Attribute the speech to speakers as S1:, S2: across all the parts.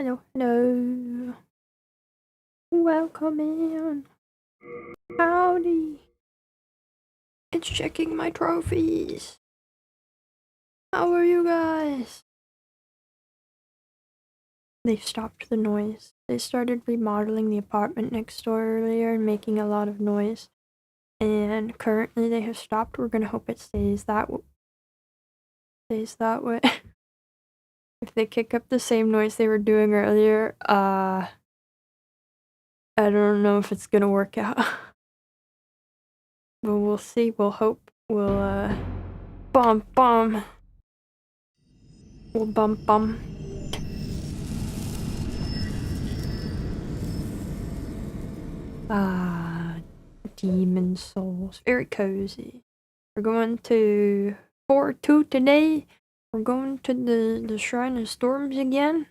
S1: Hello, hello. Welcome in. Howdy. It's checking my trophies. How are you guys? They stopped the noise. They started remodeling the apartment next door earlier and making a lot of noise. And currently they have stopped. We're gonna hope it stays that way. If they kick up the same noise they were doing earlier, I don't know if it's gonna work out. But we'll see. We'll hope. We'll, bum. We'll bum. Demon souls. Very cozy. We're going to 4-2 today. We're going to the Shrine of Storms again.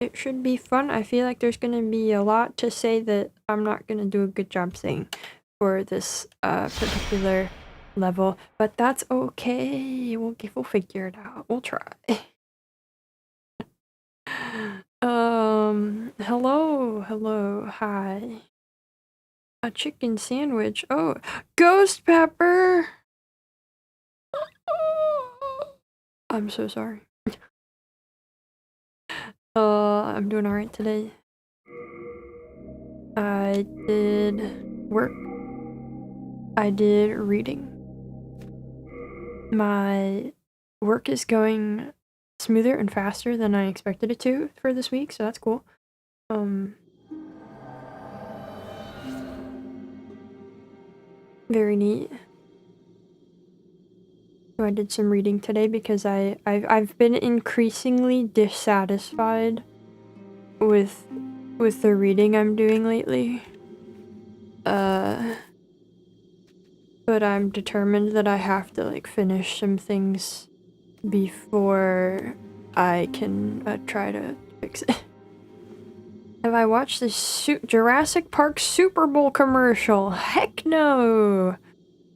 S1: It should be fun. I feel like there's gonna be a lot to say that I'm not gonna do a good job saying for this particular level, but that's okay. We'll figure it out. We'll try. Hello, hi. A chicken sandwich. Oh, Ghost Pepper! I'm so sorry. I'm doing alright today. I did work. I did reading. My work is going smoother and faster than I expected it to for this week, so that's cool. Very neat. So I did some reading today because I've been increasingly dissatisfied with the reading I'm doing lately. But I'm determined that I have to like finish some things before I can try to fix it. Have I watched the Jurassic Park Super Bowl commercial? Heck no!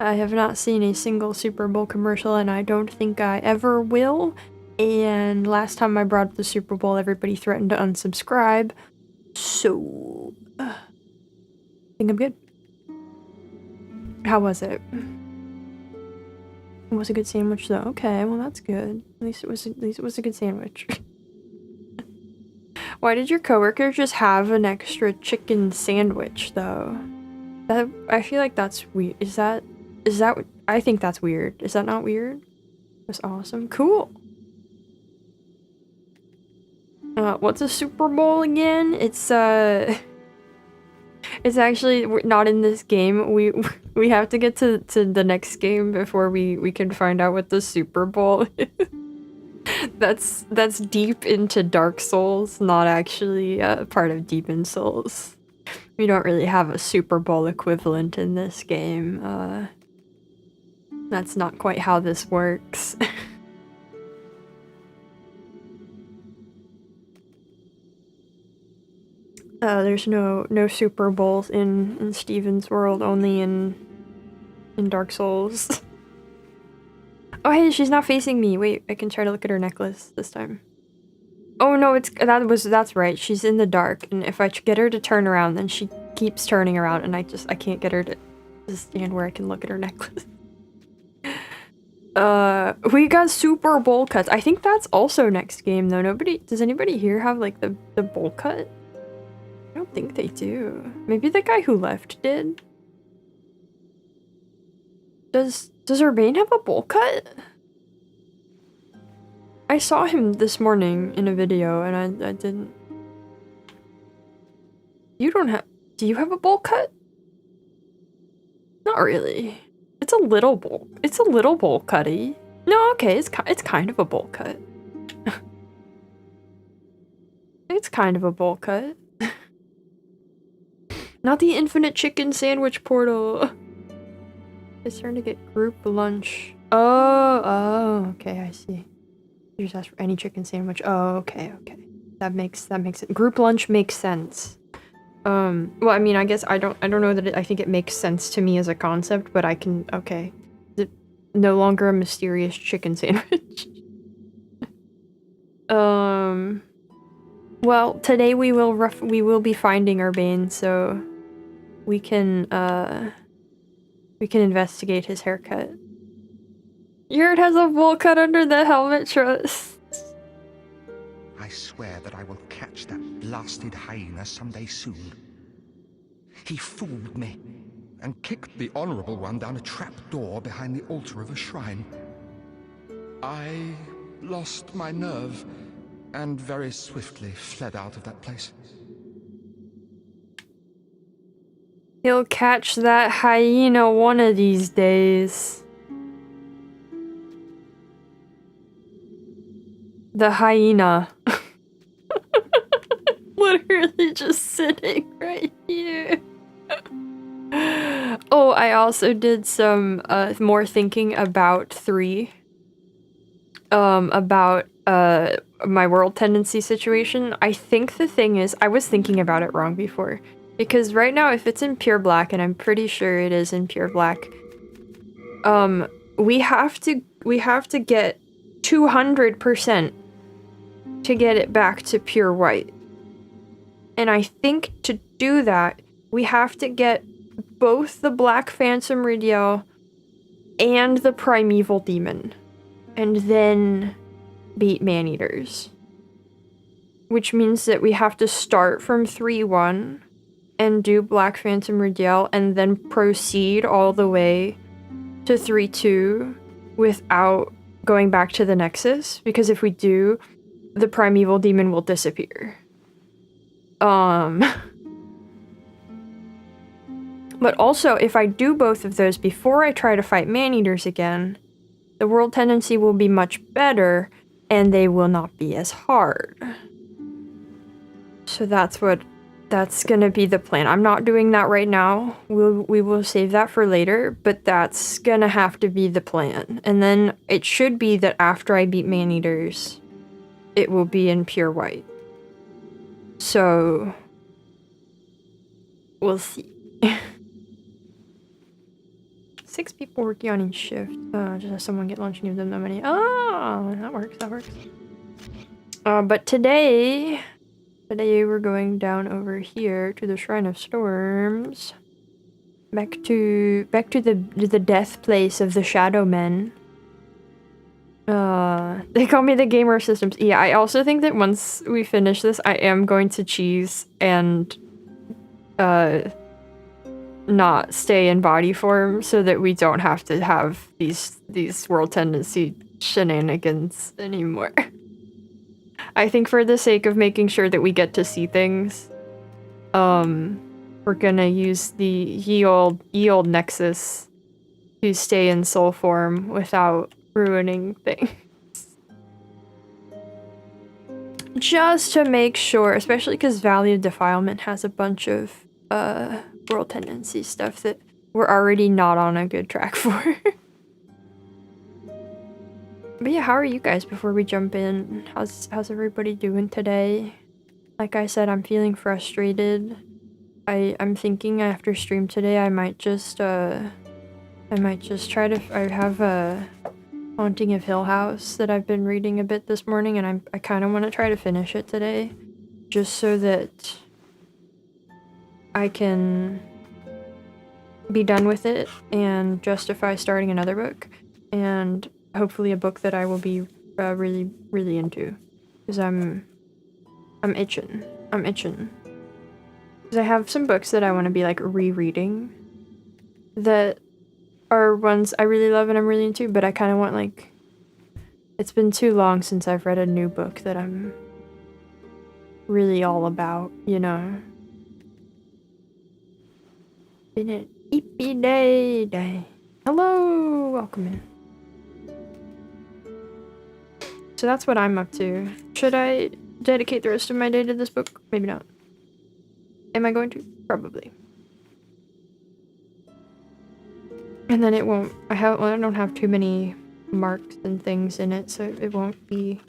S1: I have not seen a single Super Bowl commercial, and I don't think I ever will. And last time I brought up the Super Bowl, everybody threatened to unsubscribe. So, I think I'm good. How was it? It was a good sandwich, though. Okay, well that's good. At least it was a good sandwich. Why did your coworker just have an extra chicken sandwich, though? I feel like that's weird. Is that I think that's weird. Is that not weird? That's awesome. Cool. What's a Super Bowl again? It's actually not in this game. We have to get to the next game before we can find out what the Super Bowl is. That's deep into Dark Souls, not actually part of Demon Souls. We don't really have a Super Bowl equivalent in this game. That's not quite how this works. There's no Super Bowls in Steven's world, only in Dark Souls. Oh hey, she's not facing me. Wait, I can try to look at her necklace this time. Oh no, that's right. She's in the dark, and if I get her to turn around, then she keeps turning around, and I can't get her to stand where I can look at her necklace. We got Super Bowl cuts. I think that's also next game though. Does anybody here have like the bowl cut? I don't think they do. Maybe the guy who left did. Does Urbane have a bowl cut? I saw him this morning in a video and I didn't. Do you have a bowl cut? Not really. It's a little bowl cutty. No, okay, it's kind of a bowl cut. It's kind of a bowl cut. Not the infinite chicken sandwich portal. It's starting to get group lunch. Oh, okay, I see. You just ask for any chicken sandwich. Oh, okay. That makes it. Group lunch makes sense. Well, I mean, I guess I don't know that I think it makes sense to me as a concept, but I can, okay. No longer a mysterious chicken sandwich. Well, today we will be finding Urbane, so we can investigate his haircut. Yurt has a bowl cut under the helmet truss.
S2: I swear that I will catch that blasted hyena someday soon. He fooled me and kicked the Honorable One down a trap door behind the altar of a shrine. I lost my nerve and very swiftly fled out of that place.
S1: He'll catch that hyena one of these days. The hyena. Literally just sitting right here. Oh, I also did some more thinking about 3. About my world tendency situation. I think the thing is, I was thinking about it wrong before. Because right now, if it's in pure black, and I'm pretty sure it is in pure black, we have to get 200% to get it back to pure white. And I think to do that, we have to get both the Black Phantom Ridiel and the Primeval Demon. And then beat Maneaters. Which means that we have to start from 3-1 and do Black Phantom Ridiel and then proceed all the way to 3-2 without going back to the Nexus. Because if we do, the Primeval Demon will disappear. But also, if I do both of those before I try to fight Maneaters again, the world tendency will be much better, and they will not be as hard. So that's gonna be the plan. I'm not doing that right now. We will save that for later, but that's gonna have to be the plan. And then it should be that after I beat Maneaters, it will be in pure white. So we'll see. 6 people working on each shift. Just have someone get lunch and give them no money. Oh, that works, that works. But today we're going down over here to the Shrine of Storms. Back to the death place of the Shadow Men. They call me the gamer systems. Yeah, I also think that once we finish this, I am going to cheese and not stay in body form so that we don't have to have these world tendency shenanigans anymore. I think for the sake of making sure that we get to see things, we're gonna use the ye old Nexus to stay in soul form without ruining things. Just to make sure, especially because Valley of Defilement has a bunch of world tendency stuff that we're already not on a good track for. But yeah, how are you guys before we jump in? How's everybody doing today? Like I said, I'm feeling frustrated. I'm thinking after stream today I might just try to I have a Haunting of Hill House that I've been reading a bit this morning, and I kind of want to try to finish it today just so that I can be done with it and justify starting another book, and hopefully a book that I will be really, really into, because I'm itching. Because I have some books that I want to be like rereading that are ones I really love and I'm really into, but I kind of want, like, it's been too long since I've read a new book that I'm really all about, you know? Been an eepy day. Hello, welcome in. So that's what I'm up to. Should I dedicate the rest of my day to this book? Maybe not. Am I going to? Probably. And then it won't, I don't have too many marks and things in it, so it won't be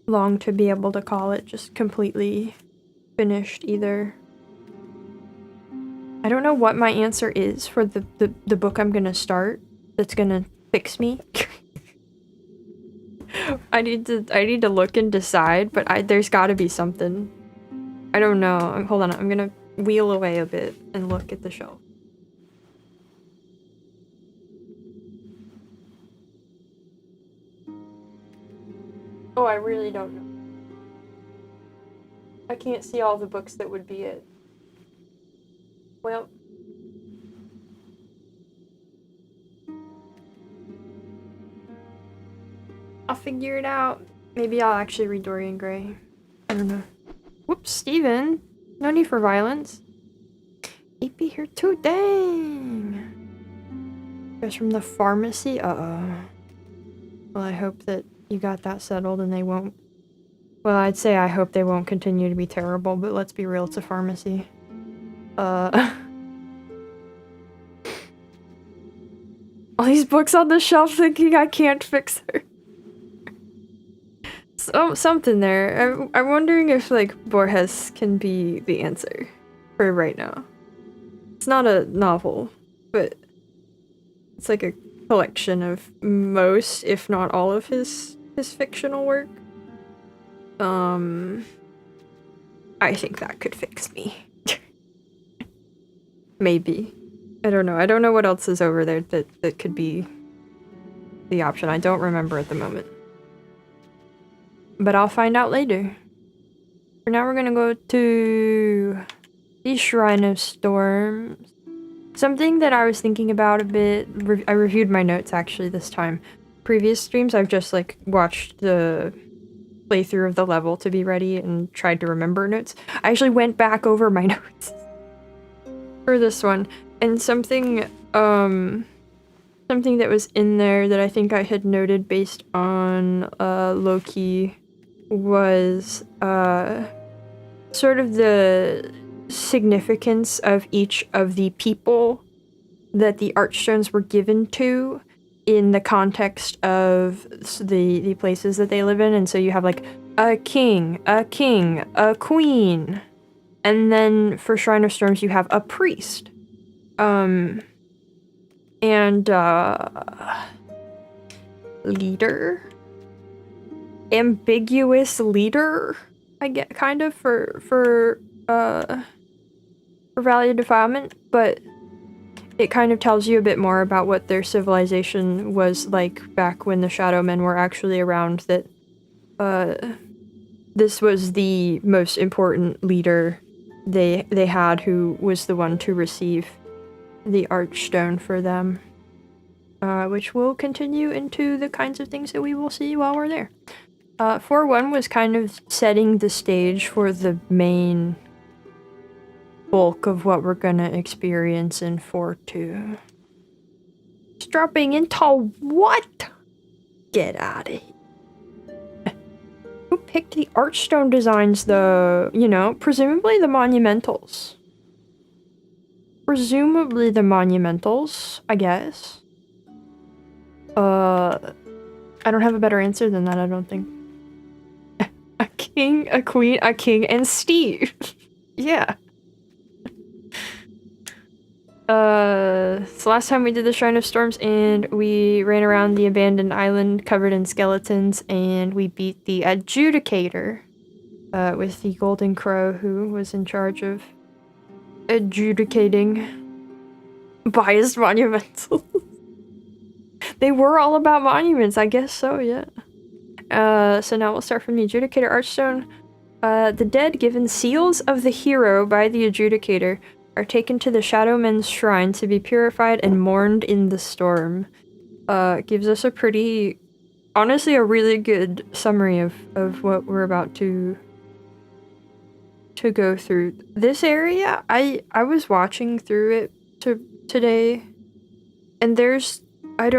S1: long to be able to call it just completely finished either. I don't know what my answer is for the book I'm gonna start that's gonna fix me. I need to look and decide, but there's gotta be something. I don't know. Hold on, I'm gonna wheel away a bit and look at the shelf. Oh, I really don't know. I can't see all the books that would be it. Well. I'll figure it out. Maybe I'll actually read Dorian Gray. I don't know. Whoops, Steven. No need for violence. He'd be here too, dang! Goes from the pharmacy? Uh-oh. Well, I hope that you got that settled and they won't... Well, I'd say I hope they won't continue to be terrible, but let's be real, it's a pharmacy. All these books on the shelf thinking I can't fix her. Something there. I'm wondering if, like, Borges can be the answer for right now. It's not a novel, but it's like a collection of most, if not all of his fictional work. I think that could fix me. Maybe. I don't know. I don't know what else is over there that could be the option. I don't remember at the moment. But I'll find out later. For now, we're gonna go to the Shrine of Storms. Something that I was thinking about a bit, I reviewed my notes actually this time. Previous streams, I've just like watched the playthrough of the level to be ready and tried to remember notes. I actually went back over my notes for this one, and something that was in there that I think I had noted based on Loki was sort of the significance of each of the people that the Archstones were given to in the context of the places that they live in. And so you have like a king, a queen, and then for Shrine of Storms you have a priest. Leader? Ambiguous leader, I get, kind of, for Valley of Defilement, but it kind of tells you a bit more about what their civilization was like back when the Shadow Men were actually around, that this was the most important leader they had, who was the one to receive the Archstone for them, which will continue into the kinds of things that we will see while we're there. 4-1 was kind of setting the stage for the main bulk of what we're gonna experience in 4-2. It's dropping into what? Get out of here. Who picked the Archstone designs, though? You know, presumably the Monumentals. Presumably the Monumentals, I guess. I don't have a better answer than that, I don't think. A king, a queen, a king, and Steve. Yeah. So last time we did the Shrine of Storms and we ran around the abandoned island covered in skeletons, and we beat the Adjudicator with the Golden Crow, who was in charge of adjudicating biased monumentals. They were all about monuments, I guess so, yeah. So now we'll start from the Adjudicator Archstone. The dead given seals of the hero by the Adjudicator are taken to the Shadow Men's shrine to be purified and mourned in the storm. Gives us a pretty, honestly, a really good summary of what we're about to go through. This area, I was watching through it today, and there's, I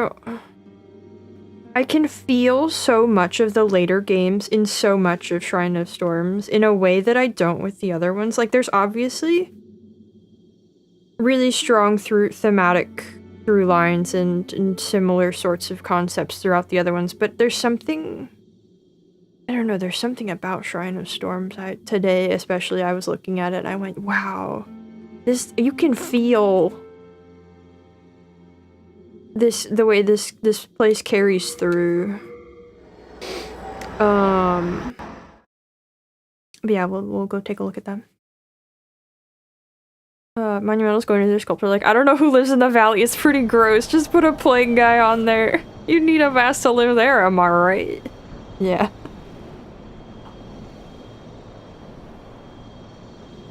S1: can feel so much of the later games in so much of Shrine of Storms in a way that I don't with the other ones. Like, there's obviously really strong thematic through lines and similar sorts of concepts throughout the other ones, but there's something, I don't know, there's something about Shrine of Storms. Today especially, I was looking at it and I went, wow, this, you can feel the way this place carries through. But yeah, we'll go take a look at them. Monumental's going to their sculptor like, I don't know who lives in the valley, it's pretty gross, just put a plague guy on there. You need a mask to live there, am I right? Yeah.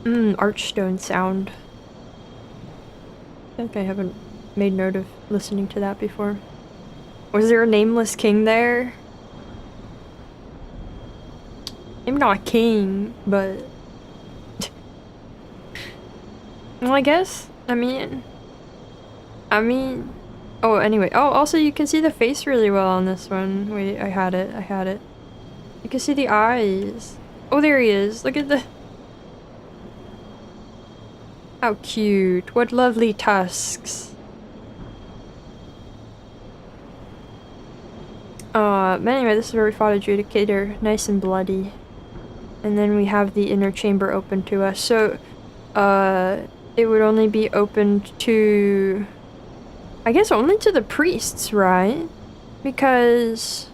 S1: Archstone sound. I think I haven't made note of listening to that before. Was there a nameless king there? Maybe not a king, but... well, I guess. I mean... Oh, anyway. Oh, also you can see the face really well on this one. Wait, I had it. You can see the eyes. Oh, there he is. Look at the... how cute. What lovely tusks. But anyway, this is where we fought Adjudicator. Nice and bloody. And then we have the inner chamber open to us. So, it would only be opened to... I guess only to the priests, right? Because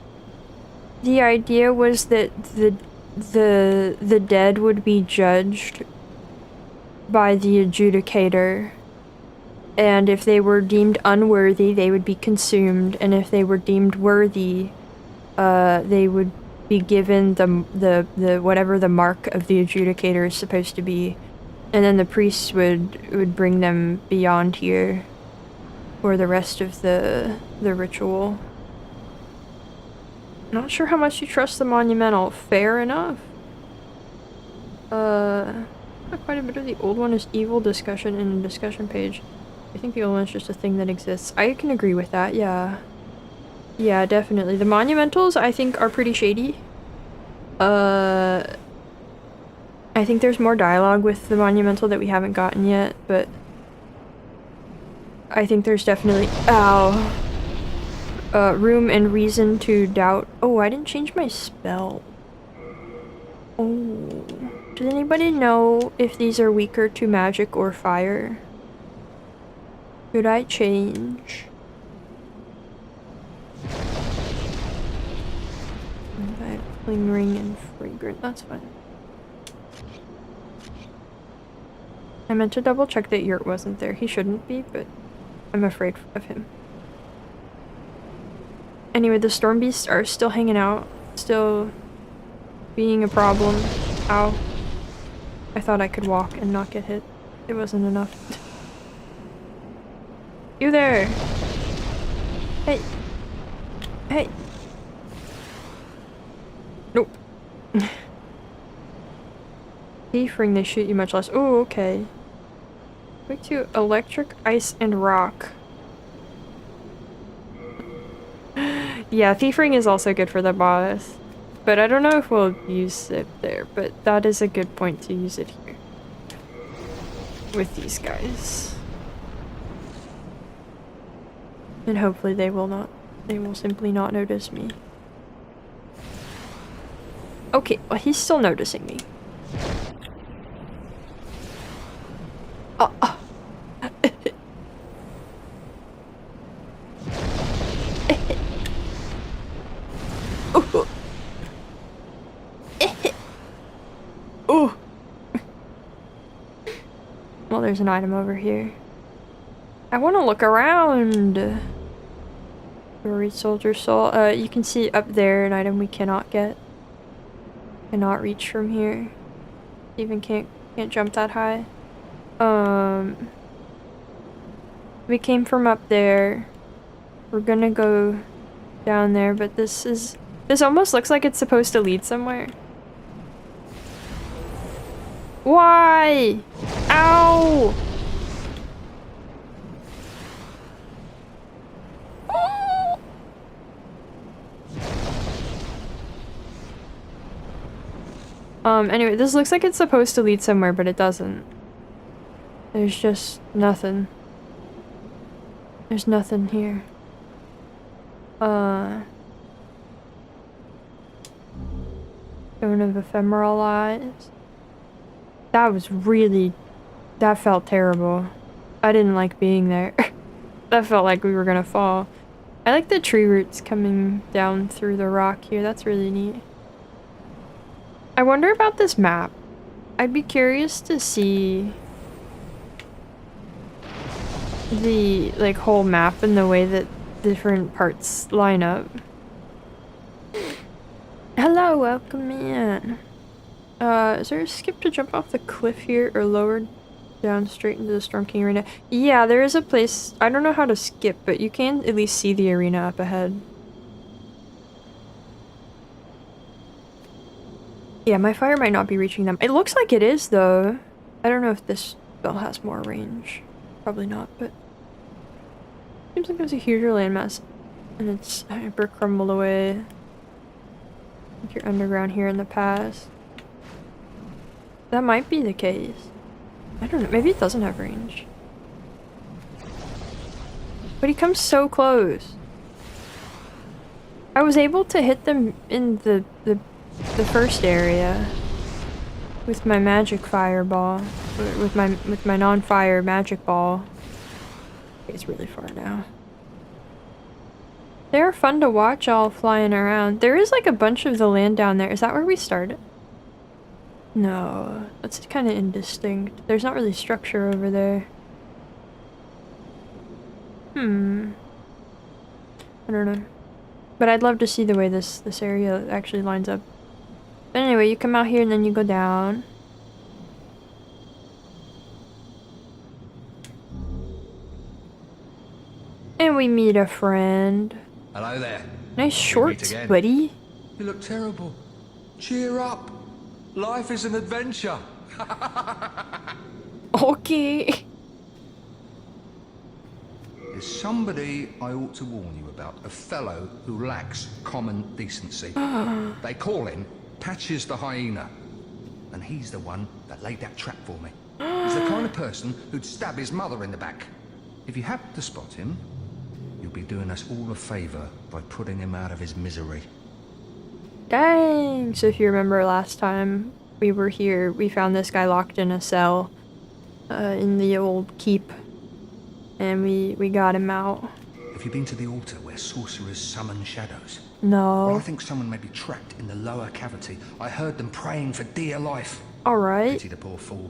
S1: the idea was that the dead would be judged by the Adjudicator. And if they were deemed unworthy, they would be consumed. And if they were deemed worthy, they would be given the whatever the mark of the Adjudicator is supposed to be. And then the priests would bring them beyond here for the rest of the ritual. Not sure how much you trust the monumental. Fair enough. Quite a bit of the old one is evil discussion in the discussion page. I think the old one's just a thing that exists. I can agree with that, yeah. Yeah, definitely. The monumentals, I think, are pretty shady. I think there's more dialogue with the monumental that we haven't gotten yet, but... I think there's definitely... ow! Room and reason to doubt... oh, I didn't change my spell. Oh... does anybody know if these are weaker to magic or fire? Should I change? Lingering and fragrant, that's fine. I meant to double check that Yurt wasn't there. He shouldn't be, but I'm afraid of him. Anyway, the storm beasts are still hanging out. Still being a problem. Ow. I thought I could walk and not get hit. It wasn't enough. You there! Hey! Hey! Nope. Deafring, they shoot you much less. Oh, okay. Quick to electric, ice, and rock. Yeah, thiefing is also good for the boss. But I don't know if we'll use it there, but that is a good point to use it here. With these guys. And hopefully they will simply not notice me. Okay, well he's still noticing me. Ooh. Well, there's an item over here. I want to look around. Buried soldier soul. You can see up there an item we cannot get. Cannot reach from here. Even can't jump that high. We came from up there. We're gonna go down there, but this almost looks like it's supposed to lead somewhere. Why? Ow! Anyway, this looks like it's supposed to lead somewhere, but it doesn't. There's just nothing. There's nothing here. Stone of Ephemeral Eyes. That felt terrible. I didn't like being there. That felt like we were gonna fall. I like the tree roots coming down through the rock here. That's really neat. I wonder about this map. I'd be curious to see the, like, whole map and the way that different parts line up. Hello, welcome in. Is there a skip to jump off the cliff here or lower down straight into the Storm King arena? Yeah, there is a place. I don't know how to skip, but you can at least see the arena up ahead. Yeah, my fire might not be reaching them. It looks like it is, though. I don't know if this spell has more range. Probably not, but... Seems like there's a huge landmass. And it's hyper crumbled away. Like you're underground here in the past. That might be the case. I don't know. Maybe it doesn't have range. But he comes so close. I was able to hit them in the first area with my magic fireball, with my non-fire magic ball. It's really far now. They're fun to watch all flying around. There is like a bunch of the land down there. Is that where we started? No, that's kind of indistinct. There's not really structure over there. I don't know. But I'd love to see the way this area actually lines up. But anyway, you come out here and then you go down. And we meet a friend.
S2: Hello there.
S1: Nice shorts, buddy.
S2: You look terrible. Cheer up. Life is an adventure.
S1: Okay.
S2: There's somebody I ought to warn you about. A fellow who lacks common decency. They call him Patches the Hyena. And he's the one that laid that trap for me. He's the kind of person who'd stab his mother in the back. If you happen to spot him, you'll be doing us all a favor by putting him out of his misery.
S1: Dang! So if you remember last time we were here, we found this guy locked in a cell in the old keep. And we got him out.
S2: Have you been to the altar where sorcerers summon shadows?
S1: No.
S2: Well, I think someone may be trapped in the lower cavity. I heard them praying for dear life.
S1: Alright.
S2: Pity the poor fool.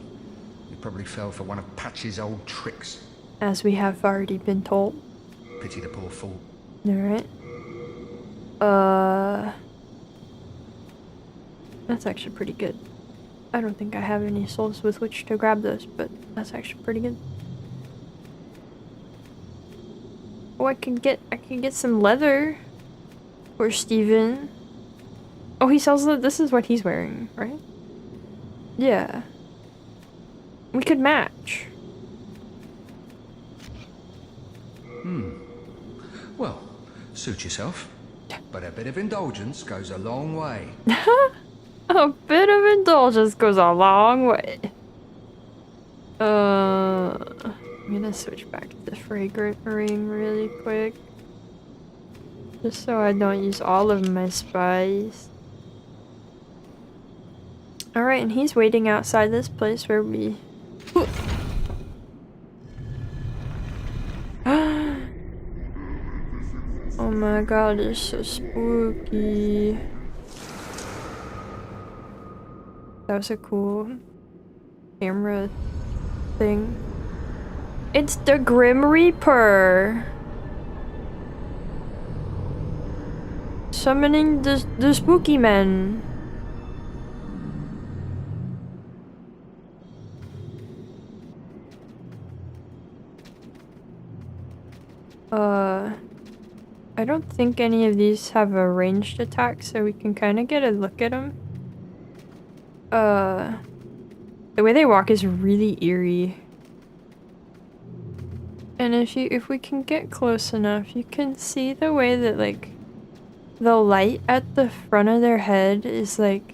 S2: He probably fell for one of Patch's old tricks.
S1: As we have already been told.
S2: Pity the poor fool.
S1: Alright. That's actually pretty good. I don't think I have any souls with which to grab those, but that's actually pretty good. Oh, I can get some leather for Steven. Oh, he sells this is what he's wearing, right? Yeah. We could match.
S2: Well, suit yourself. But a bit of indulgence goes a long way.
S1: A bit of indulgence goes a long way. I'm gonna switch back to the fragrant ring really quick. Just so I don't use all of my spice. Alright, and he's waiting outside this place where we... Oh my god, it's so spooky. That was a cool camera thing. It's the Grim Reaper! Summoning the spooky men. I don't think any of these have a ranged attack, so we can kind of get a look at them. The way they walk is really eerie. And if we can get close enough, you can see the way that, like, the light at the front of their head is like,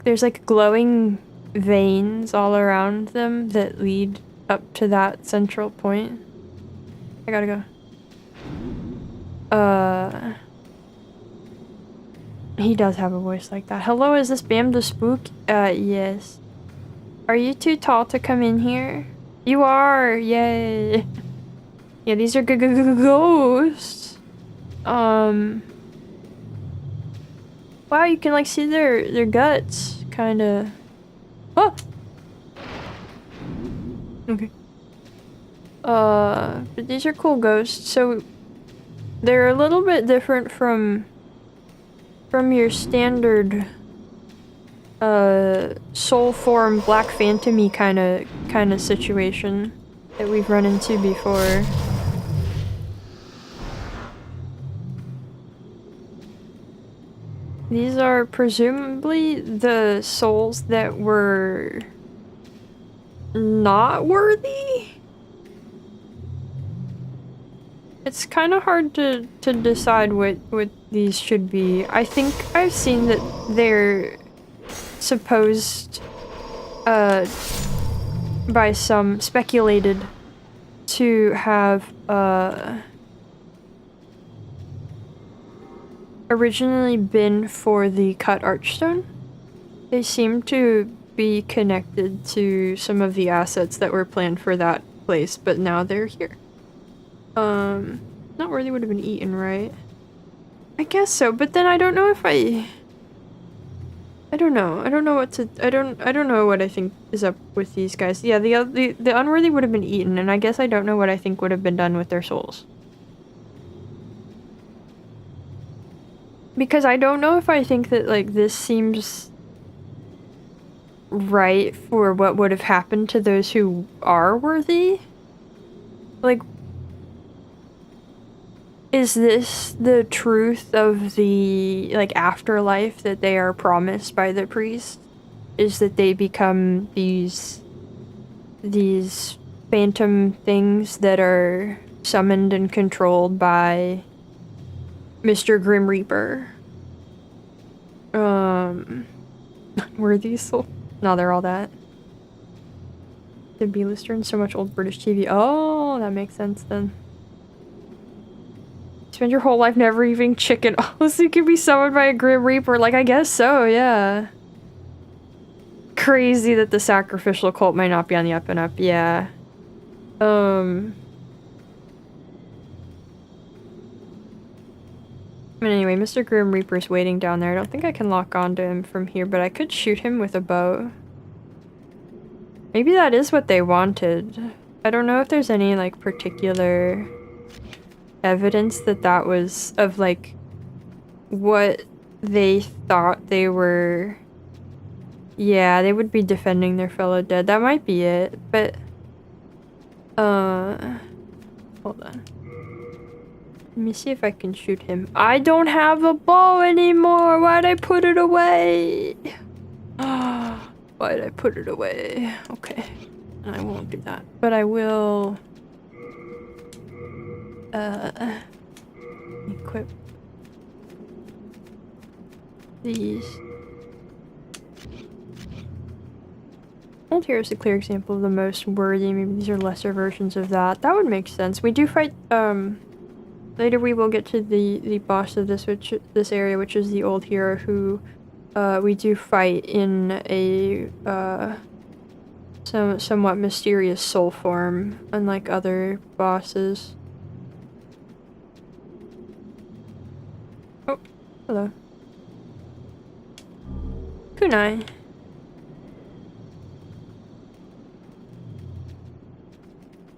S1: there's like glowing veins all around them that lead up to that central point. I gotta go. He does have a voice like that. Hello, is this Bam the Spook? Yes. Are you too tall to come in here? You are! Yay! Yeah, these are ghosts. Wow, you can like see their guts, kind of. Oh. Okay. But these are cool ghosts. So they're a little bit different from your standard soul form black phantom-y kind of situation that we've run into before. These are presumably the souls that were not worthy? It's kind of hard to decide what these should be. I think I've seen that they're supposed, by some speculated to have, originally been for the cut archstone. They seem to be connected to some of the assets that were planned for that place, but now they're here. Not worthy would have been eaten, right? I guess so, but then I don't know if I don't know. I don't know what to. I don't know what I think is up with these guys. Yeah, the unworthy would have been eaten, and I guess I don't know what I think would have been done with their souls. Because I don't know if I think that like this seems right for what would have happened to those who are worthy. Like, is this the truth of the, like, afterlife that they are promised by the priest? Is that they become these phantom things that are summoned and controlled by Mr. Grim Reaper? Worthy soul? No, they're all that. The B-lister and so much old British TV. Oh, that makes sense then. Spend your whole life never eating chicken. Oh, so you can be summoned by a Grim Reaper. Like, I guess so, yeah. Crazy that the sacrificial cult might not be on the up and up, yeah. But anyway, Mr. Grim Reaper's waiting down there. I don't think I can lock onto him from here, but I could shoot him with a bow. Maybe that is what they wanted. I don't know if there's any, like, particular evidence that that was of, like, what they thought they were. Yeah, they would be defending their fellow dead. That might be it, but hold on. Let me see if I can shoot him. I don't have a bow anymore. Why'd I put it away? Why'd I put it away? Okay, I won't do that, but I will equip these. Old Hero is a clear example of the most worthy. Maybe these are lesser versions of that. That would make sense. We do fight, later we will get to the boss of this area, which is the Old Hero, who, we do fight in a, somewhat mysterious soul form, unlike other bosses. Oh, hello. Kunai.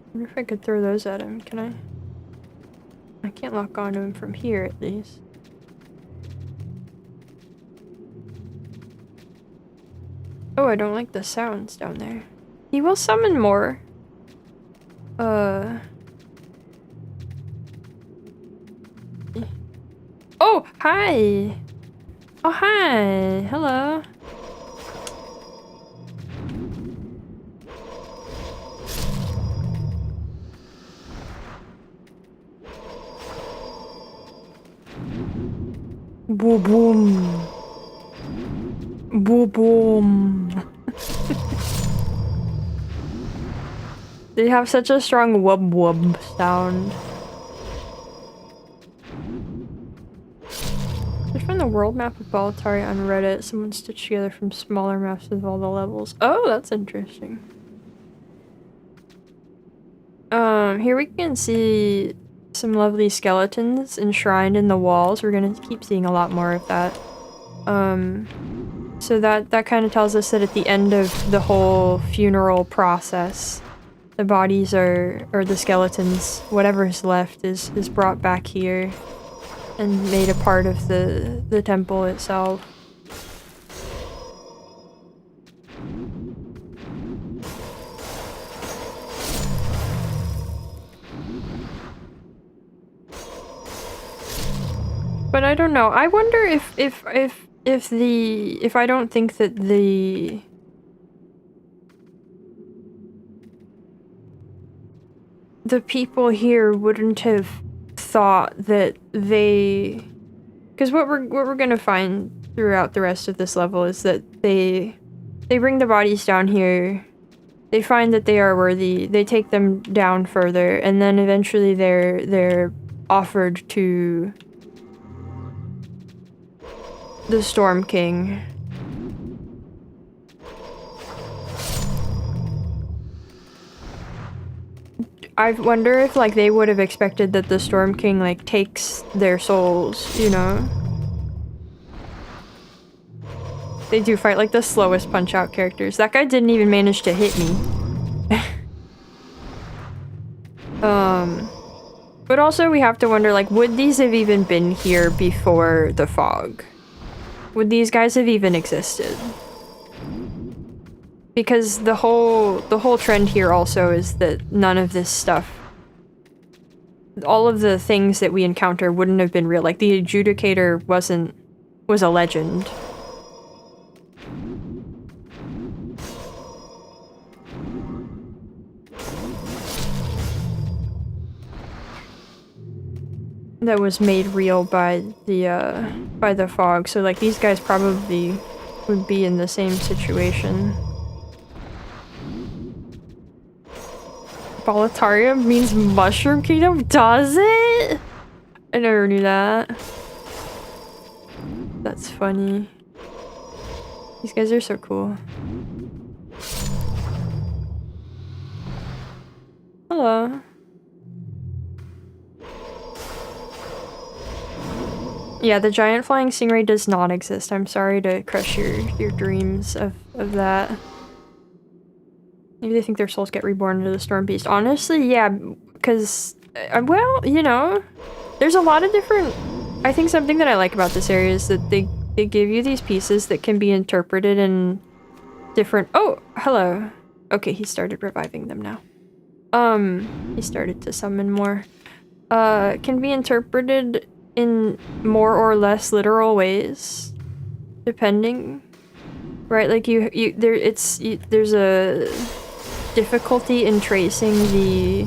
S1: I wonder if I could throw those at him, can I? I can't lock onto him from here, at least. Oh, I don't like the sounds down there. He will summon more. Oh, hi! Oh, hi! Hello! Boom boom. Boom boom. They have such a strong wub wub sound. Search find the world map of Boletaria on Reddit. Someone stitched together from smaller maps of all the levels. Oh, that's interesting. Here we can see some lovely skeletons enshrined in the walls. We're gonna keep seeing a lot more of that. So that kind of tells us that at the end of the whole funeral process, the bodies or the skeletons, whatever's left is brought back here and made a part of the temple itself. But I don't know. I wonder if I don't think that the people here wouldn't have thought that they, because what we're gonna find throughout the rest of this level is that they bring the bodies down here, they find that they are worthy, they take them down further, and then eventually they're offered to the Storm King. I wonder if, like, they would have expected that the Storm King, like, takes their souls, you know? They do fight, like, the slowest punch-out characters. That guy didn't even manage to hit me. But also we have to wonder, like, would these have even been here before the fog? Would these guys have even existed? Because the whole trend here also is that none of this stuff, all of the things that we encounter wouldn't have been real. Like, the Adjudicator was a legend. That was made real by the fog. So, like, these guys probably would be in the same situation. Boletaria means Mushroom Kingdom? Does it? I never knew that. That's funny. These guys are so cool. Hello. Yeah, the giant flying stingray does not exist. I'm sorry to crush your dreams of that. Maybe they think their souls get reborn into the Storm Beast. Honestly, yeah, because, well, you know, there's a lot of different... I think something that I like about this area is that they give you these pieces that can be interpreted in different... Oh, hello. Okay, he started reviving them now. He started to summon more. Can be interpreted in more or less literal ways, depending, right? Like there's a difficulty in tracing the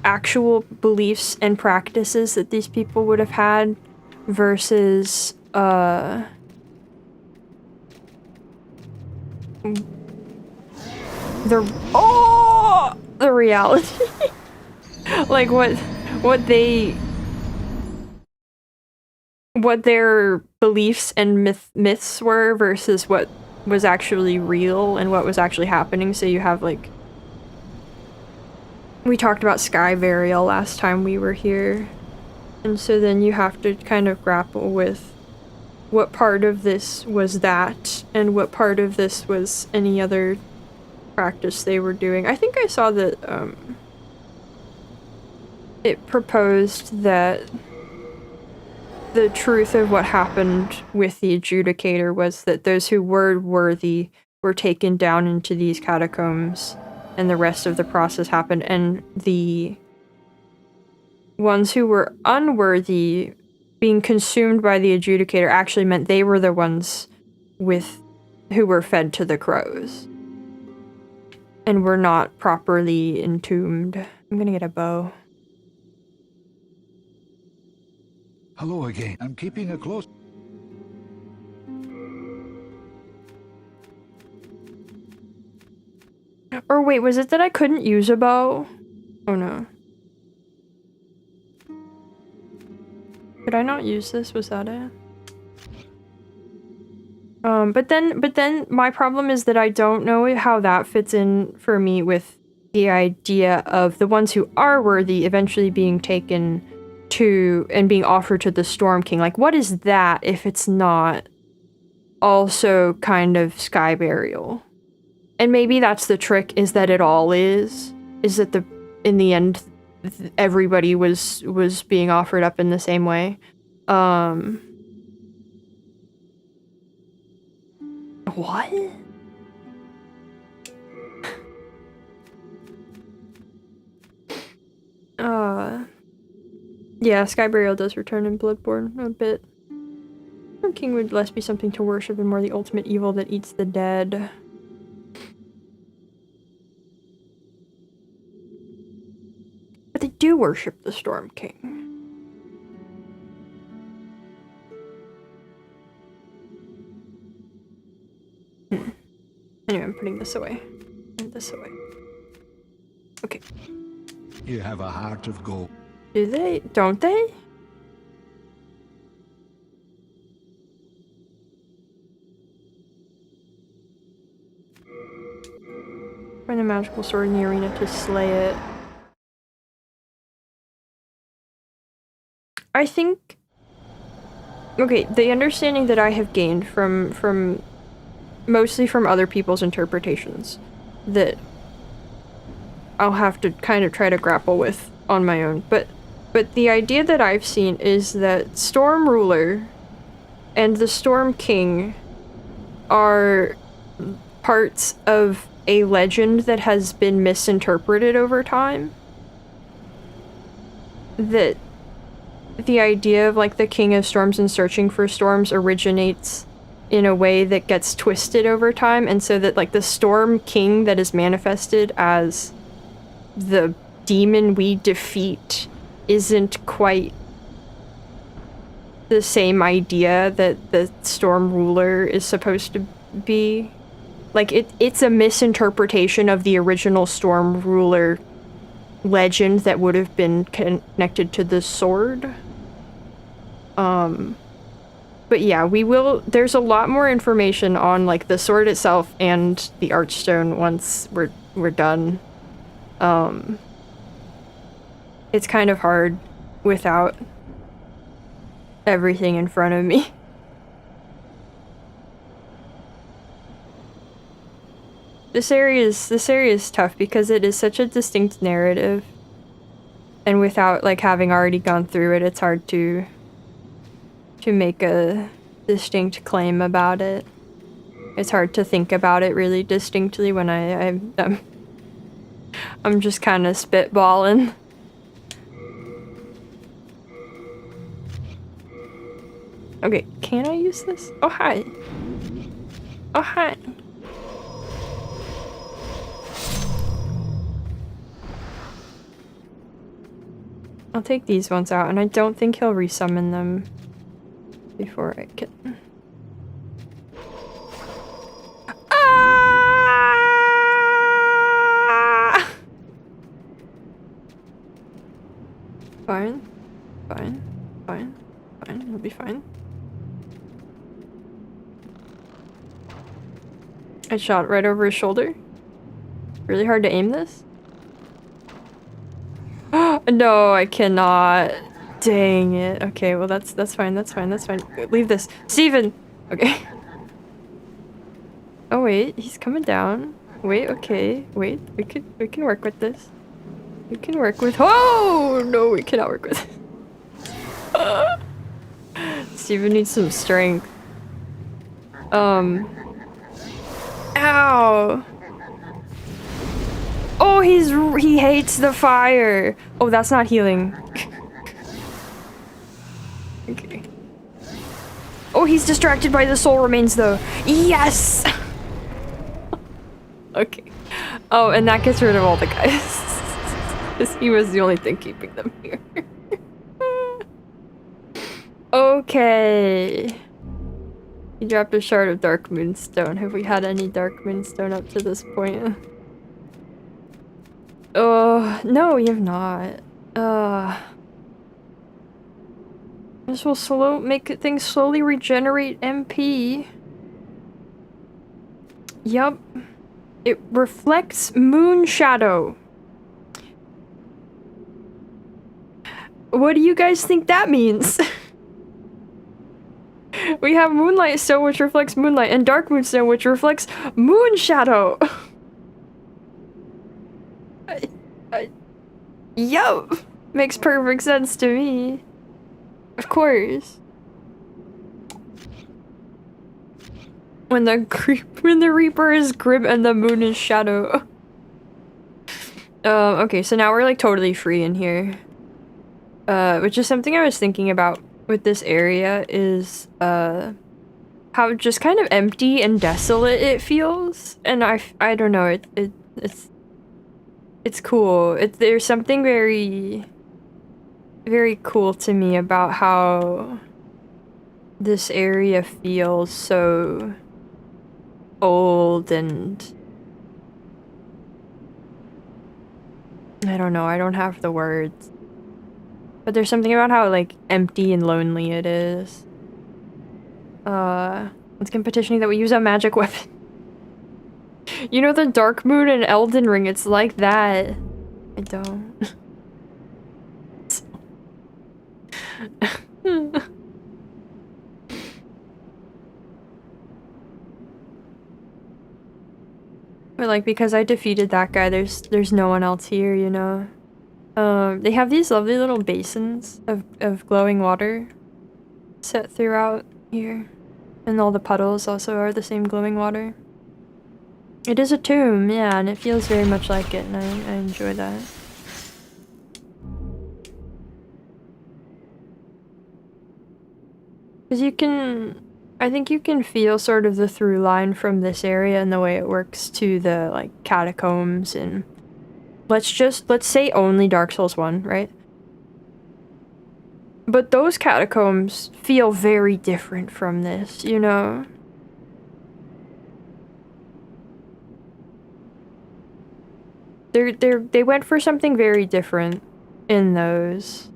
S1: actual beliefs and practices that these people would have had versus the reality. Like what their beliefs and myths were versus what was actually real and what was actually happening. So you have, like, we talked about sky burial last time we were here, and so then you have to kind of grapple with what part of this was that and what part of this was any other practice they were doing. I think I saw that it proposed that the truth of what happened with the Adjudicator was that those who were worthy were taken down into these catacombs, and the rest of the process happened, and the ones who were unworthy being consumed by the Adjudicator actually meant they were the ones who were fed to the crows and were not properly entombed. I'm gonna get a bow.
S3: Hello again. I'm keeping a close...
S1: Or wait, was it that I couldn't use a bow? Oh no. Could I not use this? Was that it? But then my problem is that I don't know how that fits in for me with the idea of the ones who are worthy eventually being taken to and being offered to the Storm King. Like, what is that if it's not also kind of sky burial? And maybe that's the trick, is that it all is that in the end everybody was being offered up in the same way. What? Yeah, sky burial does return in Bloodborne a bit. Storm King would less be something to worship and more the ultimate evil that eats the dead. But they do worship the Storm King. Anyway, I'm putting this away. And this away. Okay.
S3: You have a heart of gold.
S1: Do they? Don't they? Find a magical sword in the arena to slay it. I think... Okay, the understanding that I have gained from mostly from other people's interpretations that I'll have to kind of try to grapple with on my own, but the idea that I've seen is that Storm Ruler and the Storm King are parts of a legend that has been misinterpreted over time. That the idea of like the King of Storms and searching for storms originates in a way that gets twisted over time, and so that like the Storm King that is manifested as the demon we defeat isn't quite the same idea that the Storm Ruler is supposed to be. Like, it's a misinterpretation of the original Storm Ruler legend that would have been connected to the sword. But yeah, there's a lot more information on, like, the sword itself and the Archstone once we're done. It's kind of hard without everything in front of me. This area is tough because it is such a distinct narrative, and without like having already gone through it, it's hard to make a distinct claim about it. It's hard to think about it really distinctly when I'm just kind of spitballing. Okay, can I use this? Oh hi. Oh hi. I'll take these ones out, and I don't think he'll resummon them before I can. Ah! Fine. Fine. Fine. Fine. It'll be fine. I shot right over his shoulder. Really hard to aim this? No, I cannot. Dang it. Okay, well that's fine, that's fine, that's fine. Leave this. Steven! Okay. Oh wait, he's coming down. Wait, okay. Wait, we can work with this. We can work with— oh no, we cannot work with it. Steven needs some strength. Ow! Oh, he hates the fire. Oh, that's not healing. Okay. Oh, he's distracted by the soul remains though. Yes! Okay. Oh, and that gets rid of all the guys. Because he was the only thing keeping them here. Okay. He dropped a shard of Dark Moonstone. Have we had any Dark Moonstone up to this point? Oh, no, we have not. This will make things slowly regenerate MP. Yup. It reflects moon shadow. What do you guys think that means? We have moonlight stone, which reflects moonlight, and dark moonstone, which reflects moon shadow. Yup! Makes perfect sense to me. Of course. When the Reaper is grim and the moon is shadow. Okay, so now we're like totally free in here. Which is something I was thinking about with this area is, how just kind of empty and desolate it feels. And I don't know, it's cool. There's something very, very cool to me about how this area feels so old and I don't know, I don't have the words. But there's something about how, like, empty and lonely it is. Let's get petitioning that we use a magic weapon. You know the Dark Moon in Elden Ring, it's like that. I don't. But like, because I defeated that guy, there's no one else here, you know? They have these lovely little basins of glowing water set throughout here. And all the puddles also are the same glowing water. It is a tomb, yeah, and it feels very much like it, and I enjoy that. Because you can... I think you can feel sort of the through line from this area and the way it works to the, like, catacombs and... Let's say only Dark Souls 1, right? But those catacombs feel very different from this, you know? They went for something very different in those.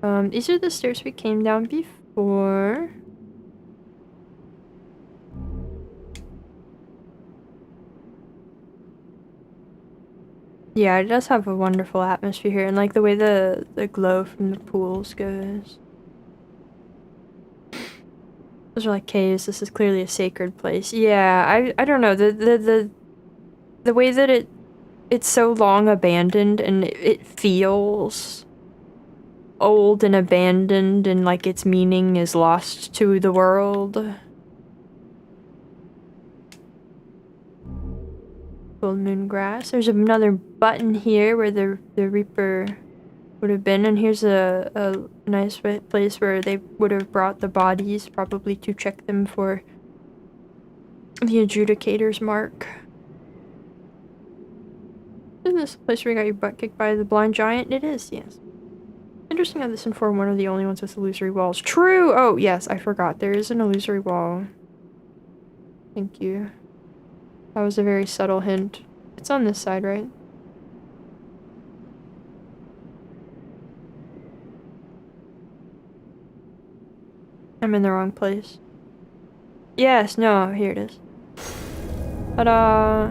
S1: These are the stairs we came down before. Yeah, it does have a wonderful atmosphere here, and like the way the glow from the pools goes. Those are like caves. This is clearly a sacred place. Yeah, I don't know, the way that it's so long abandoned and it feels old and abandoned and like its meaning is lost to the world. Full moon grass. There's another button here where the Reaper would have been, and here's a nice place where they would have brought the bodies, probably to check them for the adjudicator's mark. Isn't this the place where you got your butt kicked by the blind giant? It is, yes. Interesting how this informed one of the only ones with illusory walls. True! Oh, yes, I forgot. There is an illusory wall. Thank you. That was a very subtle hint. It's on this side, right? I'm in the wrong place. Yes, no, here it is. Ta-da!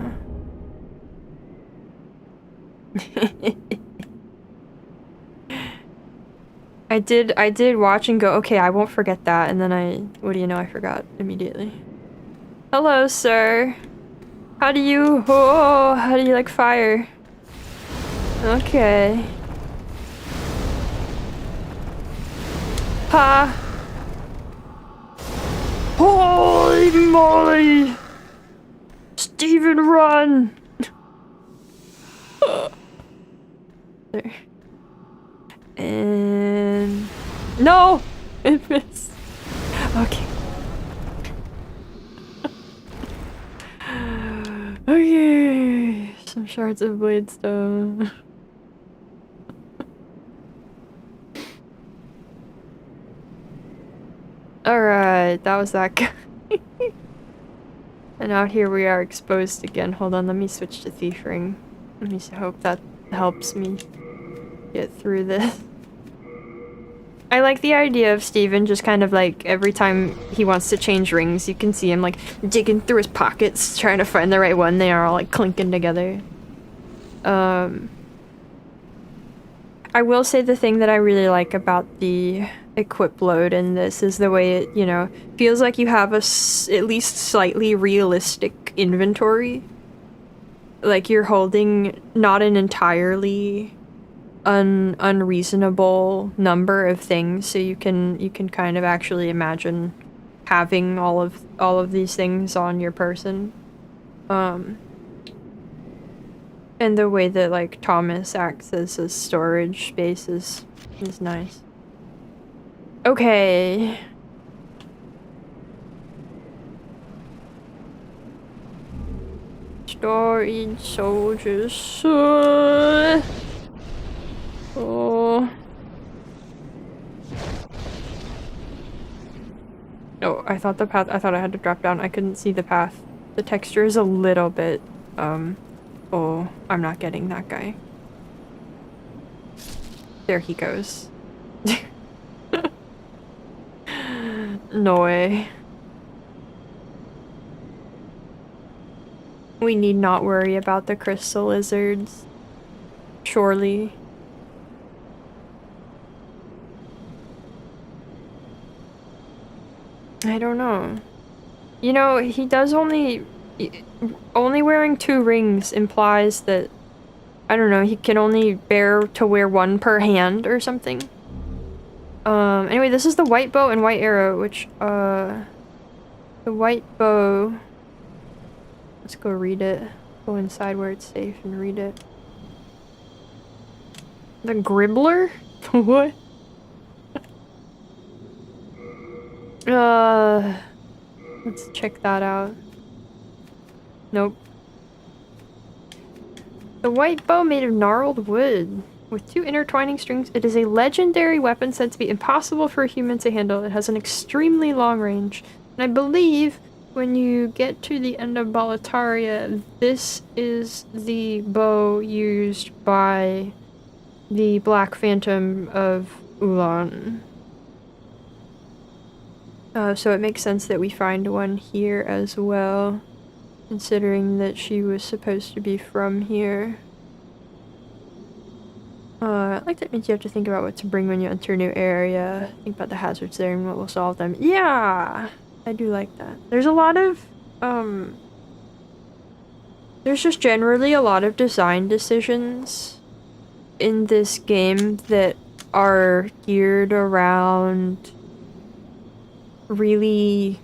S1: I did watch and go, okay, I won't forget that, and then what do you know, I forgot immediately. Hello, sir. How do you like fire? Okay. Ha! Holy moly! Steven, run! There. And... No! It missed. Okay. Okay, some shards of bladestone. Alright, that was that guy. And out here we are exposed again. Hold on, let me switch to Thief Ring. Let me hope that helps me get through this. I like the idea of Steven just kind of like, every time he wants to change rings, you can see him like digging through his pockets, trying to find the right one. They are all like clinking together. I will say the thing that I really like about the equip load in this is the way it, you know, feels like you have a at least slightly realistic inventory. Like you're holding not an entirely unreasonable number of things, so you can kind of actually imagine having all of these things on your person. And the way that like Thomas acts as a storage space is nice. Okay. Storage soldiers. Oh. Oh, I thought I thought I had to drop down. I couldn't see the path. The texture is a little bit, oh, I'm not getting that guy. There he goes. No way. We need not worry about the crystal lizards. Surely. I don't know. You know, he does only wearing 2 rings implies that, I don't know, he can only bear to wear 1 per hand or something. Anyway, this is the white bow and white arrow, which, the white bow, let's go read it. Go inside where it's safe and read it. The Gribbler? What? Let's check that out. Nope. The white bow made of gnarled wood with 2 intertwining strings. It is a legendary weapon said to be impossible for a human to handle. It has an extremely long range. And I believe when you get to the end of Boletaria, this is the bow used by the Black Phantom of Ulan. So it makes sense that we find one here as well, considering that she was supposed to be from here. I like that means you have to think about what to bring when you enter a new area, think about the hazards there and what will solve them. Yeah! I do like that. There's a lot of, there's just generally a lot of design decisions in this game that are geared around really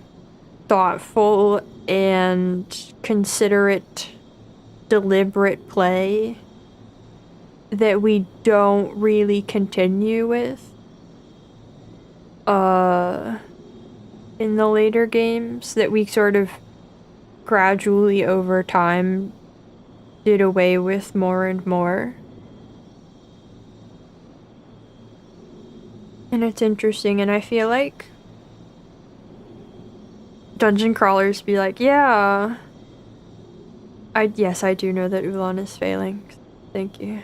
S1: thoughtful and considerate, deliberate play that we don't really continue with in the later games, that we sort of gradually over time did away with more and more. And it's interesting, and I feel like dungeon crawlers be like, yeah, yes, I do know that Ulan is failing. Thank you.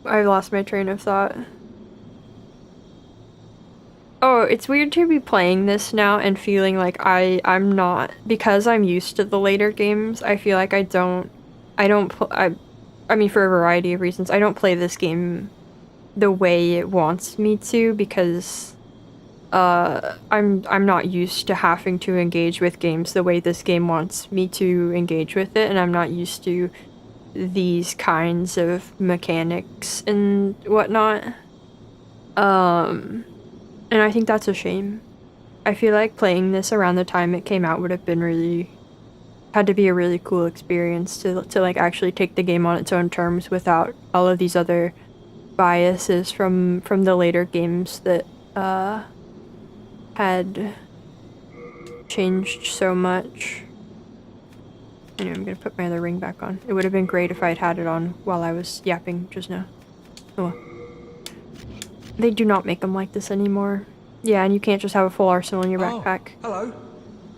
S1: I lost my train of thought. Oh, it's weird to be playing this now and feeling like I'm not, because I'm used to the later games, I feel like I mean, for a variety of reasons, I don't play this game the way it wants me to, because I'm not used to having to engage with games the way this game wants me to engage with it, and I'm not used to these kinds of mechanics and whatnot. And I think that's a shame. I feel like playing this around the time it came out would have been had to be a really cool experience to like actually take the game on its own terms without all of these other biases from the later games that had changed so much. Anyway, I'm gonna put my other ring back on. It would have been great if I had it on while I was yapping just now. Oh well. They do not make them like this anymore. Yeah, and you can't just have a full arsenal in your backpack.
S2: Hello.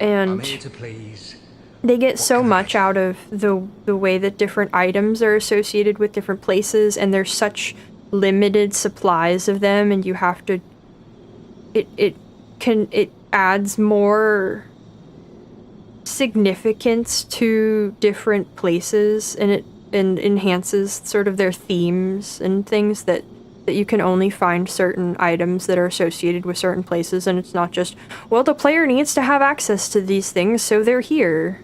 S1: And
S2: I'm here to please.
S1: they get so much out of the way that different items are associated with different places, and there's such limited supplies of them, and you have to it adds more significance to different places, and it enhances sort of their themes and things that you can only find certain items that are associated with certain places, and it's not just, well, the player needs to have access to these things, so they're here.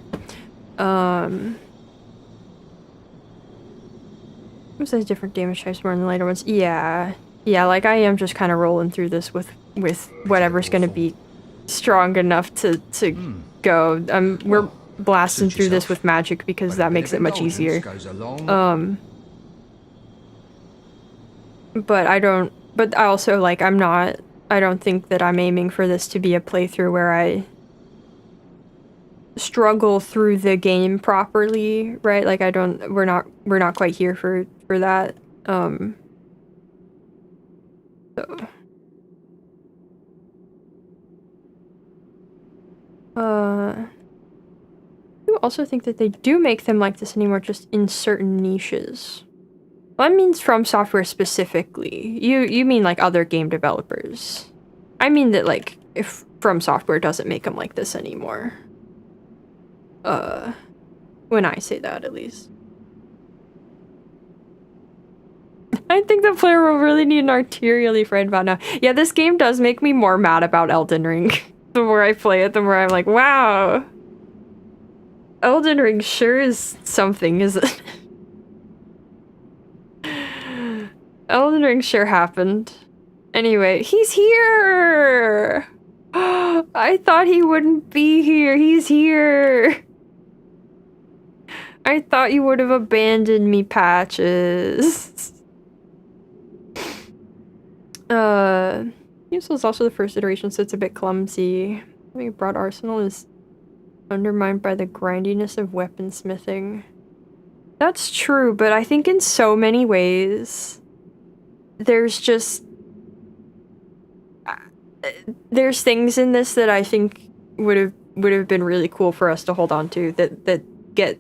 S1: Who says different damage types more than later ones? Yeah, like I am just kind of rolling through this with whatever's gonna be strong enough to go. We're blasting through this with magic because that makes it much easier. But I also, like, I don't think that I'm aiming for this to be a playthrough where I struggle through the game properly, right? Like, we're not quite here for that. So. I do also think that they do make them like this anymore, just in certain niches. Well, that means From Software specifically. You mean like other game developers. I mean that, like, if From Software doesn't make them like this anymore. When I say that, at least. I think the player will really need an arterially friend bot now. Yeah, this game does make me more mad about Elden Ring. The more I play it, the more I'm like, wow. Elden Ring sure is something, isn't it? Elden Ring sure happened. Anyway, he's here! I thought he wouldn't be here. He's here! I thought you would have abandoned me, Patches. This was also the first iteration, so it's a bit clumsy. Having a broad arsenal is undermined by the grindiness of weaponsmithing. That's true, but I think in so many ways, there's things in this that I think would have been really cool for us to hold on to that get,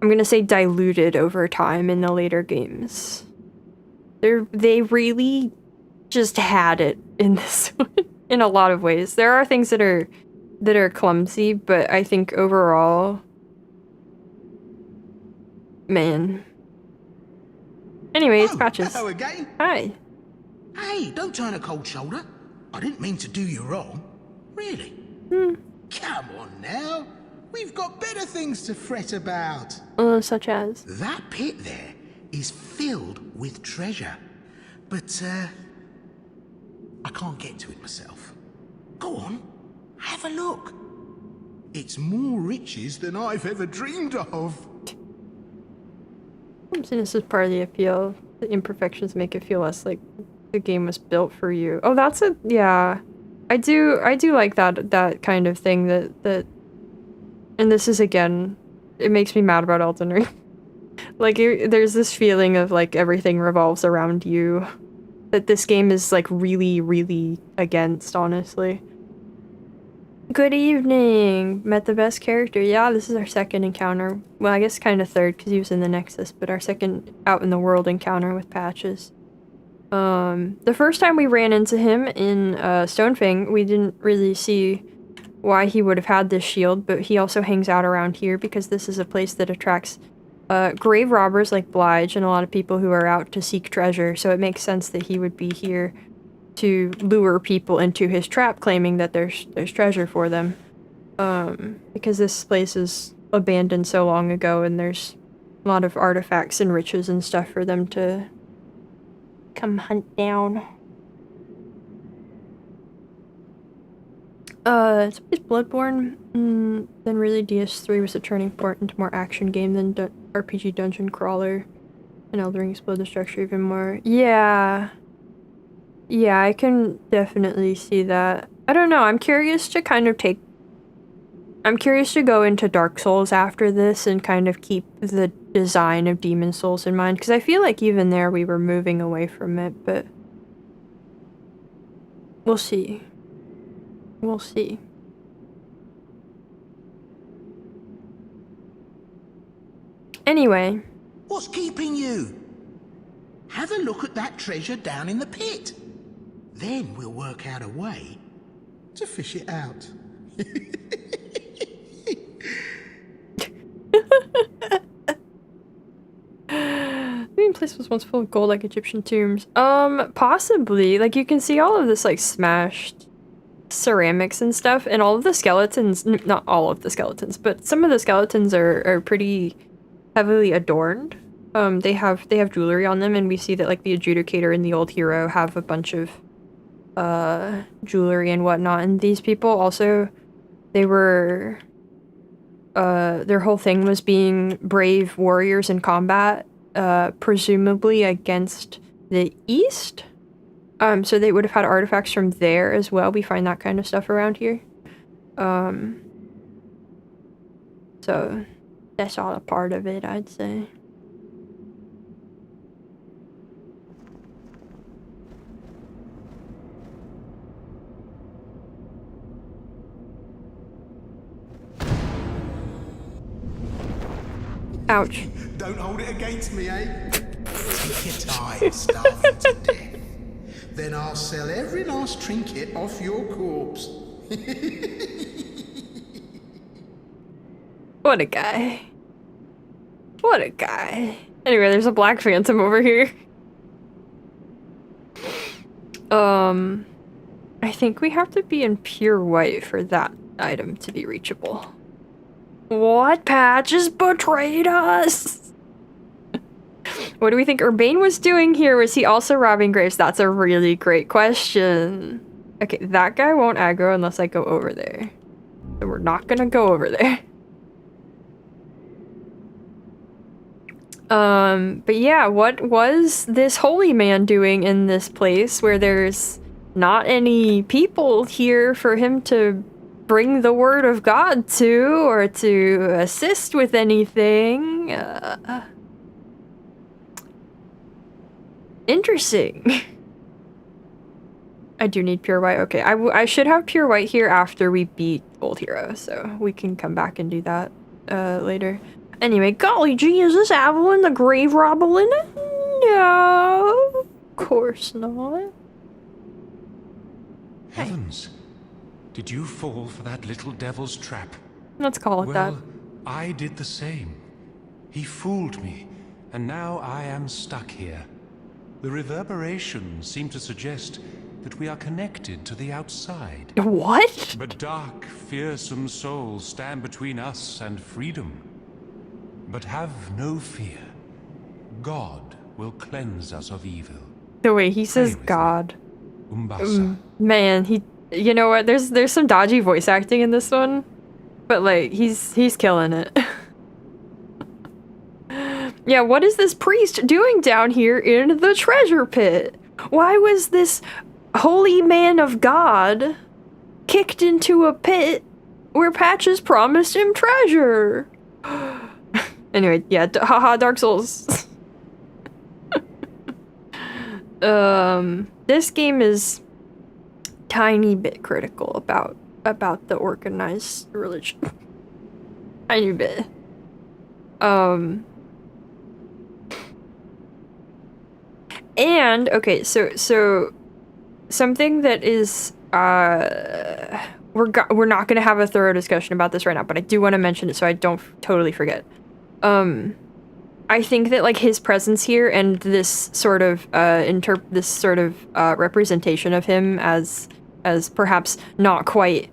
S1: I'm gonna say, diluted over time in the later games. They really just had it in this one in a lot of ways. There are things that are clumsy, but I think overall, man. Anyway, it's Patches.
S4: Hello again.
S1: Hi.
S4: Hey, don't turn a cold shoulder. I didn't mean to do you wrong. Really? Come on now. We've got better things to fret about.
S1: Such as?
S4: That pit there is filled with treasure. But, I can't get to it myself. Go on, have a look. It's more riches than I've ever dreamed of.
S1: I'm saying this is part of the appeal. The imperfections make it feel less like the game was built for you. Oh, that's a, yeah. I do like that kind of thing that and this is, again, it makes me mad about Elden Ring. Like, there's this feeling of, like, everything revolves around you that this game is, like, really, really against, honestly. Good evening! Met the best character. Yeah, this is our second encounter. Well, I guess kind of third, because he was in the Nexus, but our second out-in-the-world encounter with Patches. The first time we ran into him in Stonefang, we didn't really see why he would have had this shield, but he also hangs out around here because this is a place that attracts grave robbers like Blige and a lot of people who are out to seek treasure, so it makes sense that he would be here to lure people into his trap, claiming that there's treasure for them. Because this place is abandoned so long ago and there's a lot of artifacts and riches and stuff for them to come hunt down. It's always Bloodborne, then really DS3 was a turning point into more action game than RPG dungeon crawler, and Elden Ring exploded the structure even more. Yeah, I can definitely see that. I don't know, I'm curious to go into Dark Souls after this and kind of keep the design of Demon Souls in mind, because I feel like even there we were moving away from it, but we'll see. We'll see. Anyway.
S4: What's keeping you? Have a look at that treasure down in the pit. Then we'll work out a way to fish it out.
S1: Holy place was once full of gold like Egyptian tombs. Possibly. Like, you can see all of this, like, smashed ceramics and stuff, and all of the skeletons, not all of the skeletons, but some of the skeletons are pretty heavily adorned. They have jewelry on them, and we see that, like, the adjudicator and the old hero have a bunch of jewelry and whatnot, and these people also, they were their whole thing was being brave warriors in combat, presumably against the east. So they would have had artifacts from there as well. We find that kind of stuff around here. So that's all a part of it, I'd say. Ouch.
S4: Don't hold it against me, eh? Take your time, starving to death. Then I'll sell every last trinket off your corpse.
S1: What a guy. What a guy. Anyway, there's a black phantom over here. I think we have to be in pure white for that item to be reachable. What? Patch has betrayed us! What do we think Urbane was doing here? Was he also robbing graves? That's a really great question. Okay, that guy won't aggro unless I go over there. So we're not gonna go over there. But yeah, what was this holy man doing in this place where there's not any people here for him to bring the word of God to, or to assist with anything? Interesting. I do need pure white. Okay, I should have pure white here after we beat Old Hero, so we can come back and do that later. Anyway, golly gee, is this Avalon the grave robber in it? No, of course not.
S3: Heavens! Did you fall for that little devil's trap?
S1: Let's call it that.
S3: Well, I did the same. He fooled me, and now I am stuck here. The reverberations seem to suggest that we are connected to the outside.
S1: What?
S3: But dark, fearsome souls stand between us and freedom. But have no fear. God will cleanse us of evil.
S1: The way he says God.
S3: Umbasa.
S1: Man, you know what? There's some dodgy voice acting in this one, but like he's killing it. Yeah, what is this priest doing down here in the treasure pit? Why was this holy man of God kicked into a pit where Patches promised him treasure? Anyway, yeah, haha, Dark Souls. This game is tiny bit critical about the organized religion. Tiny bit. And okay, so something that is we're not gonna have a thorough discussion about this right now, but I do want to mention it so I don't totally forget. I think that like his presence here and this sort of representation of him as perhaps not quite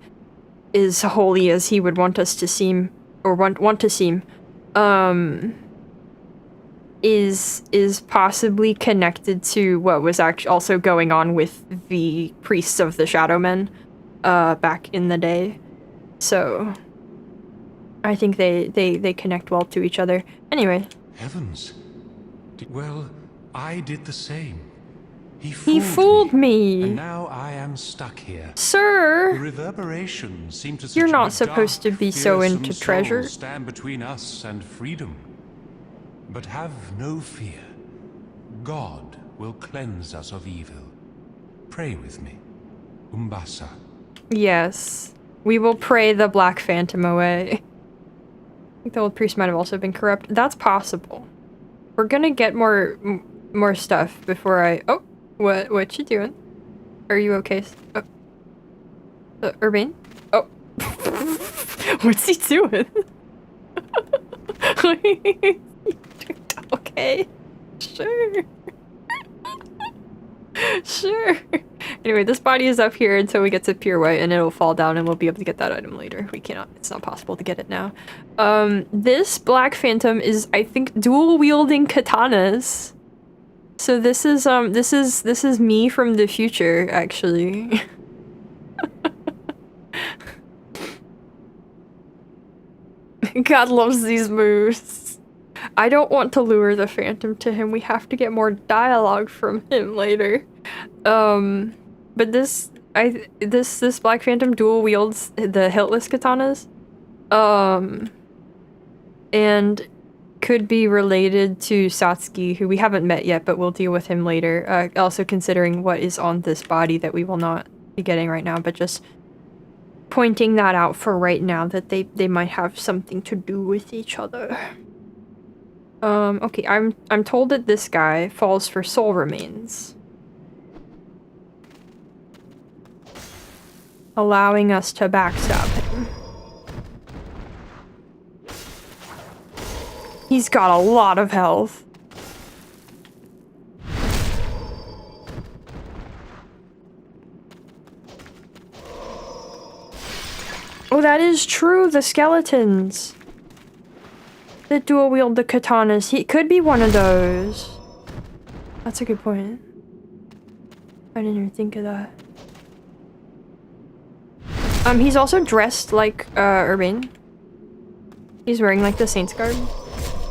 S1: as holy as he would want us to seem, or want to seem, is possibly connected to what was actually also going on with the priests of the Shadow Men back in the day. So I think they connect well to each other. Anyway.
S3: Heavens. Well, I did the same. He
S1: fooled me.
S3: And now I am stuck here.
S1: Sir!
S3: The reverberations seem to
S1: You're not
S3: suggest
S1: supposed to be so
S3: fearsome
S1: into treasure.
S3: souls stand between us and freedom. But have no fear. God will cleanse us of evil. Pray with me. Umbasa.
S1: Yes. We will pray the Black Phantom away. I think the old priest might have also been corrupt. That's possible. We're gonna get more stuff before I... Oh! What you doing? Are you okay? Urbane? Oh. What's he doing? Okay. Sure. Sure. Anyway, this body is up here until we get to pure white, and it'll fall down, and we'll be able to get that item later. We cannot. It's not possible to get it now. This Black Phantom is, I think, dual wielding katanas. So this is me from the future, actually. God loves these moves. I don't want to lure the Phantom to him. We have to get more dialogue from him later. But this Black Phantom dual wields the hiltless katanas. And could be related to Satsuki, who we haven't met yet, but we'll deal with him later. Also considering what is on this body that we will not be getting right now, but just pointing that out for right now, that they might have something to do with each other. Okay, I'm told that this guy falls for soul remains, allowing us to backstab him. He's got a lot of health. Oh, that is true, the skeletons that dual wield the katanas. He could be one of those. That's a good point. I didn't even think of that. He's also dressed like Urbane. He's wearing like the Saint's Garb.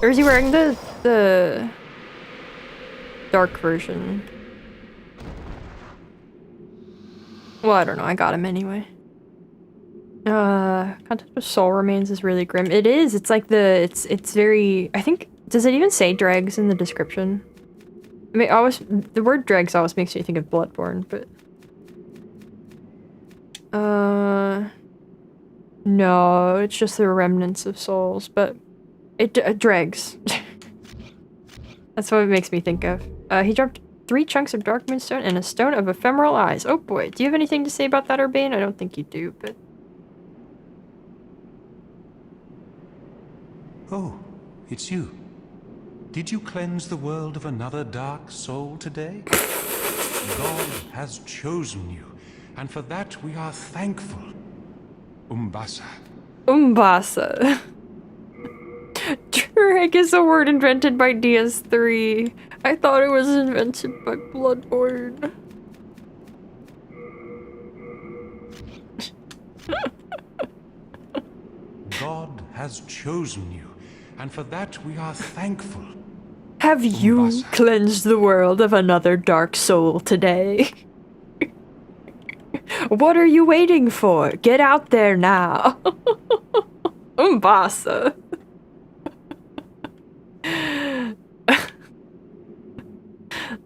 S1: Or is he wearing the dark version? Well, I don't know. I got him anyway. Contact with soul remains is really grim. It is. It's like it's very, I think, does it even say dregs in the description? I mean, the word dregs always makes me think of Bloodborne, but no, it's just the remnants of souls, but it dregs. That's what it makes me think of. He dropped 3 chunks of dark moonstone and a stone of ephemeral eyes. Oh boy, do you have anything to say about that, Urbane? I don't think you do, but...
S3: Oh, it's you. Did you cleanse the world of another dark soul today? God has chosen you, and for that we are thankful. Umbasa.
S1: Umbasa. Dreg is a word invented by DS3. I thought it was invented by Bloodborne.
S3: God has chosen you, and for that we are thankful.
S1: Have you cleansed the world of another dark soul today? What are you waiting for? Get out there now. Umbasa.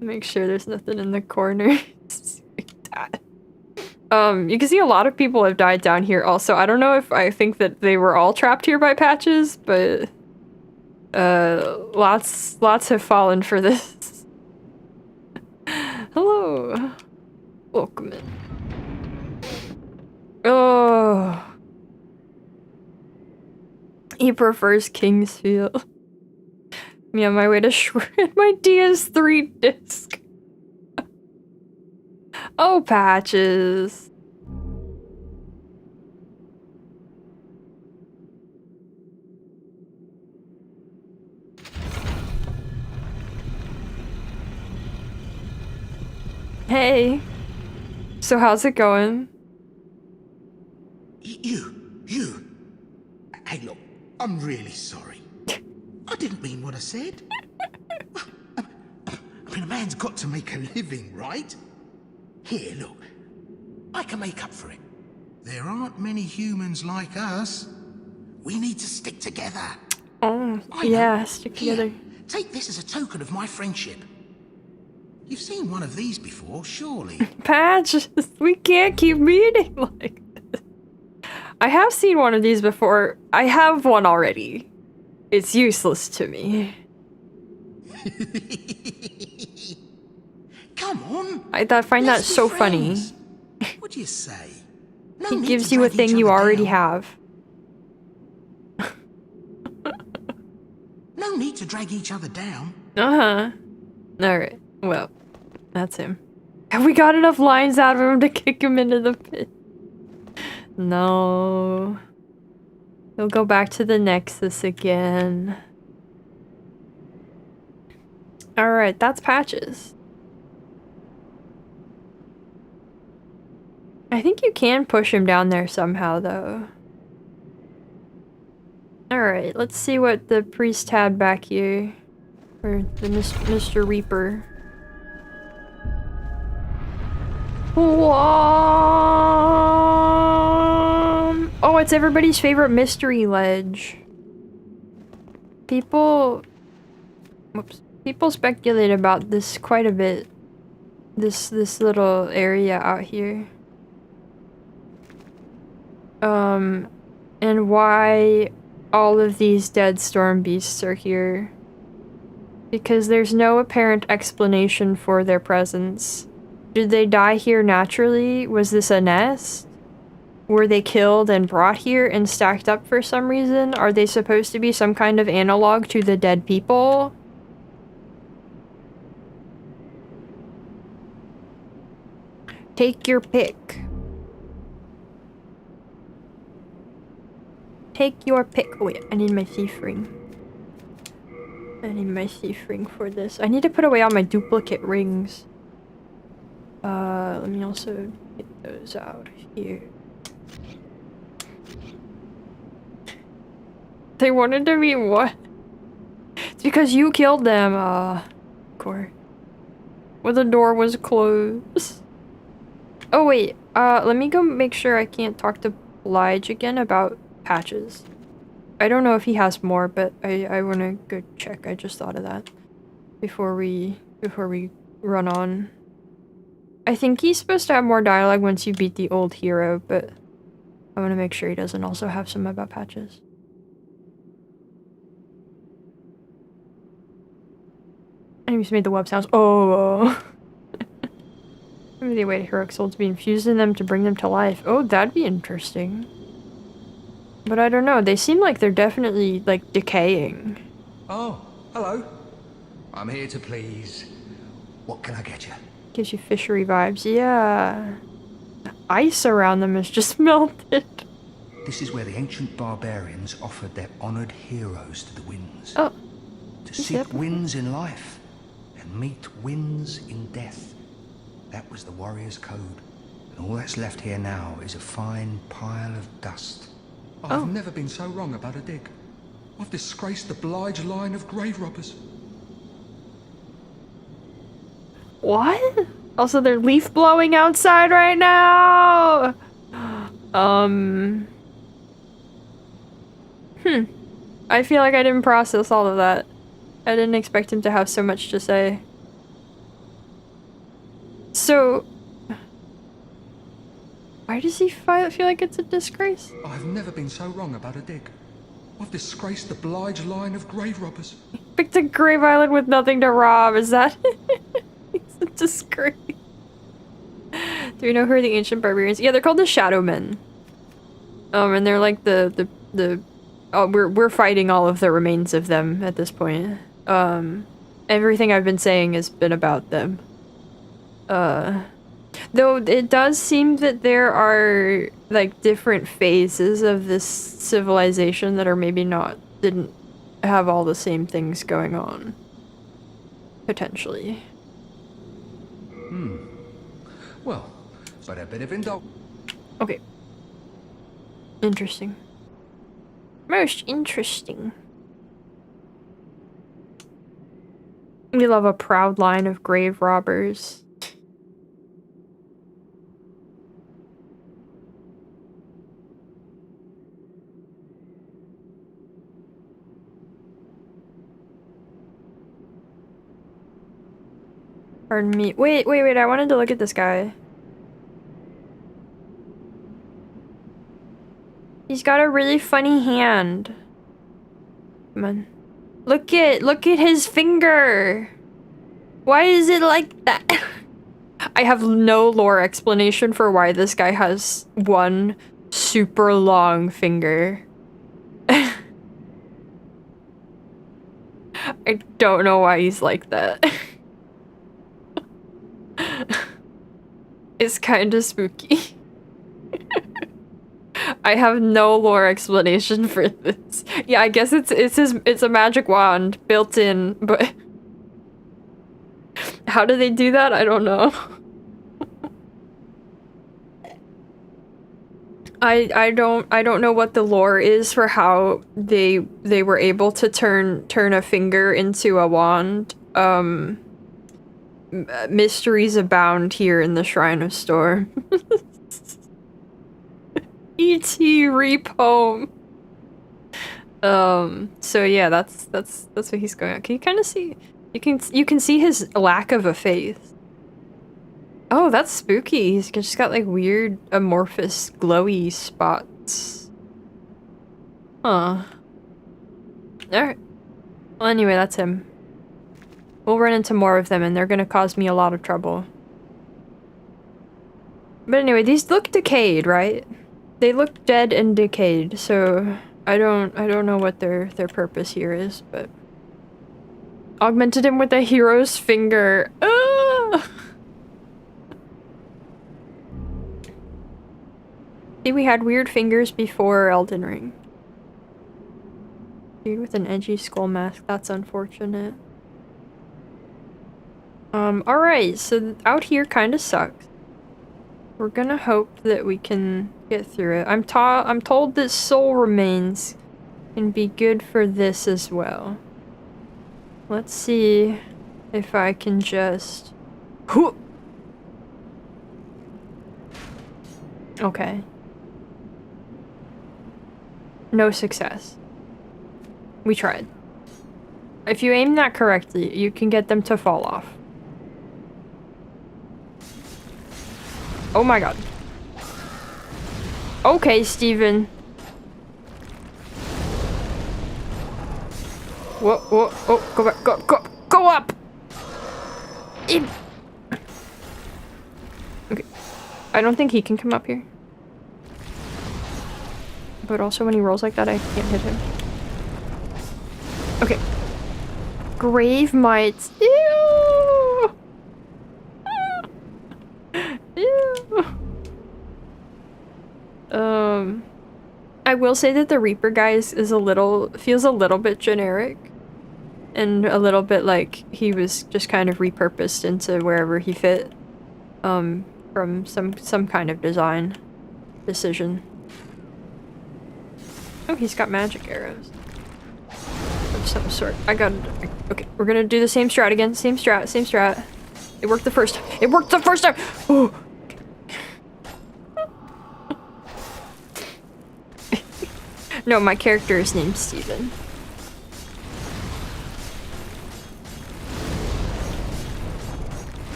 S1: Make sure there's nothing in the corner. You can see a lot of people have died down here also. I don't know if I think that they were all trapped here by patches, but lots have fallen for this. Hello. Welcome in. Oh. He prefers Kingsfield. Me on my way to shred my DS3 disc. Oh, patches. Hey. So how's it going?
S4: You. Hey, look, I'm really sorry. I didn't mean what I said. I mean, a man's got to make a living, right? Here, look. I can make up for it. There aren't many humans like us. We need to stick together.
S1: Oh, yeah, stick together.
S4: Here, take this as a token of my friendship. You've seen one of these before, surely.
S1: Patches, we can't keep meeting like this. I have seen one of these before. I have one already. It's useless to me.
S4: Come on.
S1: I find that so funny.
S4: What do you say?
S1: He gives you a thing you already have.
S4: No need to drag each other down.
S1: Uh-huh. Alright, well, that's him. Have we got enough lines out of him to kick him into the pit? No. He'll go back to the Nexus again. Alright, that's Patches. I think you can push him down there somehow, though. Alright, let's see what the priest had back here. Or the Mr. Reaper. Oh, it's everybody's favorite mystery ledge. People speculate about this quite a bit. This little area out here. And why all of these dead storm beasts are here. Because there's no apparent explanation for their presence. Did they die here naturally? Was this a nest? Were they killed and brought here and stacked up for some reason? Are they supposed to be some kind of analog to the dead people? Take your pick. Take your pick. Oh wait, I need my thief ring. I need my thief ring for this. I need to put away all my duplicate rings. Let me also get those out here. They wanted to be what? It's because you killed them, of course. When the door was closed. Oh wait, let me go make sure I can't talk to Lige again about Patches. I don't know if he has more, but I wanna go check. I just thought of that before we run on. I think he's supposed to have more dialogue once you beat the old hero, but I wanna make sure he doesn't also have some about Patches. Enemies made the web sounds. Oh. Maybe they wait heroic soul to be infused in them to bring them to life. Oh, that'd be interesting. But I don't know, they seem like they're definitely, like, decaying.
S2: Oh, hello. I'm here to please. What can I get you?
S1: Gives you fishery vibes, yeah. The ice around them is just melted.
S2: This is where the ancient barbarians offered their honored heroes to the winds.
S1: Oh.
S2: To seek winds in life and meet winds in death. That was the warrior's code. And all that's left here now is a fine pile of dust. I've never been so wrong about a dig. I've disgraced the Blige line of grave robbers.
S1: What? Also, they're leaf blowing outside right now! I feel like I didn't process all of that. I didn't expect him to have so much to say. So... why does he feel like it's a disgrace?
S2: I've never been so wrong about a dig. I've disgraced the Blige line of grave robbers.
S1: Picked a grave island with nothing to rob, is that? It's a disgrace. Do we know who are the ancient barbarians? Yeah, they're called the Shadowmen. And they're like oh, we're fighting all of the remains of them at this point. Everything I've been saying has been about them. Though it does seem that there are, like, different phases of this civilization that are maybe didn't have all the same things going on. Potentially.
S2: Well, but a bit of indulgence.
S1: Okay. Interesting. Most interesting. We love a proud line of grave robbers. Pardon me. Wait, I wanted to look at this guy. He's got a really funny hand. Come on. Look at his finger. Why is it like that? I have no lore explanation for why this guy has one super long finger. I don't know why he's like that. It's kind of spooky. I have no lore explanation for this. Yeah, I guess it's a magic wand built in, but how do they do that? I don't know. I don't know what the lore is for how they were able to turn a finger into a wand. Mysteries abound here in the Shrine of Storm. E.T. Repo. So yeah, that's what he's going on. Can you kind of see? You can see his lack of a face. Oh, that's spooky. He's just got like weird amorphous glowy spots. Huh. Alright. Well, anyway, that's him. We'll run into more of them and they're gonna cause me a lot of trouble. But anyway, these look decayed, right? They look dead and decayed, so I don't know what their purpose here is, but augmented him with a hero's finger. Ah! See, we had weird fingers before Elden Ring. Dude with an edgy skull mask, that's unfortunate. Alright, so out here kinda sucks. We're gonna hope that we can get through it. I'm told that soul remains can be good for this as well. Let's see if I can just... Okay. No success. We tried. If you aim that correctly, you can get them to fall off. Oh my god. Okay, Steven. Whoa, oh, go back, go up! In. Okay. I don't think he can come up here. But also when he rolls like that, I can't hit him. Okay. Grave mites. Ew! Ew! I will say that the Reaper guy feels a little bit generic. And a little bit like he was just kind of repurposed into wherever he fit. From some kind of design decision. Oh, he's got magic arrows. Of some sort. Okay, we're gonna do the same strat again. Same strat. It worked the first time. It worked the first time! Oh! No, my character is named Steven.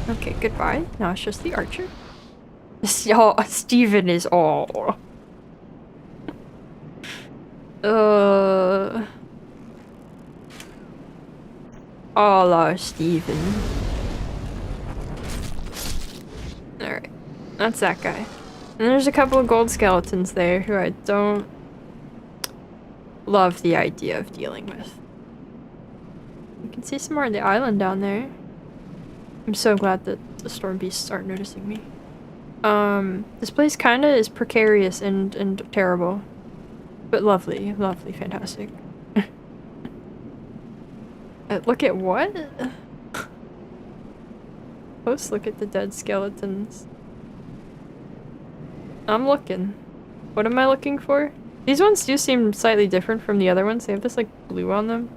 S1: Okay, goodbye. Now it's just the archer. Oh, Steven is all. All our Steven. Alright. That's that guy. And there's a couple of gold skeletons there who I don't love the idea of dealing with. You can see some more of the island down there. I'm so glad that the storm beasts aren't noticing me. This place kinda is precarious and terrible. But lovely, fantastic. Look at what? Let's look at the dead skeletons. I'm looking. What am I looking for? These ones do seem slightly different from the other ones. They have this like blue on them.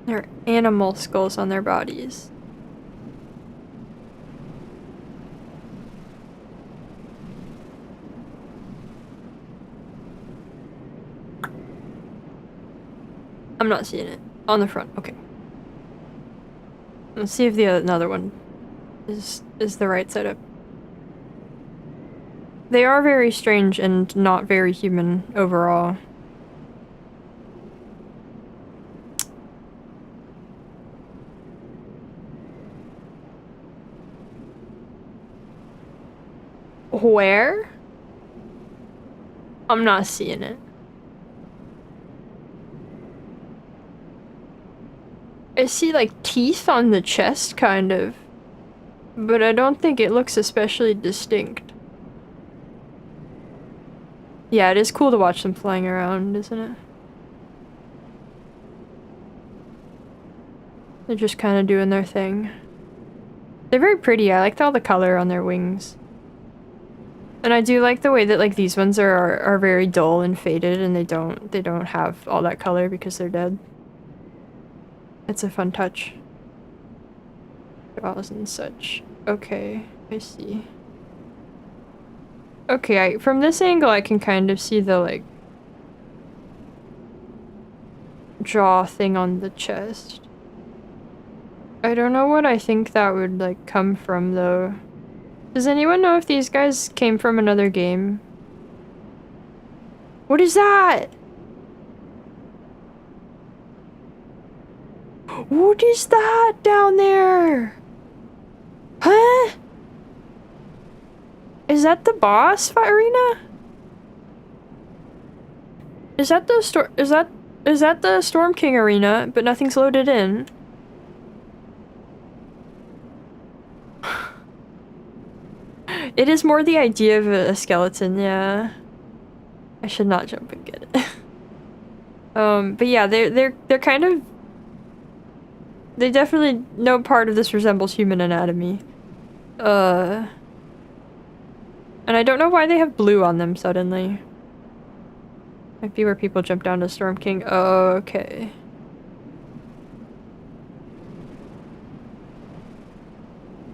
S1: There are animal skulls on their bodies. I'm not seeing it. On the front, okay. Let's see if the another one is the right setup. They are very strange and not very human overall. Where? I'm not seeing it. I see like teeth on the chest, kind of. But I don't think it looks especially distinct. Yeah, it is cool to watch them flying around, isn't it? They're just kind of doing their thing. They're very pretty. I liked all the color on their wings. And I do like the way that like these ones are very dull and faded, and they don't have all that color because they're dead. It's a fun touch. Jaws and such. Okay, I see. Okay, from this angle I can kind of see the like jaw thing on the chest. I don't know what I think that would like come from though. Does anyone know if these guys came from another game? What is that? What is that down there? Huh? Is that the boss fight arena? Is that the Storm King arena, but nothing's loaded in? It is more the idea of a skeleton, yeah. I should not jump and get it. But yeah, they're kind of... They definitely... No part of this resembles human anatomy. And I don't know why they have blue on them suddenly. Might be where people jump down to Storm King. Okay.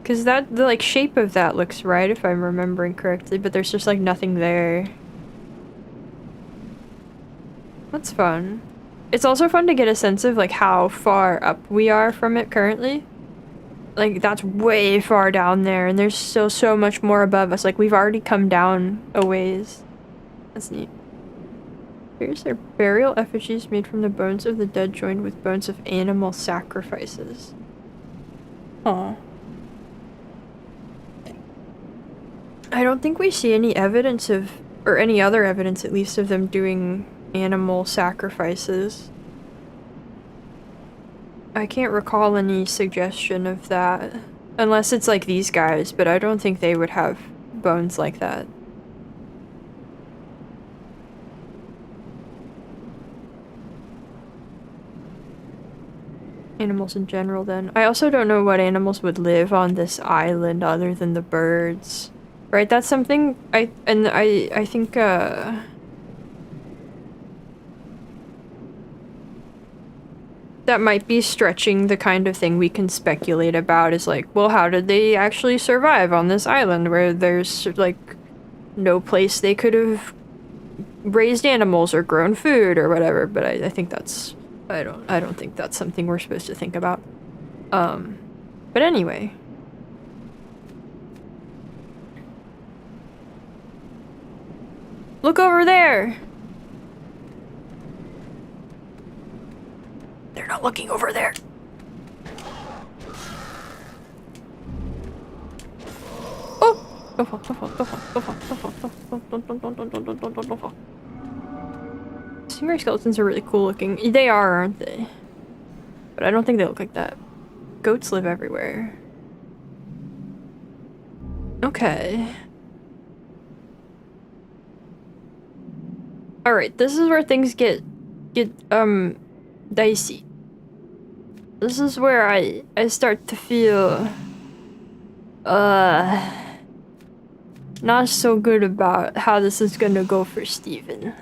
S1: Because the like shape of that looks right if I'm remembering correctly, but there's just like nothing there. That's fun. It's also fun to get a sense of like how far up we are from it currently. Like that's way far down there and there's still so much more above us. Like we've already come down a ways. That's neat. Here's their burial effigies made from the bones of the dead joined with bones of animal sacrifices. Aw. I don't think we see any evidence of, or any other evidence at least, of them doing animal sacrifices. I can't recall any suggestion of that. Unless it's like these guys, but I don't think they would have bones like that. Animals in general, then. I also don't know what animals would live on this island other than the birds. Right, that's something I think that might be stretching the kind of thing we can speculate about is like, well, how did they actually survive on this island where there's like no place they could have raised animals or grown food or whatever, but I think that's I don't think that's something we're supposed to think about. But anyway. Look over there! They're not looking over there. Oh! Don't fall, don't fall, don't fall, don't fall, don't fall, don't fall. Stingray skeletons are really cool looking. They are, aren't they? But I don't think they look like that. Goats live everywhere. Okay. Alright, this is where things get dicey. This is where I start to feel not so good about how this is gonna go for Steven.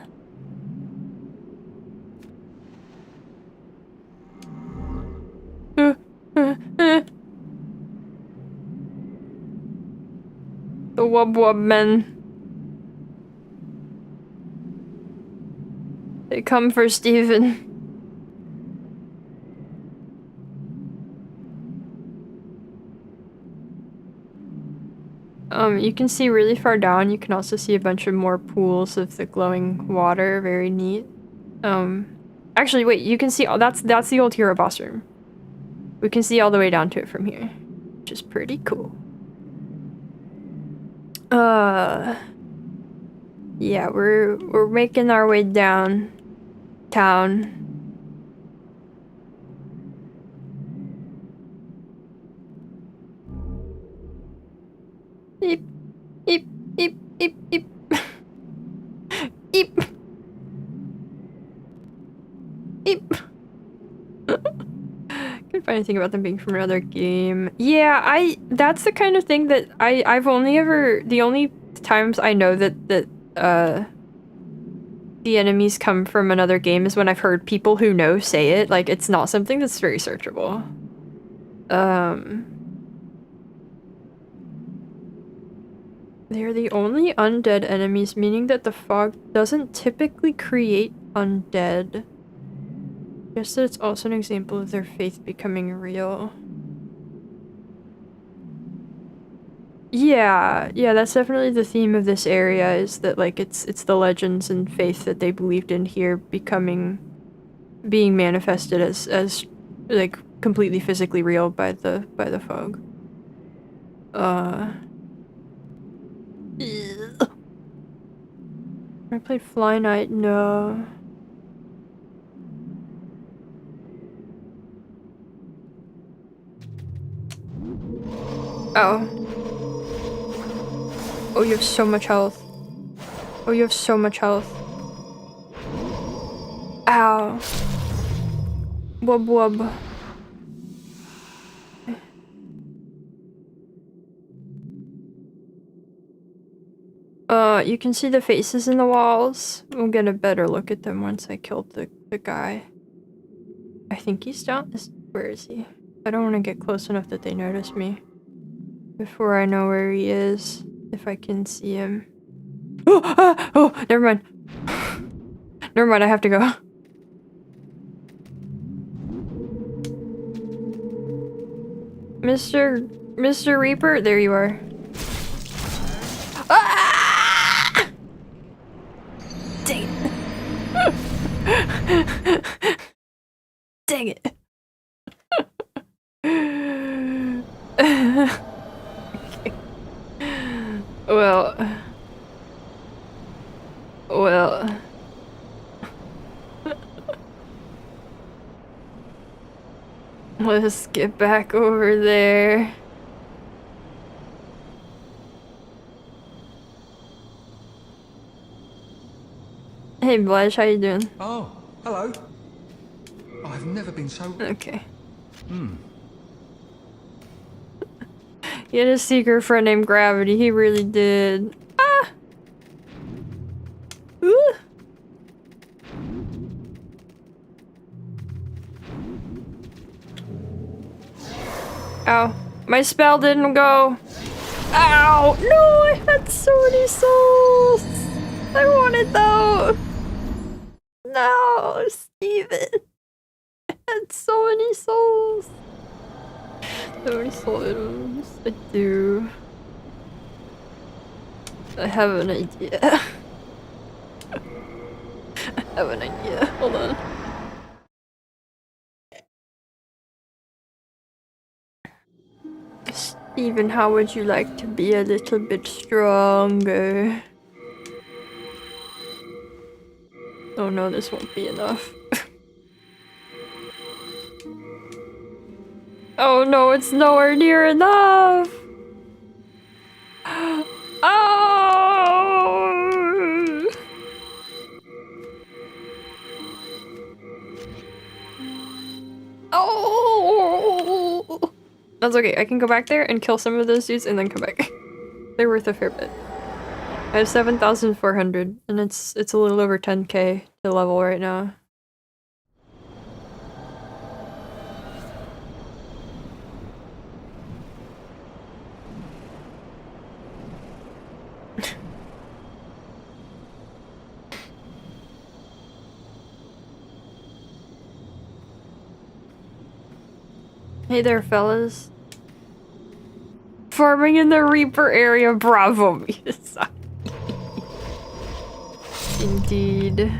S1: The wub wub men. They come for Steven. You can see really far down. You can also see a bunch of more pools of the glowing water. Very neat. Actually, wait. You can see. Oh, that's the old hero boss room. We can see all the way down to it from here, which is pretty cool. Yeah, we're making our way down town. Eep, eep, eep, eep, eep. Eep. Eep. Couldn't find anything about them being from another game. Yeah, that's the kind of thing that I've only ever, the only times I know that the enemies come from another game is when I've heard people who know say it. Like, it's not something that's very searchable. They're the only undead enemies, meaning that the fog doesn't typically create undead. Guess that it's also an example of their faith becoming real. Yeah, that's definitely the theme of this area, is that like it's the legends and faith that they believed in here being manifested as like completely physically real by the fog. Ugh. I played Fly Night, no. Oh. Oh, you have so much health. Oh, you have so much health. Ow. Wub wub. You can see the faces in the walls. We'll get a better look at them once I killed the guy. I think he's down. Where is he? I don't want to get close enough that they notice me. Before I know where he is. If I can see him. Oh, never mind. Never mind, I have to go. Mr. Reaper? There you are. Ah! Dang it. Dang it. Okay. Well. Let's get back over there. Hey, Blige, how you doing?
S2: Oh, hello. I've never been so...
S1: Okay. He had a secret friend named Gravity. He really did. Ah! Ooh! Ow. My spell didn't go. Ow! No, I had so many souls! I wanted those! No, Steven! I had so many souls! So many soul items. I do. I have an idea. I have an idea. Hold on. Steven, how would you like to be a little bit stronger? Oh no, this won't be enough. Oh no, it's nowhere near enough! Oh! Oh! That's okay, I can go back there and kill some of those dudes and then come back. They're worth a fair bit. I have 7,400 and it's a little over 10k to level right now. Hey there, fellas. Farming in the Reaper area, bravo, Miyazaki. Indeed.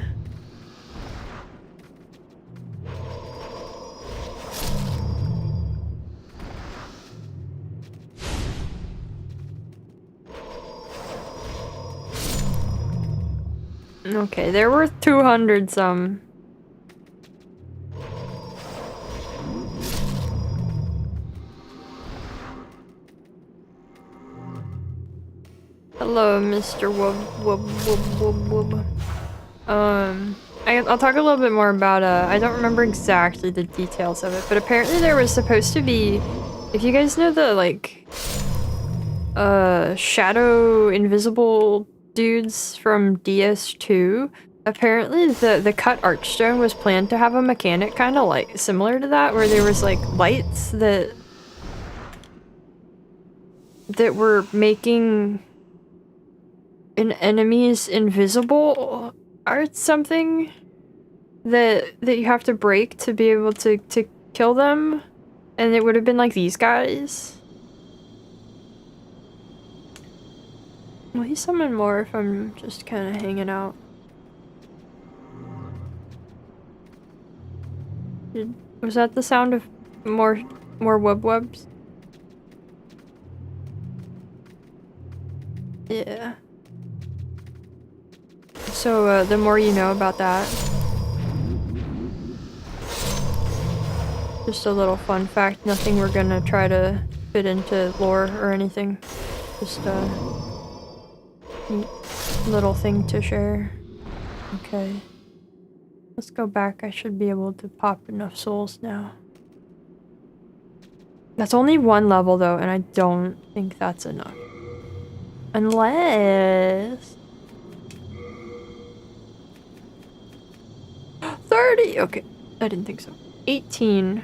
S1: Okay, they're worth 200 some. Hello, Mr. Wub Wub Wub Wub Wub. I'll talk a little bit more about, I don't remember exactly the details of it, but apparently there was supposed to be, if you guys know the, like, shadow invisible dudes from DS2, apparently the cut archstone was planned to have a mechanic kind of like similar to that, where there was like lights that were making an enemies invisible or something that you have to break to be able to kill them, and it would have been like these guys. Will he summon more if I'm just kind of hanging out? Was that the sound of more wubs? Yeah. So, the more you know about that. Just a little fun fact, nothing we're gonna try to fit into lore or anything. Just a neat little thing to share. Okay. Let's go back. I should be able to pop enough souls now. That's only one level though, and I don't think that's enough. Unless... 30! Okay, I didn't think so. 18.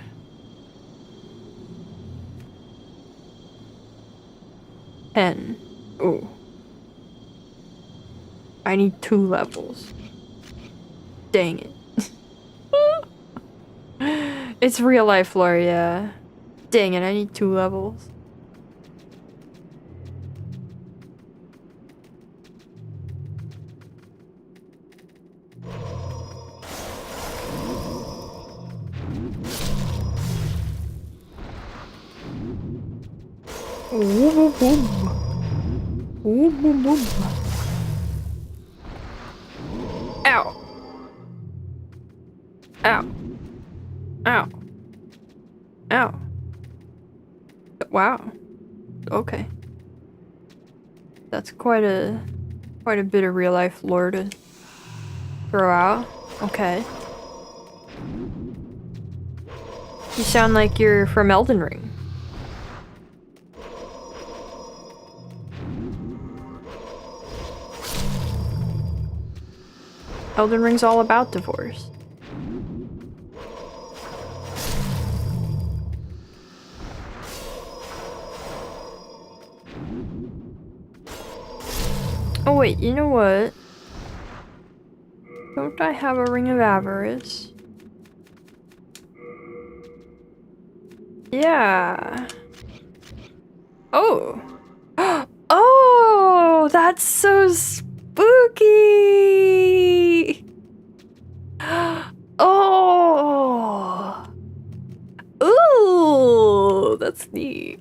S1: 10. Ooh. I need 2 levels. Dang it. It's real life lore, yeah. Dang it, I need 2 levels. Ooh, boom. Ooh, boom, boom. Ow. Ow. Ow. Ow. Wow. Okay. That's quite a bit of real life lore to throw out. Okay. You sound like you're from Elden Ring. Elden Ring's all about divorce. Oh wait, you know what? Don't I have a Ring of Avarice? Yeah. Oh. Oh, that's so spooky. Oh. Ooh, that's neat.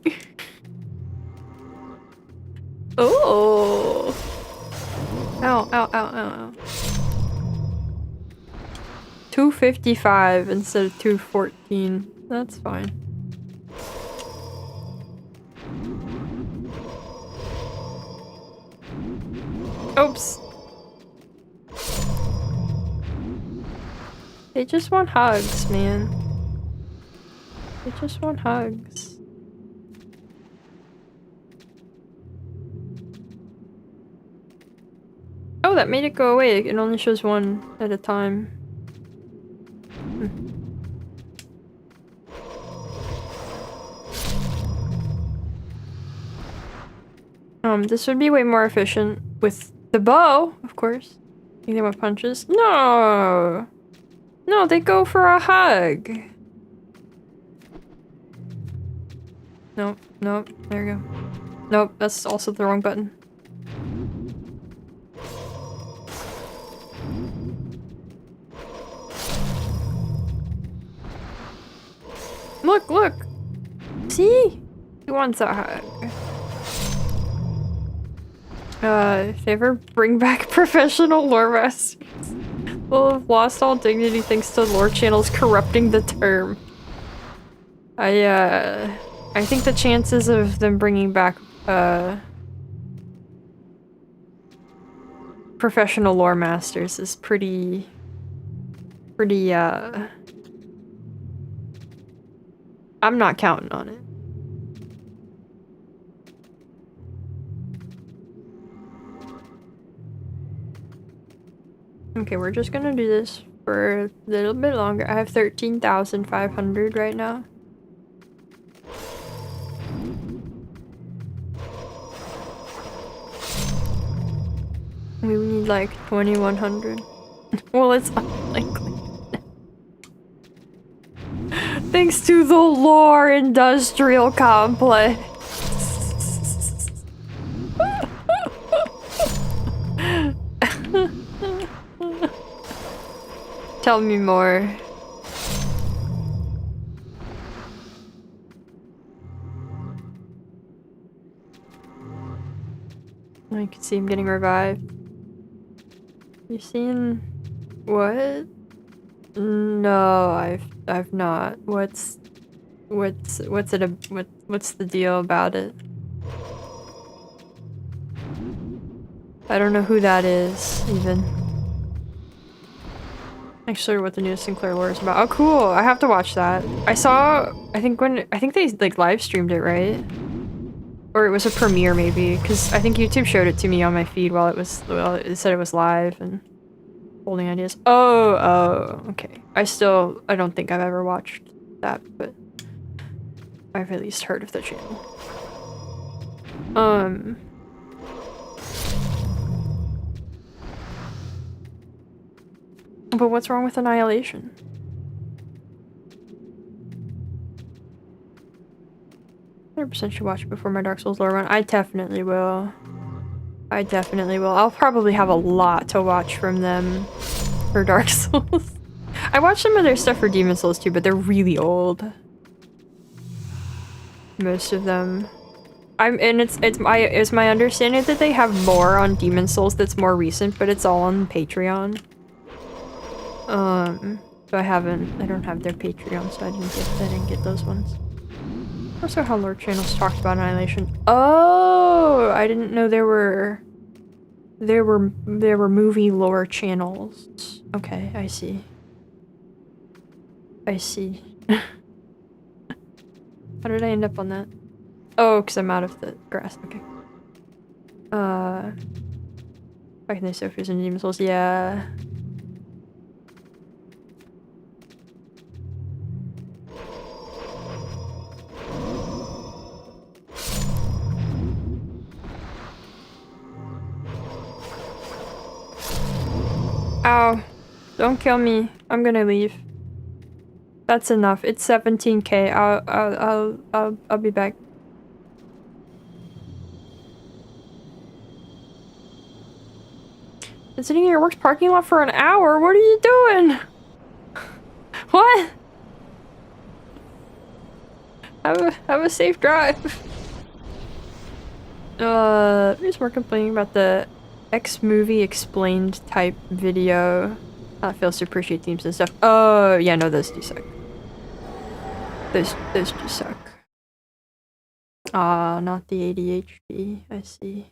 S1: Oh. Ow, ow, ow, ow, ow. 255 instead of 214. That's fine. Oops. They just want hugs, man. They just want hugs. Oh, that made it go away. It only shows one at a time. This would be way more efficient with the bow, of course. You think about punches? No! No, they go for a hug. Nope, nope, there you go. Nope, that's also the wrong button. Look, look! See? He wants a hug. If they ever bring back professional lore masters, we'll have lost all dignity thanks to lore channels corrupting the term. I think the chances of them bringing back, professional lore masters is pretty, I'm not counting on it. Okay, we're just gonna do this for a little bit longer. I have 13,500 right now. We need like 2,100. Well, it's unlikely. Thanks to the lore industrial complex. Tell me more. I can see him getting revived. You seen what? No, I've not. What's the deal about it? I don't know who that is even. Actually, what the new Sinclair lore is about. Oh, cool! I have to watch that. I think they like live streamed it, right? Or it was a premiere maybe, because I think YouTube showed it to me on my feed while it said it was live and holding ideas. Oh, okay. I don't think I've ever watched that, but I've at least heard of the channel. But what's wrong with Annihilation? I 100% should watch it before my Dark Souls lore run. I definitely will. I'll probably have a lot to watch from them for Dark Souls. I watched some of their stuff for Demon Souls too, but they're really old. Most of them. It's my understanding that they have more on Demon Souls that's more recent, but it's all on Patreon. So I don't have their Patreon, so I didn't get those ones. Also how lore channels talked about Annihilation. Oh, I didn't know there were movie lore channels. Okay, I see. How did I end up on that? Oh, because I'm out of the grass. Okay. Back in the Sophies and Demon Souls, yeah. Ow. Don't kill me. I'm gonna leave. That's enough. It's 17k. I'll be back. Been sitting in your work's parking lot for an hour? What are you doing? What? Have a safe drive. There's more complaining about the X-movie explained type video. Fails to appreciate themes and stuff. Oh, yeah, no, those do suck. Those do suck. Not the ADHD. I see.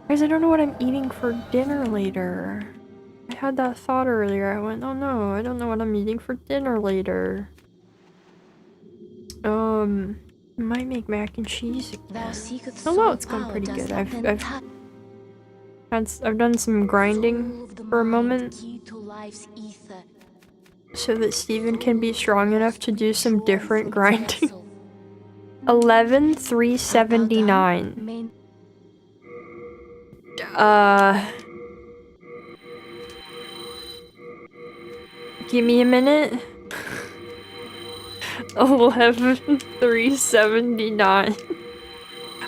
S1: Guys, I don't know what I'm eating for dinner later. I had that thought earlier. I went, oh no, I don't know what I'm eating for dinner later. Might make mac and cheese again. Oh no, it's gone pretty good. I've done some grinding for a moment so that Steven can be strong enough to do some different grinding. 11,379. Give me a minute. 11,379.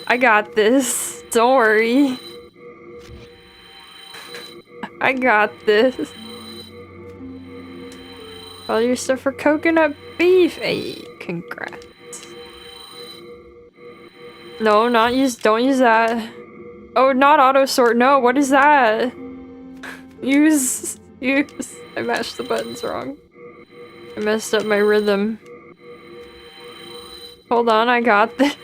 S1: I got this. Don't worry. I got this. All your stuff for coconut beef. Hey, congrats. No, don't use that. Oh, not auto sort. No, what is that? Use. I mashed the buttons wrong. I messed up my rhythm. Hold on, I got this.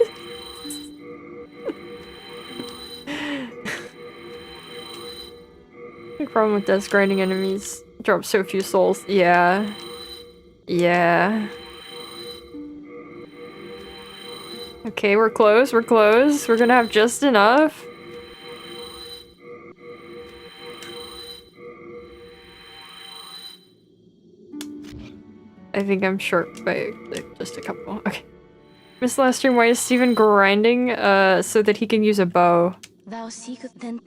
S1: The problem with desk grinding enemies drop so few souls. Yeah. Yeah. Okay, we're close, we're close. We're gonna have just enough. I think I'm short by like, just a couple. Okay. Miss last stream, why is Steven grinding? So that he can use a bow.
S5: Thou seekest then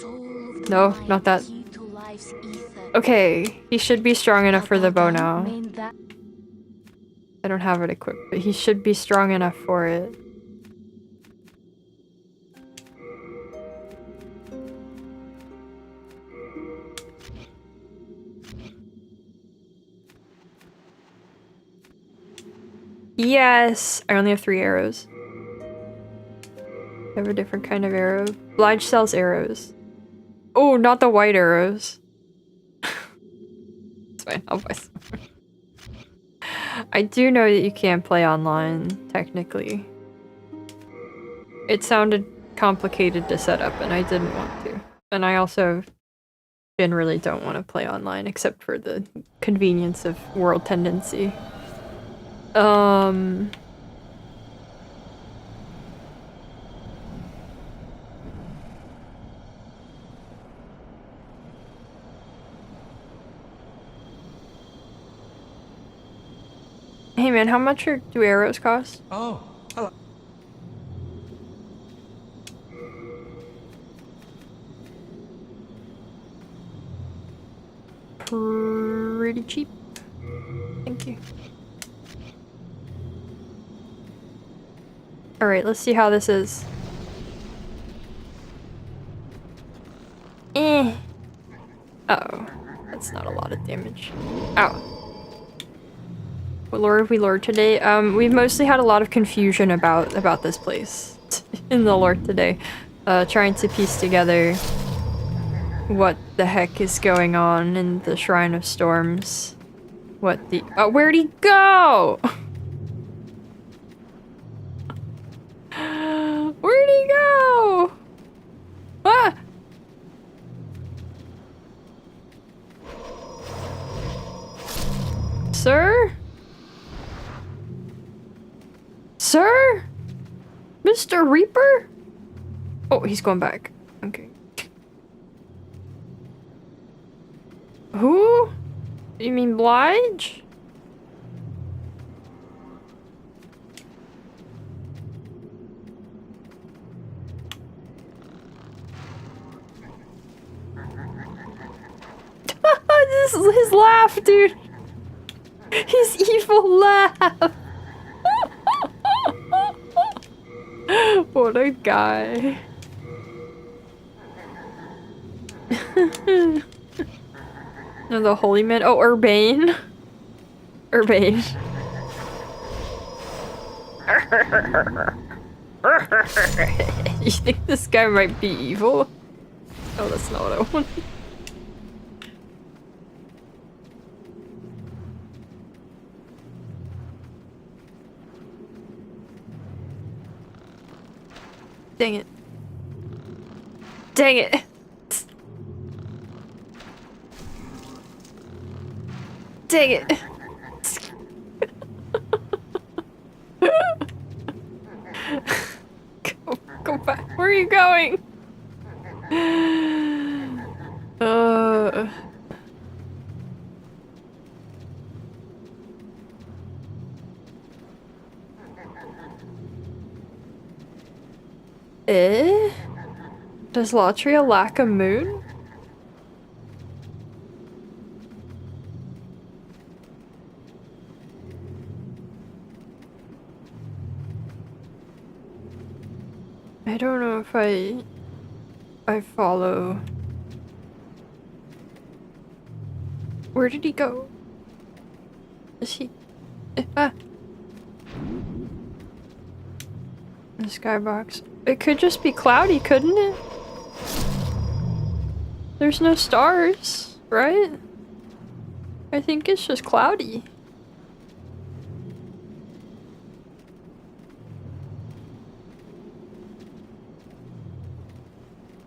S5: soul of the
S1: No,
S5: mind,
S1: not that.
S5: key to life's ether.
S1: Okay, he should be strong enough for the bow now.
S5: Main that
S1: I don't have it equipped, but he should be strong enough for it. Yes! I only have 3 arrows. I have a different kind of arrow. Blige sells arrows. Oh, not the white arrows. It's fine, I'll buy some. I do know that you can't play online, technically. It sounded complicated to set up, and I didn't want to. And I also generally don't want to play online, except for the convenience of World Tendency. Hey man, how much do arrows cost?
S3: Oh, hello.
S1: Pretty cheap. Thank you. Alright, let's see how this is. Uh-oh. That's not a lot of damage. Ow. What lore have we lured today? We've mostly had a lot of confusion about this place in the lore today. Trying to piece together what the heck is going on in the Shrine of Storms. What the— oh, where'd he go? Where'd he go? Ah! Sir? Sir? Mr. Reaper? Oh, he's going back. Okay. Who? You mean Blige? This is his laugh, dude. His evil laugh. What a guy. No, the holy man. Oh, Urbane. Urbane. You think this guy might be evil? Oh, that's not what I want. Dang it. Dang it. Dang it. Go back. Where are you going? Does Latria lack a moon? I don't know if I follow. Where did he go? Is he? Ah. the skybox. It could just be cloudy, couldn't it? There's no stars, right? I think it's just cloudy.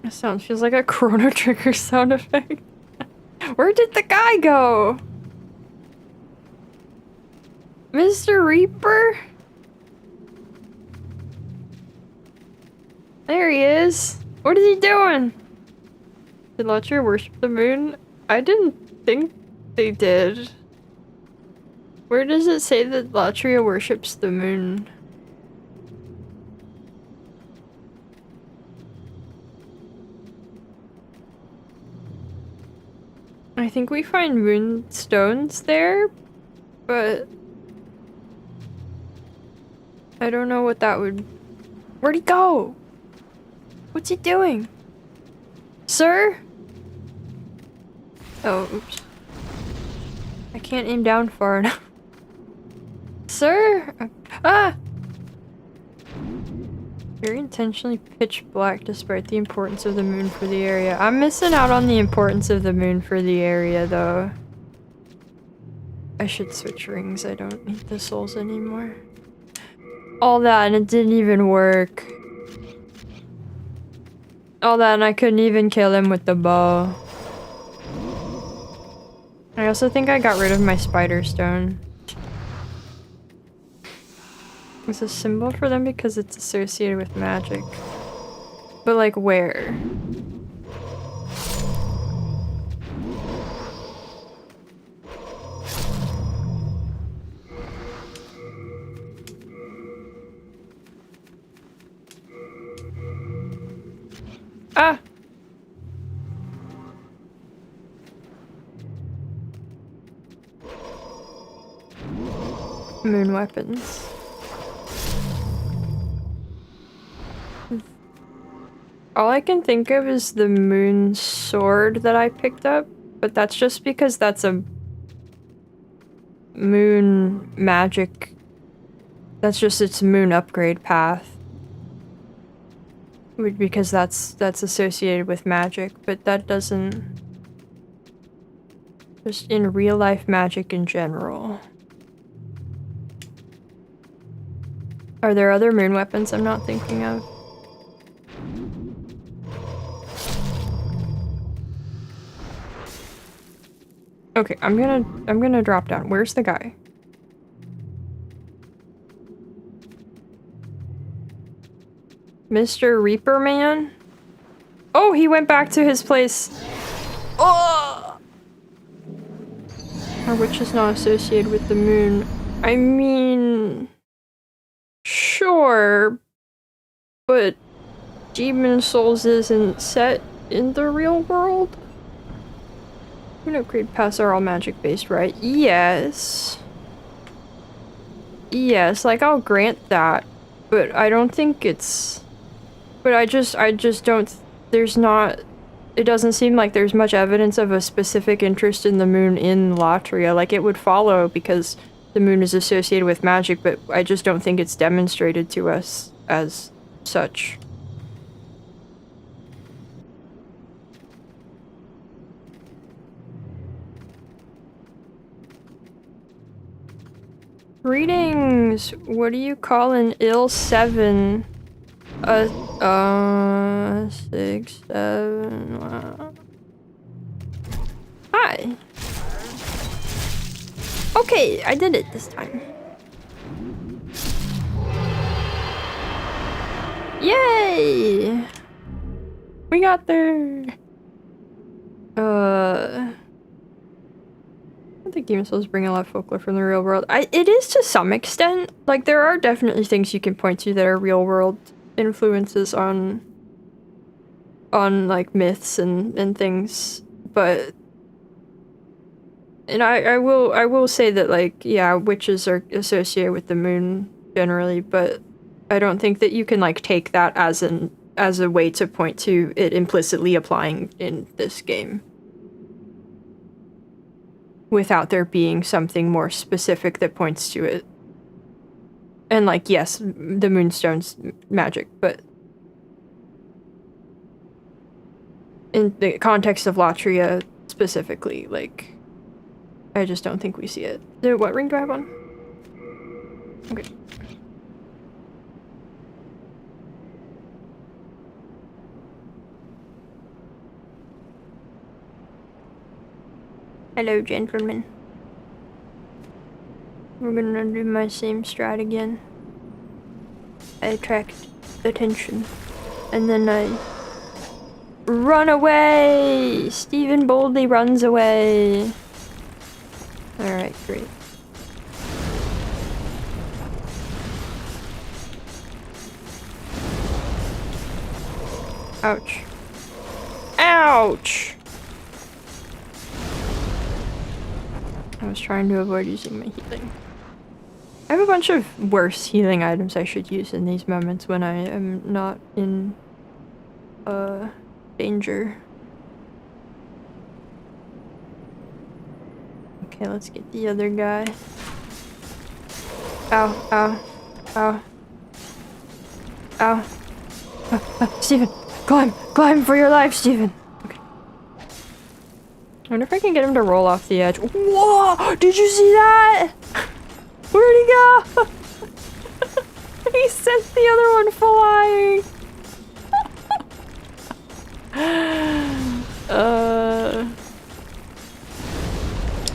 S1: That sound feels like a Chrono Trigger sound effect. Where did the guy go? Mr. Reaper? There he is. What is he doing? Did Latria worship the moon? I didn't think they did. Where does it say that Latria worships the moon? I think we find moonstones there, but I don't know what that would... Where'd he go? What's he doing? Sir? Oh, oops. I can't aim down far enough. Sir? Ah! Very intentionally pitch black despite the importance of the moon for the area. I'm missing out on the importance of the moon for the area, though. I should switch rings. I don't need the souls anymore. All that and it didn't even work. All that and I couldn't even kill him with the bow. I also think I got rid of my spider stone. It's a symbol for them because it's associated with magic. But like where? Ah! Moon weapons. All I can think of is the moon sword that I picked up, but that's just because that's a moon magic. That's just its moon upgrade path. Because that's associated with magic, but that doesn't... Just in real life magic in general. Are there other moon weapons I'm not thinking of? Okay, I'm gonna drop down. Where's the guy? Mr. Reaper Man? Oh, he went back to his place. Oh! Our witch is not associated with the moon. I mean... Sure, but Demon Souls isn't set in the real world? Moon upgrade paths are all magic based, right? Yes. Yes, like I'll grant that, but I don't think it's... But I just don't... There's not... It doesn't seem like there's much evidence of a specific interest in the moon in Latria. Like, it would follow because the moon is associated with magic, but I just don't think it's demonstrated to us as such. Greetings! What do you call an ill 7? 6, 7... Hi! Okay, I did it this time. Yay! We got there! I think Demon Souls bring a lot of folklore from the real world. It is to some extent. Like, there are definitely things you can point to that are real world influences on like myths and things, but and I will say that, like, yeah, witches are associated with the moon generally, but I don't think that you can like take that as a way to point to it implicitly applying in this game without there being something more specific that points to it. And like, yes, the moonstone's magic, but in the context of Latria specifically, like, I just don't think we see it. What ring do I have on? Okay. Hello, gentlemen. We're gonna do my same strat again. I attract attention. And then I run away! Stephen boldly runs away. Alright, great. Ouch. Ouch! I was trying to avoid using my healing. I have a bunch of worse healing items I should use in these moments when I am not in danger. Okay, let's get the other guy. Ow, ow, ow. Ow. Stephen, climb for your life, Stephen. Okay. I wonder if I can get him to roll off the edge. Whoa! Did you see that? Where'd he go? He sent the other one flying.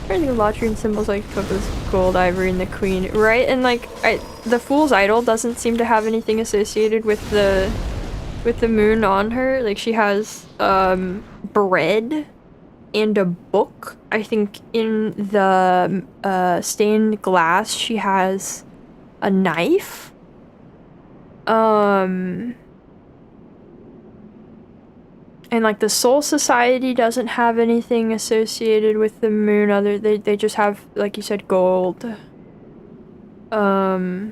S1: I think Latrine symbols like Coco's gold, ivory, and the queen, right? And like, the Fool's Idol doesn't seem to have anything associated with the moon on her. Like, she has bread and a book. I think in the stained glass she has a knife. And like the Soul Society doesn't have anything associated with the moon other they just have, like you said, gold. I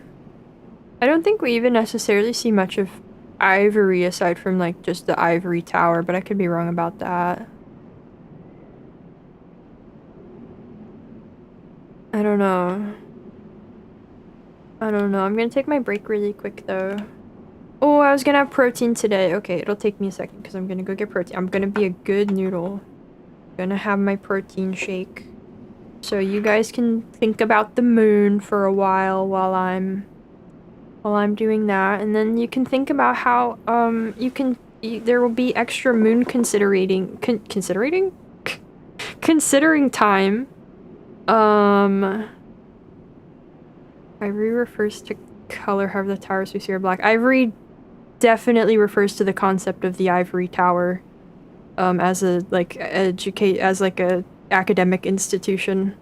S1: don't think we even necessarily see much of ivory aside from like just the ivory tower, but I could be wrong about that. I don't know. I'm gonna take my break really quick though. Oh, I was gonna have protein today. Okay, it'll take me a second because I'm gonna go get protein. I'm gonna be a good noodle. Gonna have my protein shake. So you guys can think about the moon for a while while I'm doing that, and then you can think about how there will be extra moon considering time. Ivory refers to color, however the towers we see are black. Ivory definitely refers to the concept of the ivory tower, as a academic institution.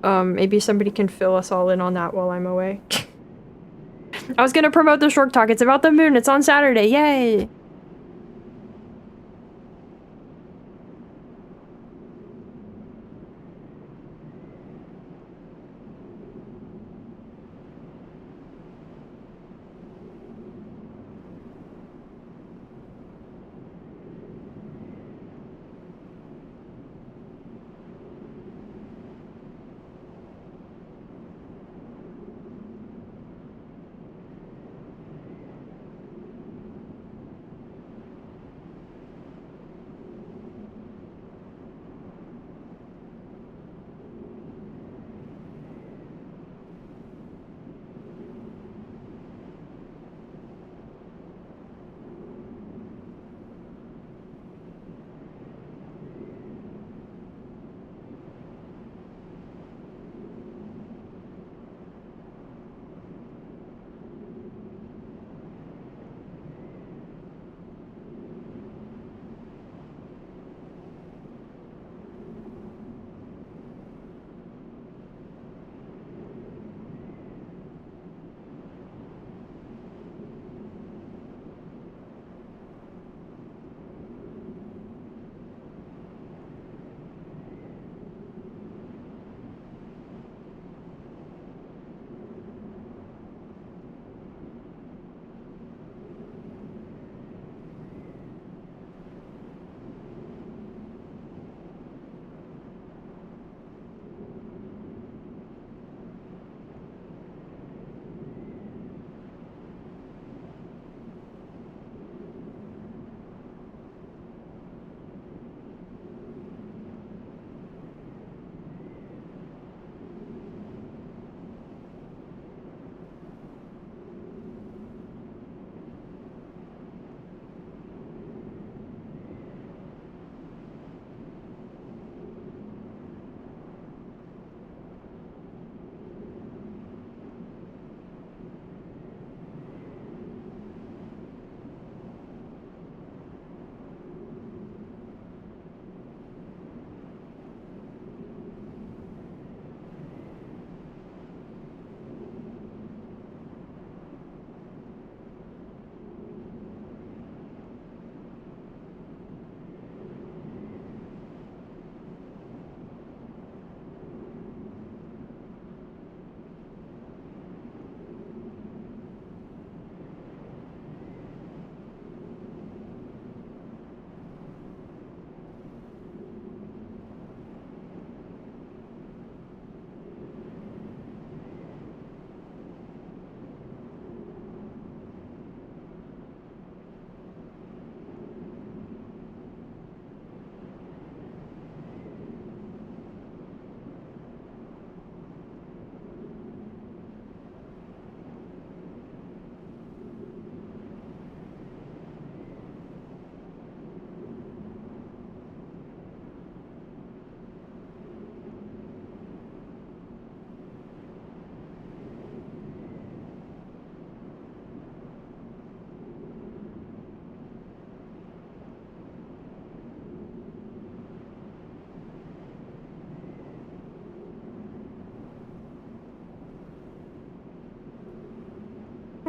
S1: Maybe somebody can fill us all in on that while I'm away. I was gonna promote the short talk. It's about the moon. It's on Saturday. Yay!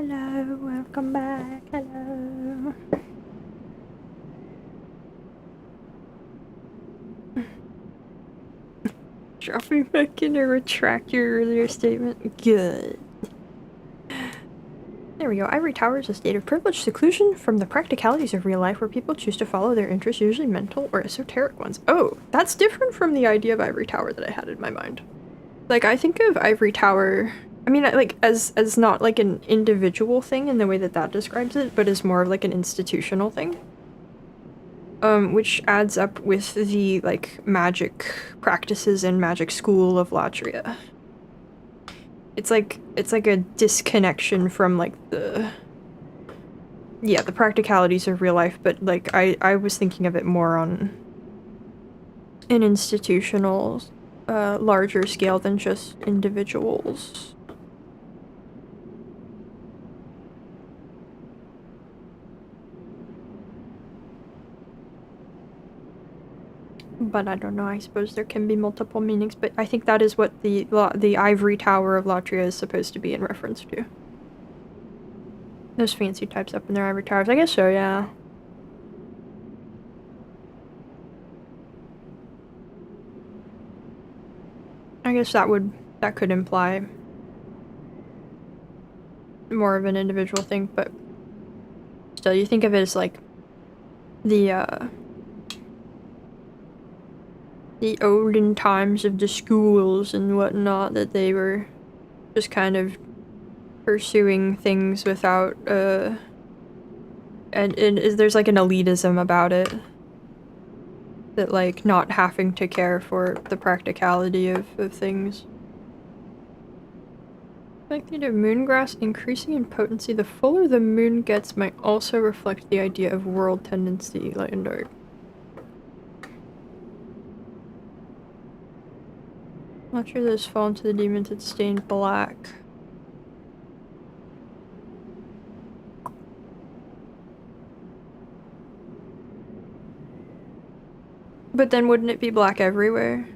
S1: Hello, welcome back. Hello. Dropping back in to retract your earlier statement. Good. There we go. Ivory Tower is a state of privileged seclusion from the practicalities of real life where people choose to follow their interests, usually mental or esoteric ones. Oh, that's different from the idea of Ivory Tower that I had in my mind. Like, I think of Ivory Tower, I mean, like, as not like an individual thing in the way that that describes it, but as more of like an institutional thing. Which adds up with the, like, magic practices and magic school of Latria. It's like a disconnection from, like, the practicalities of real life, but, like, I was thinking of it more on an institutional, larger scale than just individuals. But I don't know, I suppose there can be multiple meanings, but I think that is what the Ivory Tower of Latria is supposed to be in reference to. Those fancy types up in their ivory towers. I guess so, yeah. I guess that could imply more of an individual thing, but still, you think of it as like the olden times of the schools and whatnot, that they were just kind of pursuing things without, and there's like an elitism about it. That, like, not having to care for the practicality of things. Likelihood of moongrass increasing in potency. The fuller the moon gets might also reflect the idea of world tendency, light and dark. Not sure those fall into the demons that stained black. But then wouldn't it be black everywhere?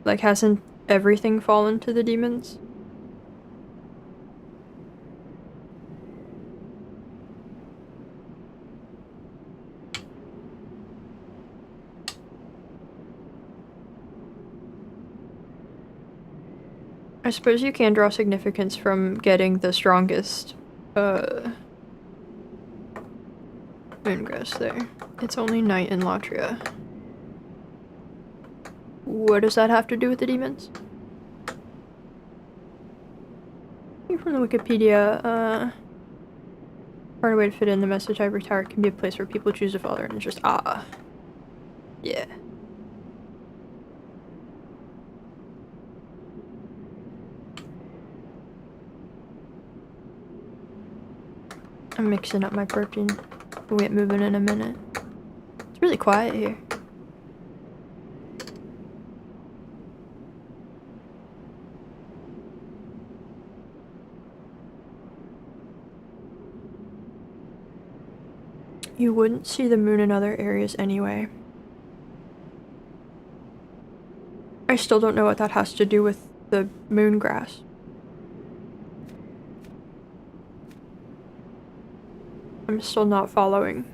S1: Like, hasn't everything fallen to the demons? I suppose you can draw significance from getting the strongest, moongrass there. It's only night in Latria. What does that have to do with the demons? From the Wikipedia, part of way to fit in the message, Ivory Tower can be a place where people choose to follow their interest. Ah. Yeah. I'm mixing up my protein. We'll get moving in a minute. It's really quiet here. You wouldn't see the moon in other areas anyway. I still don't know what that has to do with the moongrass. I'm still not following.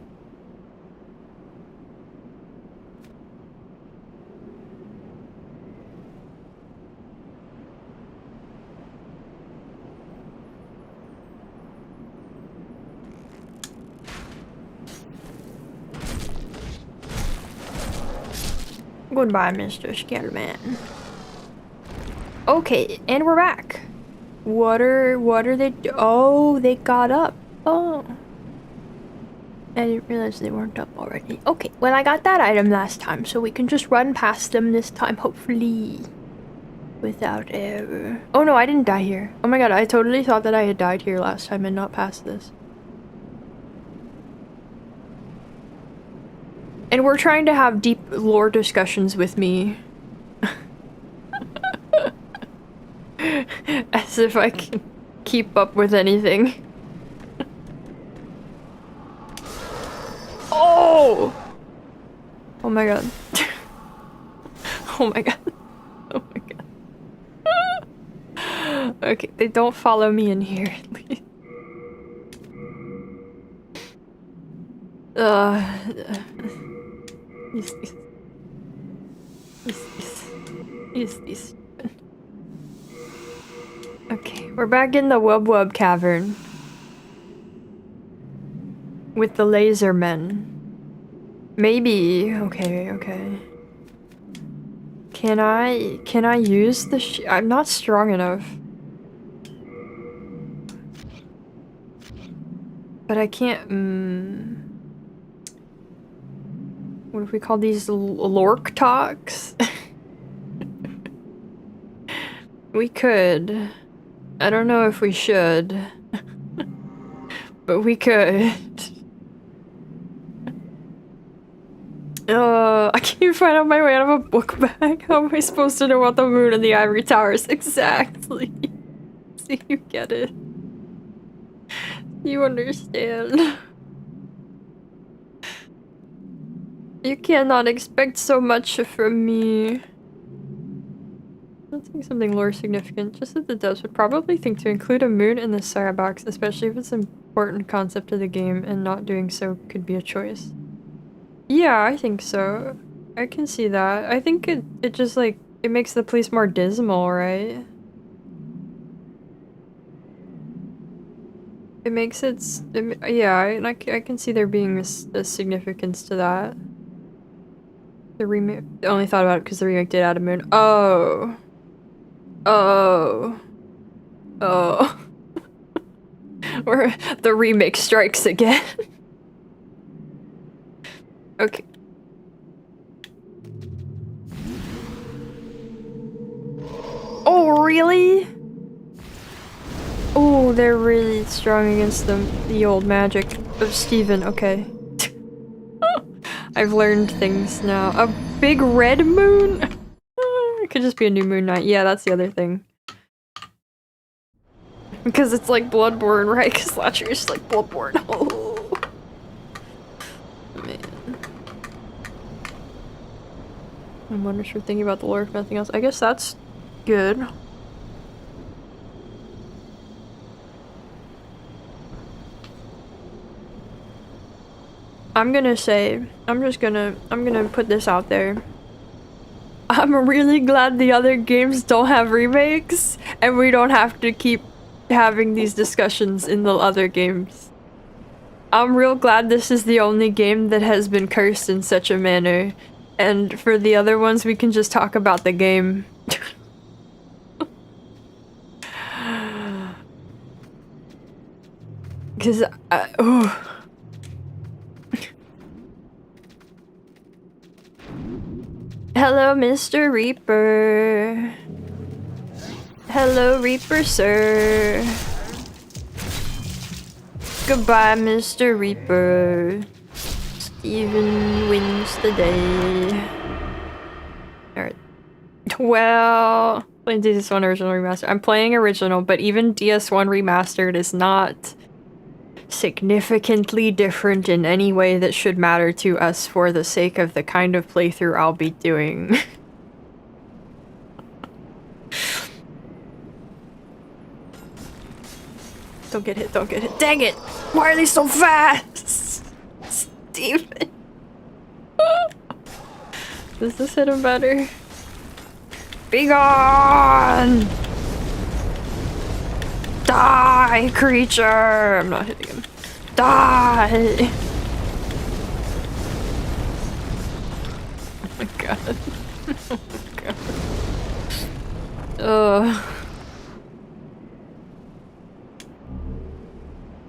S1: Goodbye, Mr. Skeleman. Okay, and we're back. What are they oh, they got up. Oh. I didn't realize they weren't up already. Okay, well, I got that item last time, so we can just run past them this time, hopefully. Without error. Oh no, I didn't die here. Oh my god, I totally thought that I had died here last time and not passed this. And we're trying to have deep lore discussions with me. As if I can keep up with anything. Oh! Oh my god. Oh my god. Oh my god. Okay, they don't follow me in here, at least. He's Okay, we're back in the Wub cavern. With the laser men. Maybe. Okay. Can I use the I'm not strong enough. But I can't, what if we call these lork talks? We could. I don't know if we should. But we could. I can't find out my way out of a book bag. How am I supposed to know what the moon and the ivory towers exactly? See, you get it. You understand. You cannot expect so much from me. Not saying something lore significant, just that the devs would probably think to include a moon in the sandbox, especially if it's an important concept of the game, and not doing so could be a choice. Yeah, I think so. I can see that. I think it just like, it makes the place more dismal, right? It makes yeah, and I can see there being a significance to that. The remake, I only thought about it because the remake did add a moon. Oh. Or the remake strikes again. Okay. Oh, really? Oh, they're really strong against the old magic of Steven. Okay. I've learned things now. A big red moon? It could just be a new moon night. Yeah, that's the other thing. Because it's like Bloodborne, right? Because Latcher is like Bloodborne. Oh. Man. I'm wondering if you're thinking about the lore if nothing else. I guess that's good. I'm gonna say, I'm gonna put this out there. I'm really glad the other games don't have remakes, and we don't have to keep having these discussions in the other games. I'm real glad this is the only game that has been cursed in such a manner, and for the other ones we can just talk about the game. Because, oh. Hello, Mr. Reaper. Hello, Reaper, sir. Goodbye, Mr. Reaper. Steven wins the day. Alright. Well, playing DS1 Original Remastered. I'm playing Original, but even DS1 Remastered is not significantly different in any way that should matter to us for the sake of the kind of playthrough I'll be doing. Don't get hit, don't get hit. Dang it! Why are they so fast? Steven. Does this hit him better? Be gone! Die, creature! I'm not hitting him. Die! Oh my god. Oh my god.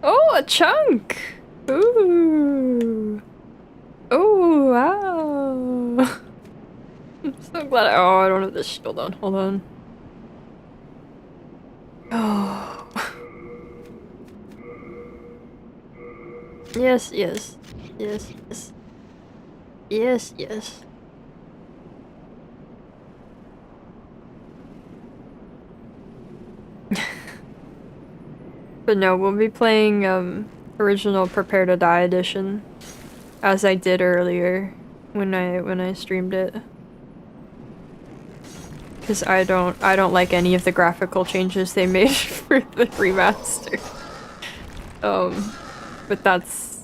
S1: Oh, a chunk! Ooh! Oh, wow! I'm so glad oh, I don't have this shield on. Hold on. Oh. Yes. But no, we'll be playing original Prepare to Die edition, as I did earlier when I streamed it. Because I don't like any of the graphical changes they made for the remaster. But that's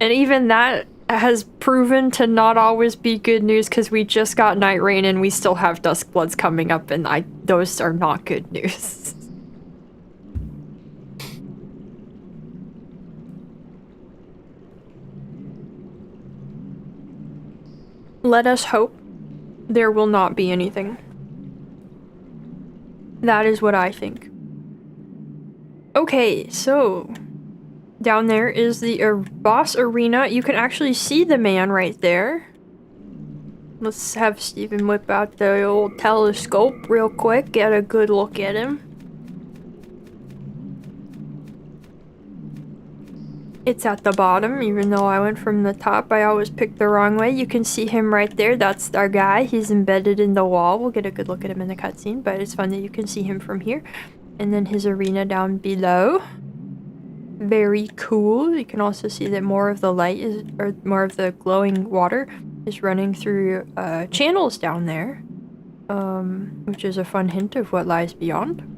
S1: And even that has proven to not always be good news because we just got Night Rain and we still have Duskbloods coming up, and those are not good news. Let us hope there will not be anything. That is what I think. Okay, so down there is the boss arena. You can actually see the man right there. Let's have Steven whip out the old telescope real quick, get a good look at him. It's at the bottom, even though I went from the top. I always pick the wrong way. You can see him right there. That's our guy. He's embedded in the wall. We'll get a good look at him in the cutscene, but it's fun that you can see him from here. And then his arena down below. Very cool. You can also see that more of the light is, or more of the glowing water is running through channels down there. Which is a fun hint of what lies beyond.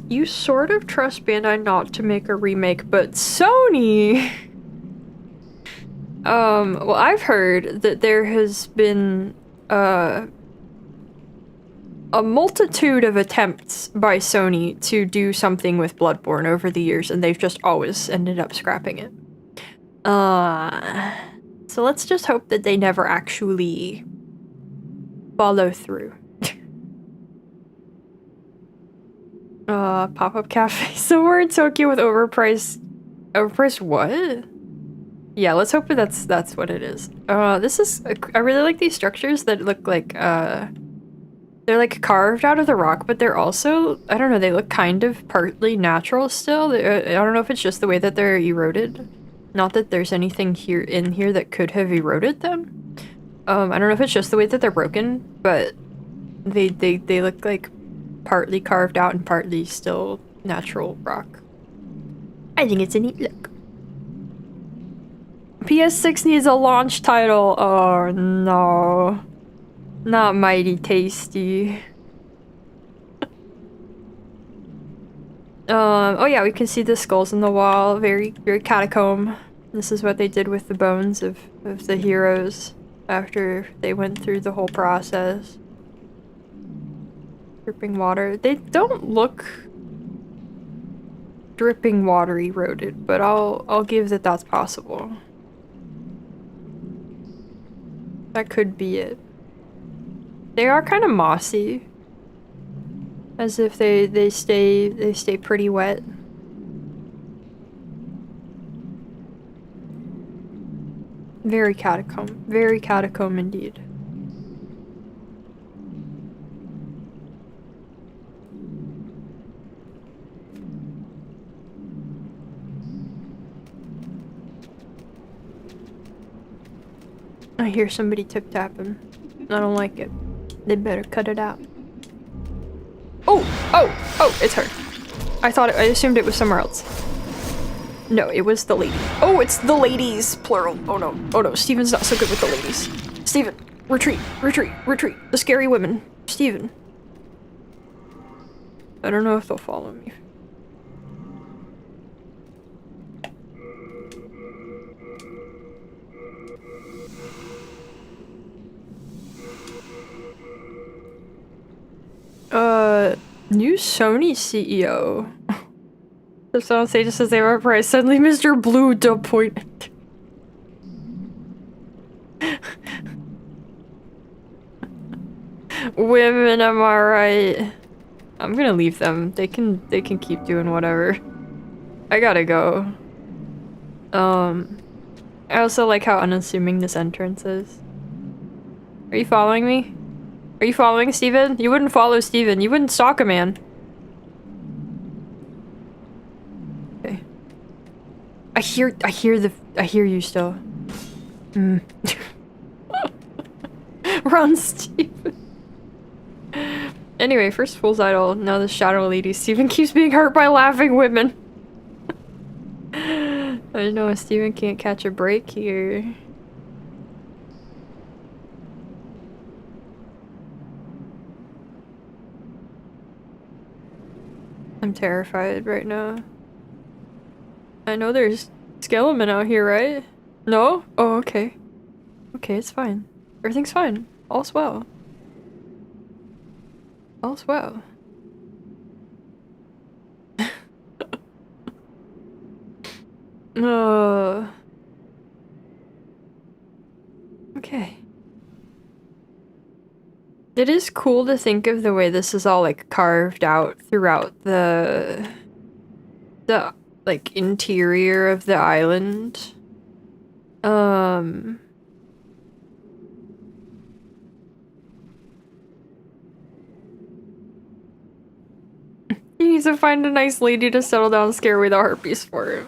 S1: You sort of trust Bandai not to make a remake, but Sony! Well, I've heard that there has been, a multitude of attempts by Sony to do something with Bloodborne over the years, and they've just always ended up scrapping it. So let's just hope that they never actually follow through. Pop-up cafe. So we're in Tokyo with overpriced what? Yeah, let's hope that's what it is. This is, I really like these structures that look like, they're like carved out of the rock, but they're also, I don't know, they look kind of partly natural still. I don't know if it's just the way that they're eroded. Not that there's anything in here that could have eroded them. I don't know if it's just the way that they're broken, but they look like partly carved out and partly still natural rock. I think it's a neat look. PS6 needs a launch title. Oh no. Not Mighty Tasty. Oh yeah, we can see the skulls in the wall. Very, very catacomb. This is what they did with the bones of the heroes after they went through the whole process. Dripping water. They don't look dripping water eroded, but I'll give that that's possible. That could be it. They are kind of mossy. As if they stay pretty wet. Very catacomb indeed. I hear somebody tip-tapping. I don't like it. They better cut it out. Oh, it's her. I assumed it was somewhere else. No, it was the lady. Oh, it's the ladies, plural. Oh no, Steven's not so good with the ladies. Steven, retreat. The scary women. Steven. I don't know if they'll follow me. New Sony CEO. Just don't say just as they were priced. Suddenly Mr. Blue disappointed. Women, am I right? I'm gonna leave them. They can keep doing whatever. I gotta go. I also like how unassuming this entrance is. Are you following me? Are you following Steven? You wouldn't follow Steven. You wouldn't stalk a man. Okay. I hear you still. Run, Steven. Anyway, first Fool's Idol, now the Shadow Lady. Steven keeps being hurt by laughing women. I know Steven can't catch a break here. I'm terrified right now. I know there's skeleton out here, right? No? Oh, okay. Okay, it's fine. Everything's fine. All's well. All's well. Okay. It is cool to think of the way this is all like carved out throughout the like interior of the island. He needs to find a nice lady to settle down and scare away the harpies for him.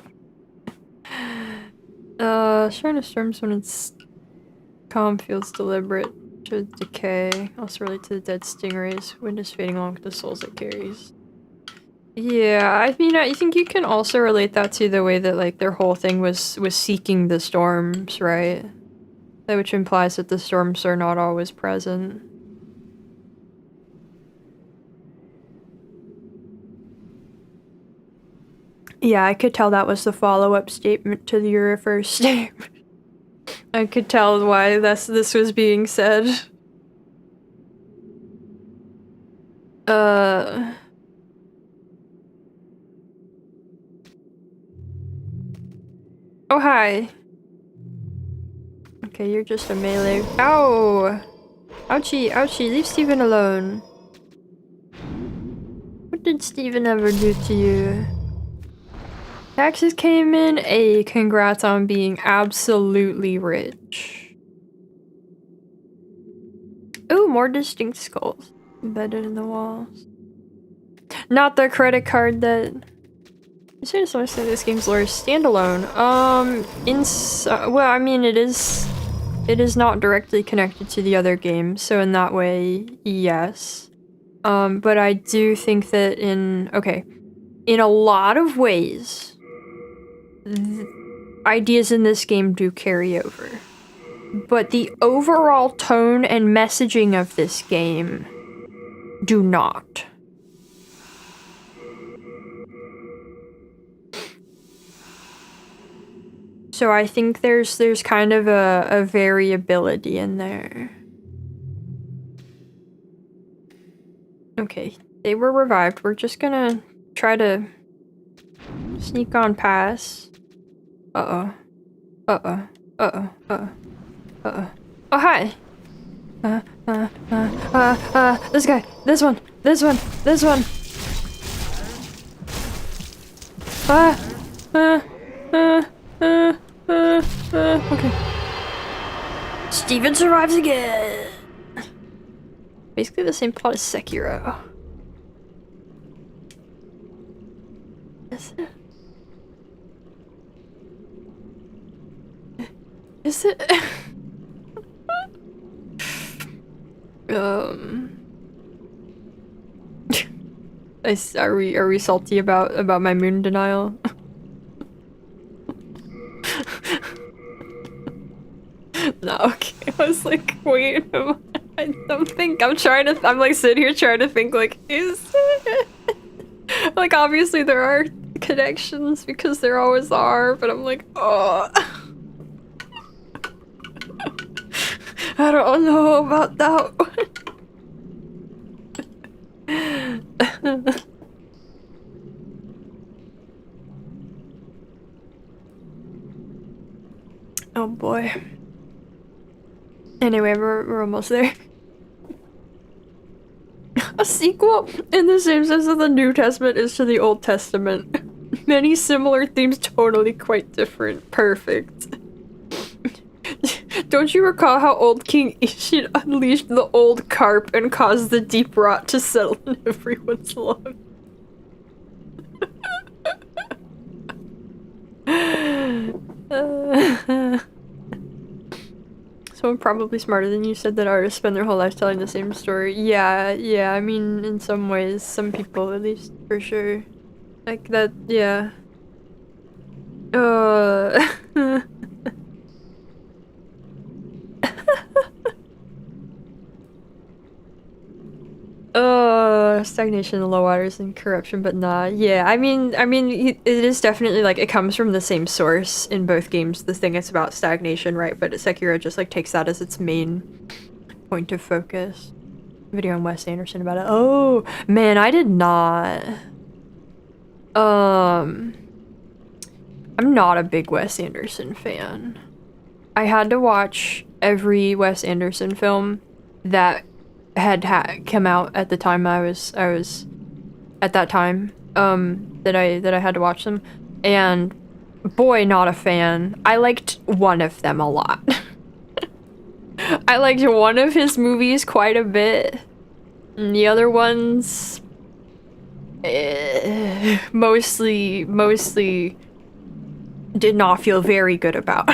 S1: Shrine of Storms when it's calm feels deliberate to decay. Also relate to the dead stingrays. Wind is fading along with the souls it carries. Yeah, I mean, I think you can also relate that to the way that like their whole thing was seeking the storms, right? Which implies that the storms are not always present. Yeah, I could tell that was the follow-up statement to your first statement. I could tell why this was being said. Oh, hi. Okay, you're just a melee. Ow! Ouchie, ouchie, leave Steven alone. What did Steven ever do to you? Taxes came in. Hey, congrats on being absolutely rich. Ooh, more distinct skulls embedded in the walls. Not the credit card that... You say to say this game's lore is standalone. Well, I mean, it is not directly connected to the other games, so in that way, yes. But I do think that in a lot of ways, ideas in this game do carry over. But the overall tone and messaging of this game do not. So I think there's kind of a variability in there. Okay, they were revived. We're just gonna try to sneak on past. Uh-oh. Uh-oh. Uh-oh. Uh-oh. Uh-oh. Oh, hi! This guy! This one! This one! This one! Okay. Steven survives again! Basically the same plot as Sekiro. Is it? Is it? Are we salty about my moon denial? No, okay. I was like, wait, I don't think I'm like sitting here trying to think like, is it? Like obviously there are connections because there always are, but I'm like, oh. I don't know about that one. Oh boy. Anyway, we're almost there. A sequel in the same sense that the New Testament is to the Old Testament. Many similar themes, totally quite different. Perfect. Don't you recall how old King Ishid unleashed the old carp and caused the deep rot to settle in everyone's lungs? Someone probably smarter than you said that artists spend their whole lives telling the same story. Yeah, I mean, in some ways, some people at least, for sure. Like that, yeah. Stagnation, the low waters, and corruption, but nah. Yeah, I mean, it is definitely like it comes from the same source in both games. The thing is about stagnation, right? But Sekiro just like takes that as its main point of focus. Video on Wes Anderson about it. Oh man, I did not. I'm not a big Wes Anderson fan. I had to watch every Wes Anderson film that had come out at the time I was at that time that I had to watch them, and boy, not a fan. I liked one of them a lot. I liked one of his movies quite a bit, and the other ones mostly did not feel very good about.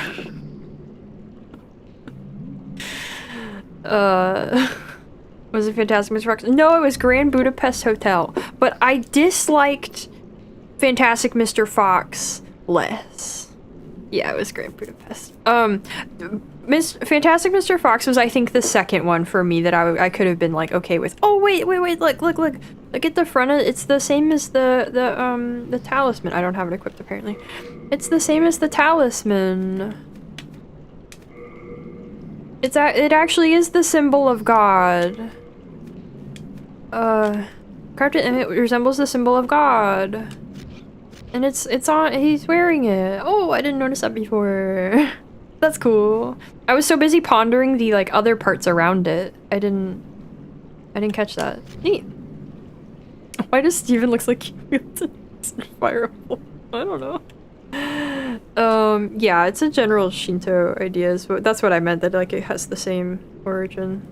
S1: Was it Fantastic Mr. Fox? No, it was Grand Budapest Hotel. But I disliked Fantastic Mr. Fox less. Yeah, it was Grand Budapest. Fantastic Mr. Fox was, I think, the second one for me that I could have been like okay with. Oh wait, look at the front of it. It's the same as the talisman. I don't have it equipped apparently. It's the same as the talisman. It actually is the symbol of God. Carved it and it resembles the symbol of God. And it's on, he's wearing it. Oh, I didn't notice that before. That's cool. I was so busy pondering the like other parts around it. I didn't catch that. Neat. Why does Steven looks like he wields a fireball? I don't know. Yeah, it's a general Shinto ideas, but that's what I meant, that like it has the same origin.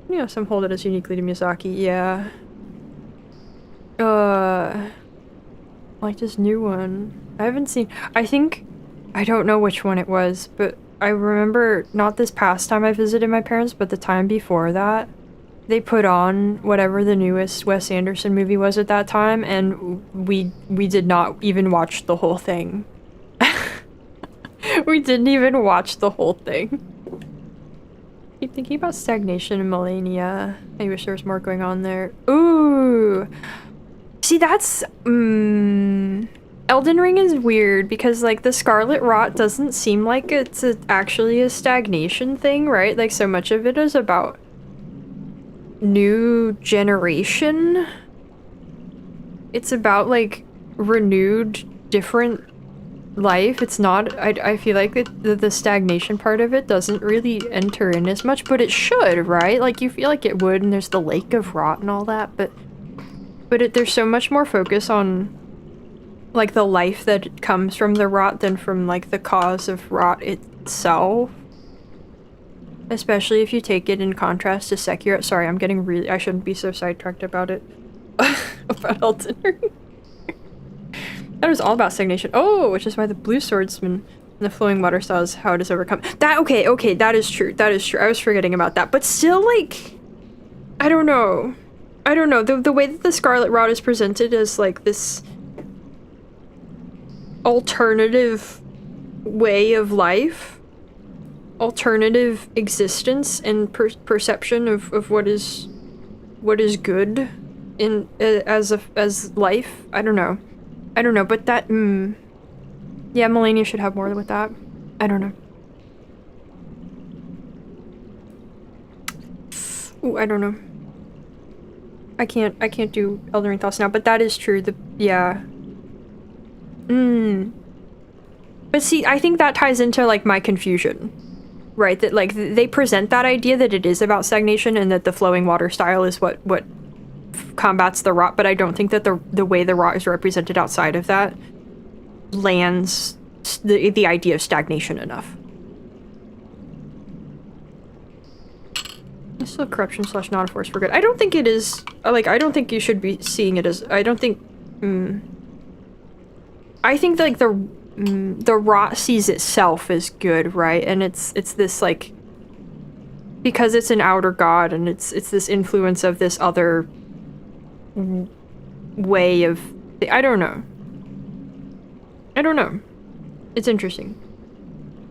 S1: You know, some hold it as uniquely to Miyazaki, yeah. Like this new one. I haven't seen, I don't know which one it was, but I remember not this past time I visited my parents, but the time before that, they put on whatever the newest Wes Anderson movie was at that time, and we did not even watch the whole thing. We didn't even watch the whole thing. Keep thinking about stagnation and Melania. I wish there was more going on there. Ooh! See, that's... Elden Ring is weird, because, like, the Scarlet Rot doesn't seem like it's actually a stagnation thing, right? Like, so much of it is about new generation. It's about like renewed different life. It's not, I feel like the stagnation part of it doesn't really enter in as much, but it should, right? Like you feel like it would, and there's the lake of rot and all that, but there's so much more focus on like the life that comes from the rot than from like the cause of rot itself. Especially if you take it in contrast to Sekiro. Sorry, I'm getting really- I shouldn't be so sidetracked about it. About Elden Ring. That was all about stagnation. Oh, which is why the blue swordsman and the flowing water style is how it is overcome. That- okay, that is true. That is true. I was forgetting about that. But still, like... I don't know. The way that the Scarlet Rot is presented as, like, this... alternative way of life, alternative existence and perception of what is good in as life. I don't know, but that yeah, Melania should have more with that. I don't know. Ooh, I don't know. I can't do Elden Ring thoughts now, but that is true. Yeah. But see, I think that ties into like my confusion. Right, that like they present that idea that it is about stagnation and that the flowing water style is what combats the rot, but I don't think that the way the rot is represented outside of that lands the idea of stagnation enough. It's still corruption / not a force for good. I don't think it is, like, I don't think you should be seeing it as, I don't think, I think like the rot sees itself as good, right? And it's this like, because it's an outer god and it's this influence of this other way of, I don't know. It's interesting.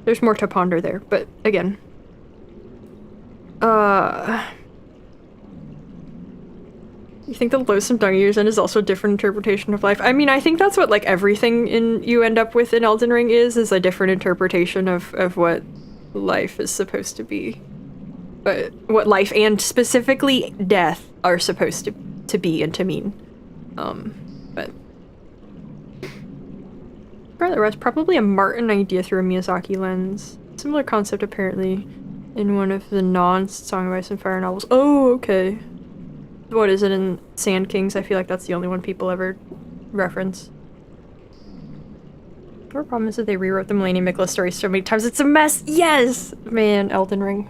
S1: There's more to ponder there, but again. You think the loathsome dung you in is also a different interpretation of life? I mean, I think that's what, like, everything you end up with in Elden Ring is a different interpretation of what life is supposed to be. But what life, and specifically death, are supposed to be and to mean. But... For the rest, probably a Martin idea through a Miyazaki lens. Similar concept, apparently, in one of the non-Song of Ice and Fire novels. Oh, okay. What is it in Sand Kings? I feel like that's the only one people ever reference. Our problem is that they rewrote the Millennium Nicholas story so many times. It's a mess! Yes! Man, Elden Ring.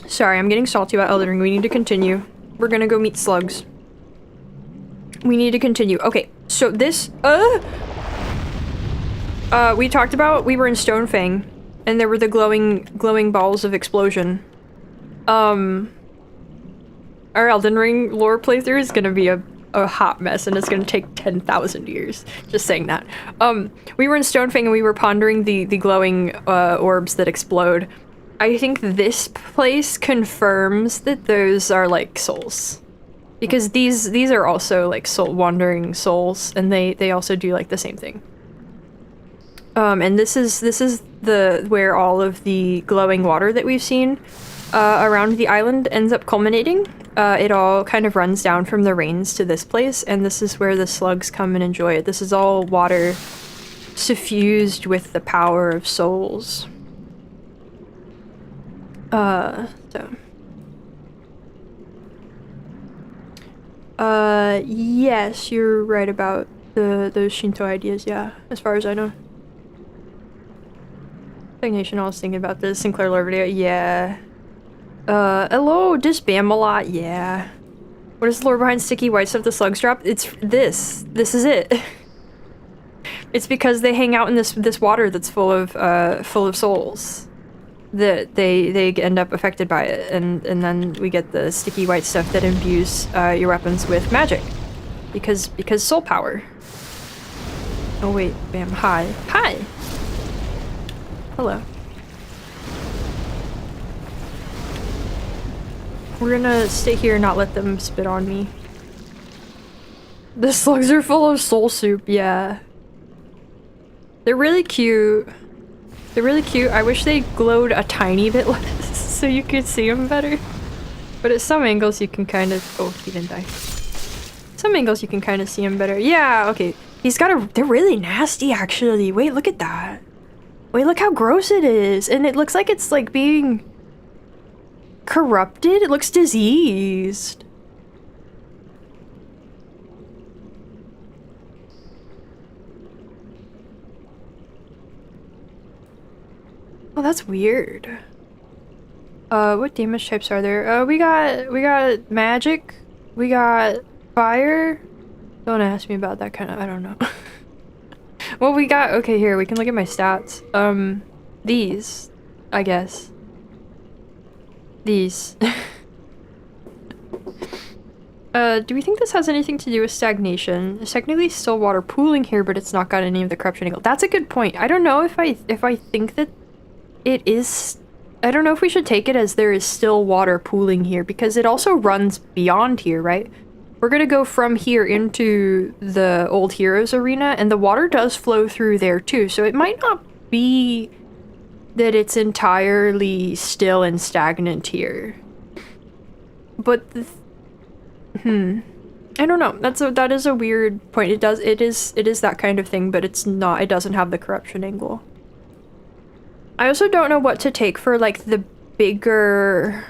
S1: Sorry, I'm getting salty about Elden Ring. We need to continue. We're gonna go meet slugs. We need to continue. Okay, so this, we talked about we were in Stonefang, and there were the glowing balls of explosion. Our Elden Ring lore playthrough is gonna be a hot mess, and it's gonna take 10,000 years. Just saying that. We were in Stonefang, and we were pondering the glowing, orbs that explode. I think this place confirms that those are, like, souls. Because these are also, like, wandering souls, and they also do, like, the same thing. And this is where all of the glowing water that we've seen around the island ends up culminating. It all kind of runs down from the rains to this place, and this is where the slugs come and enjoy it. This is all water suffused with the power of souls. Yes, you're right about those Shinto ideas, yeah, as far as I know. Stagnation, I was thinking about this. Sinclair lore video, yeah. Hello, just spam a lot, yeah. What is the lore behind sticky white stuff the slugs drop? It's this. This is it. It's because they hang out in this water that's full of souls. That they end up affected by it, and then we get the sticky white stuff that imbues your weapons with magic, because soul power. Oh wait, bam, hi, hello. We're gonna stay here and not let them spit on me. The slugs are full of soul soup, yeah. They're really cute. They're really cute. I wish they glowed a tiny bit less so you could see them better. But at some angles you can kind of... Oh, he didn't die. Some angles you can kind of see him better. Yeah, okay. He's got a... They're really nasty, actually. Wait, look at that. Wait, look how gross it is. And it looks like it's, like, being... corrupted? It looks diseased. Oh, that's weird. What damage types are there? We got magic. We got fire. Don't ask me about that kind of, I don't know. Well, we got, okay, here, we can look at my stats. These, I guess. These. Do we think this has anything to do with stagnation? There's technically still water pooling here, but it's not got any of the corruption angle. That's a good point. I don't know if I think that it is... I don't know if we should take it as there is still water pooling here, because it also runs beyond here, right? We're gonna go from here into the Old Heroes arena, and the water does flow through there too, so it might not be that it's entirely still and stagnant here. But I don't know. That is a weird point. It is that kind of thing, but it's not. It doesn't have the corruption angle. I also don't know what to take for, like, the bigger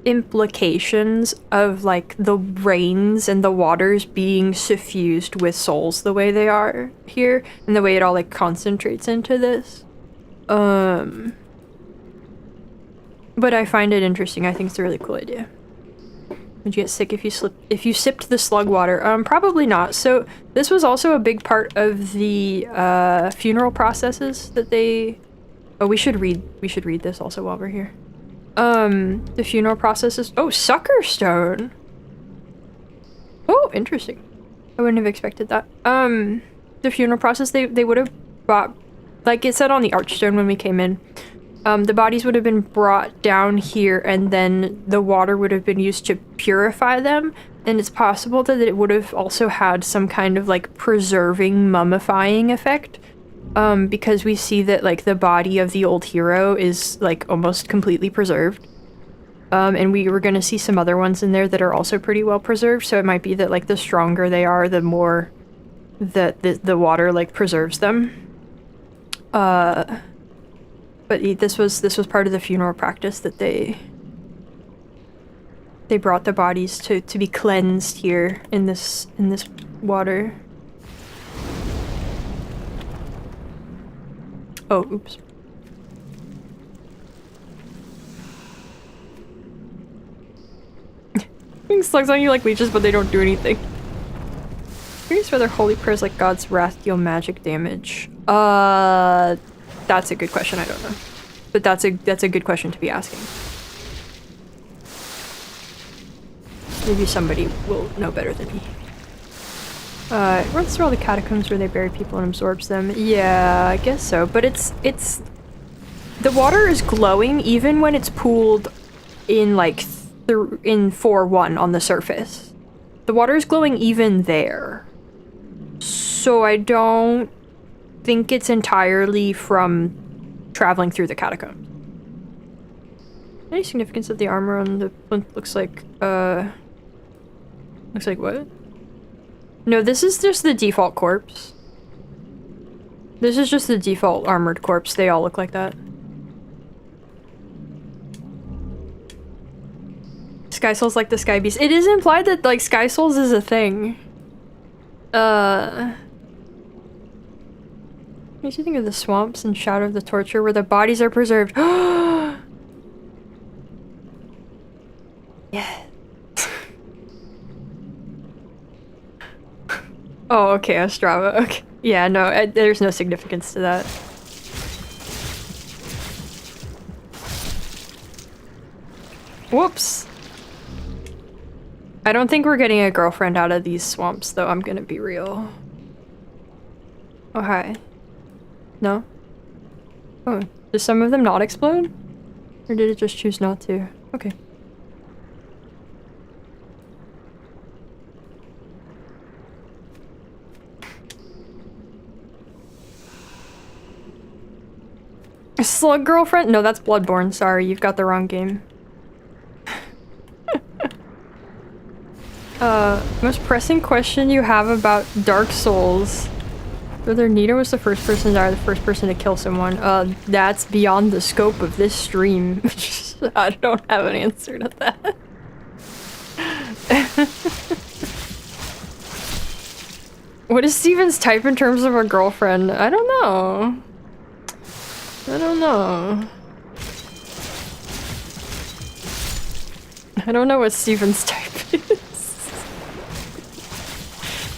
S1: implications of, like, the rains and the waters being suffused with souls the way they are here, and the way it all, like, concentrates into this. But I find it interesting. I think it's a really cool idea. Would you get sick if you sipped the slug water? Probably not. So this was also a big part of the funeral processes that they... Oh, we should read this also while we're here. The funeral processes... Oh, sucker stone! Oh, interesting. I wouldn't have expected that. The funeral process, they would have bought... Like it said on the archstone when we came in, The bodies would have been brought down here, and then the water would have been used to purify them. And it's possible that it would have also had some kind of like preserving, mummifying effect. Because we see that like the body of the old hero is like almost completely preserved. And we were gonna see some other ones in there that are also pretty well preserved, so it might be that like the stronger they are, the more that the water like preserves them. But this was part of the funeral practice that they brought the bodies to be cleansed here in this water. Oh, oops. Slugs on you like leeches, but they don't do anything. Curious whether holy prayers like God's wrath deal magic damage. That's a good question. I don't know, but that's a good question to be asking. Maybe somebody will know better than me. It runs through all the catacombs where they bury people and absorbs them. Yeah, I guess so. But it's the water is glowing even when it's pooled in like in 4-1 on the surface. The water is glowing even there. So I don't think it's entirely from traveling through the catacombs. Any significance of the armor on the plinth looks like what? No, this is just the default corpse. This is just the default armored corpse. They all look like that. Sky Souls like the Sky Beast. It is implied that like Sky Souls is a thing. Makes you think of the swamps and Shadow of the Torture where the bodies are preserved. Yeah. Oh, okay, Ostrava. Okay. Yeah, no, there's no significance to that. Whoops. I don't think we're getting a girlfriend out of these swamps, though, I'm gonna be real. Oh, hi. No? Oh, did some of them not explode? Or did it just choose not to? Okay. Slug girlfriend? No, that's Bloodborne. Sorry, you've got the wrong game. Most pressing question you have about Dark Souls. Whether Nita was the first person to die or the first person to kill someone. That's beyond the scope of this stream. I don't have an answer to that. What is Steven's type in terms of a girlfriend? I don't know. I don't know. I don't know what Steven's type is.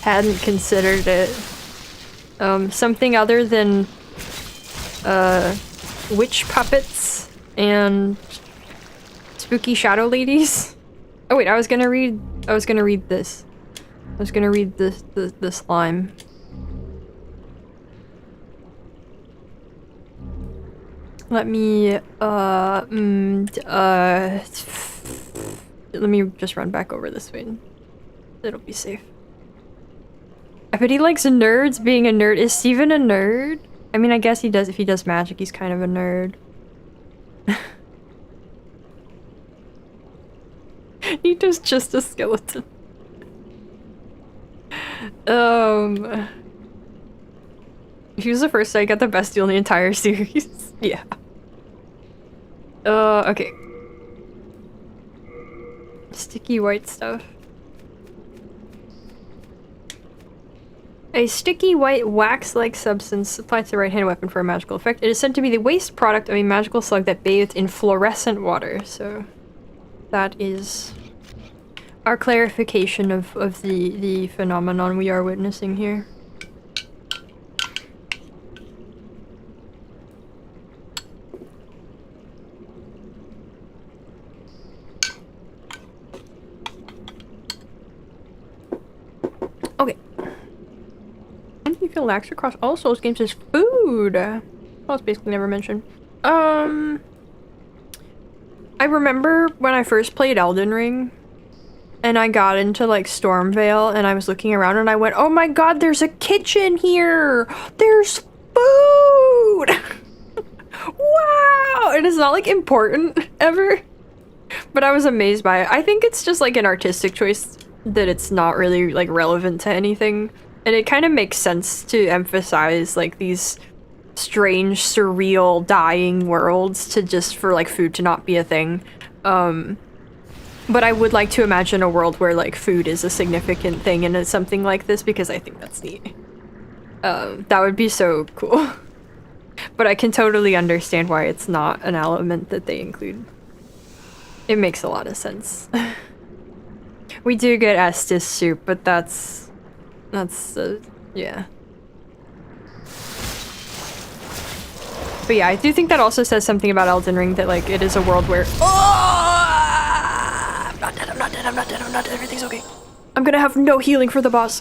S1: Hadn't considered it. Something other than witch puppets and spooky shadow ladies. Oh wait, I was gonna read this. I was gonna read the slime. Let me let me just run back over this way. It'll be safe. I bet he likes nerds being a nerd. Is Steven a nerd? I mean, I guess he does. If he does magic, he's kind of a nerd. He does just a skeleton. He was the first to get the best deal in the entire series. Yeah. Okay. Sticky white stuff. A sticky white wax-like substance applied to the right-handed weapon for a magical effect. It is said to be the waste product of a magical slug that bathed in fluorescent water, so that is our clarification of the phenomenon we are witnessing here. Okay. Anything you feel lacks across all Souls games is food. Well, it's basically never mentioned. I remember when I first played Elden Ring, and I got into, like, Stormvale, and I was looking around, and I went, oh my god, there's a kitchen here! There's food! Wow! And it's not, like, important, ever. But I was amazed by it. I think it's just, like, an artistic choice that it's not really, like, relevant to anything. And it kind of makes sense to emphasize, like, these strange, surreal, dying worlds to just for, like, food to not be a thing. But I would like to imagine a world where, like, food is a significant thing in something like this, because I think that's neat. That would be so cool. But I can totally understand why it's not an element that they include. It makes a lot of sense. We do get Estus soup, but that's yeah. But yeah, I do think that also says something about Elden Ring, that, like, it is a world where— oh! I'm not dead, I'm not dead, I'm not dead, I'm not dead, everything's okay. I'm gonna have no healing for the boss.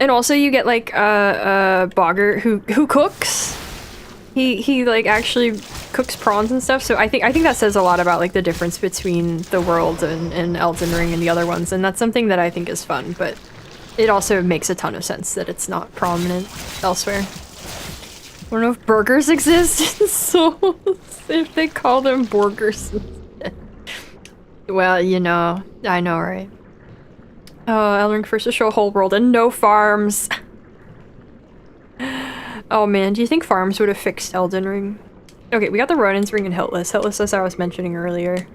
S1: And also you get, like, Bogger who cooks. He like actually cooks prawns and stuff, so I think that says a lot about, like, the difference between the world and Elden Ring and the other ones, and that's something that I think is fun, but it also makes a ton of sense that it's not prominent elsewhere. I don't know if burgers exist in Souls, if they call them burgers. Well, you know, I know, right? Elden Ring first to show a whole world and no farms. Oh man, do you think farms would have fixed Elden Ring? Okay, we got the Ronin's Ring and Hiltless. Hiltless, as I was mentioning earlier.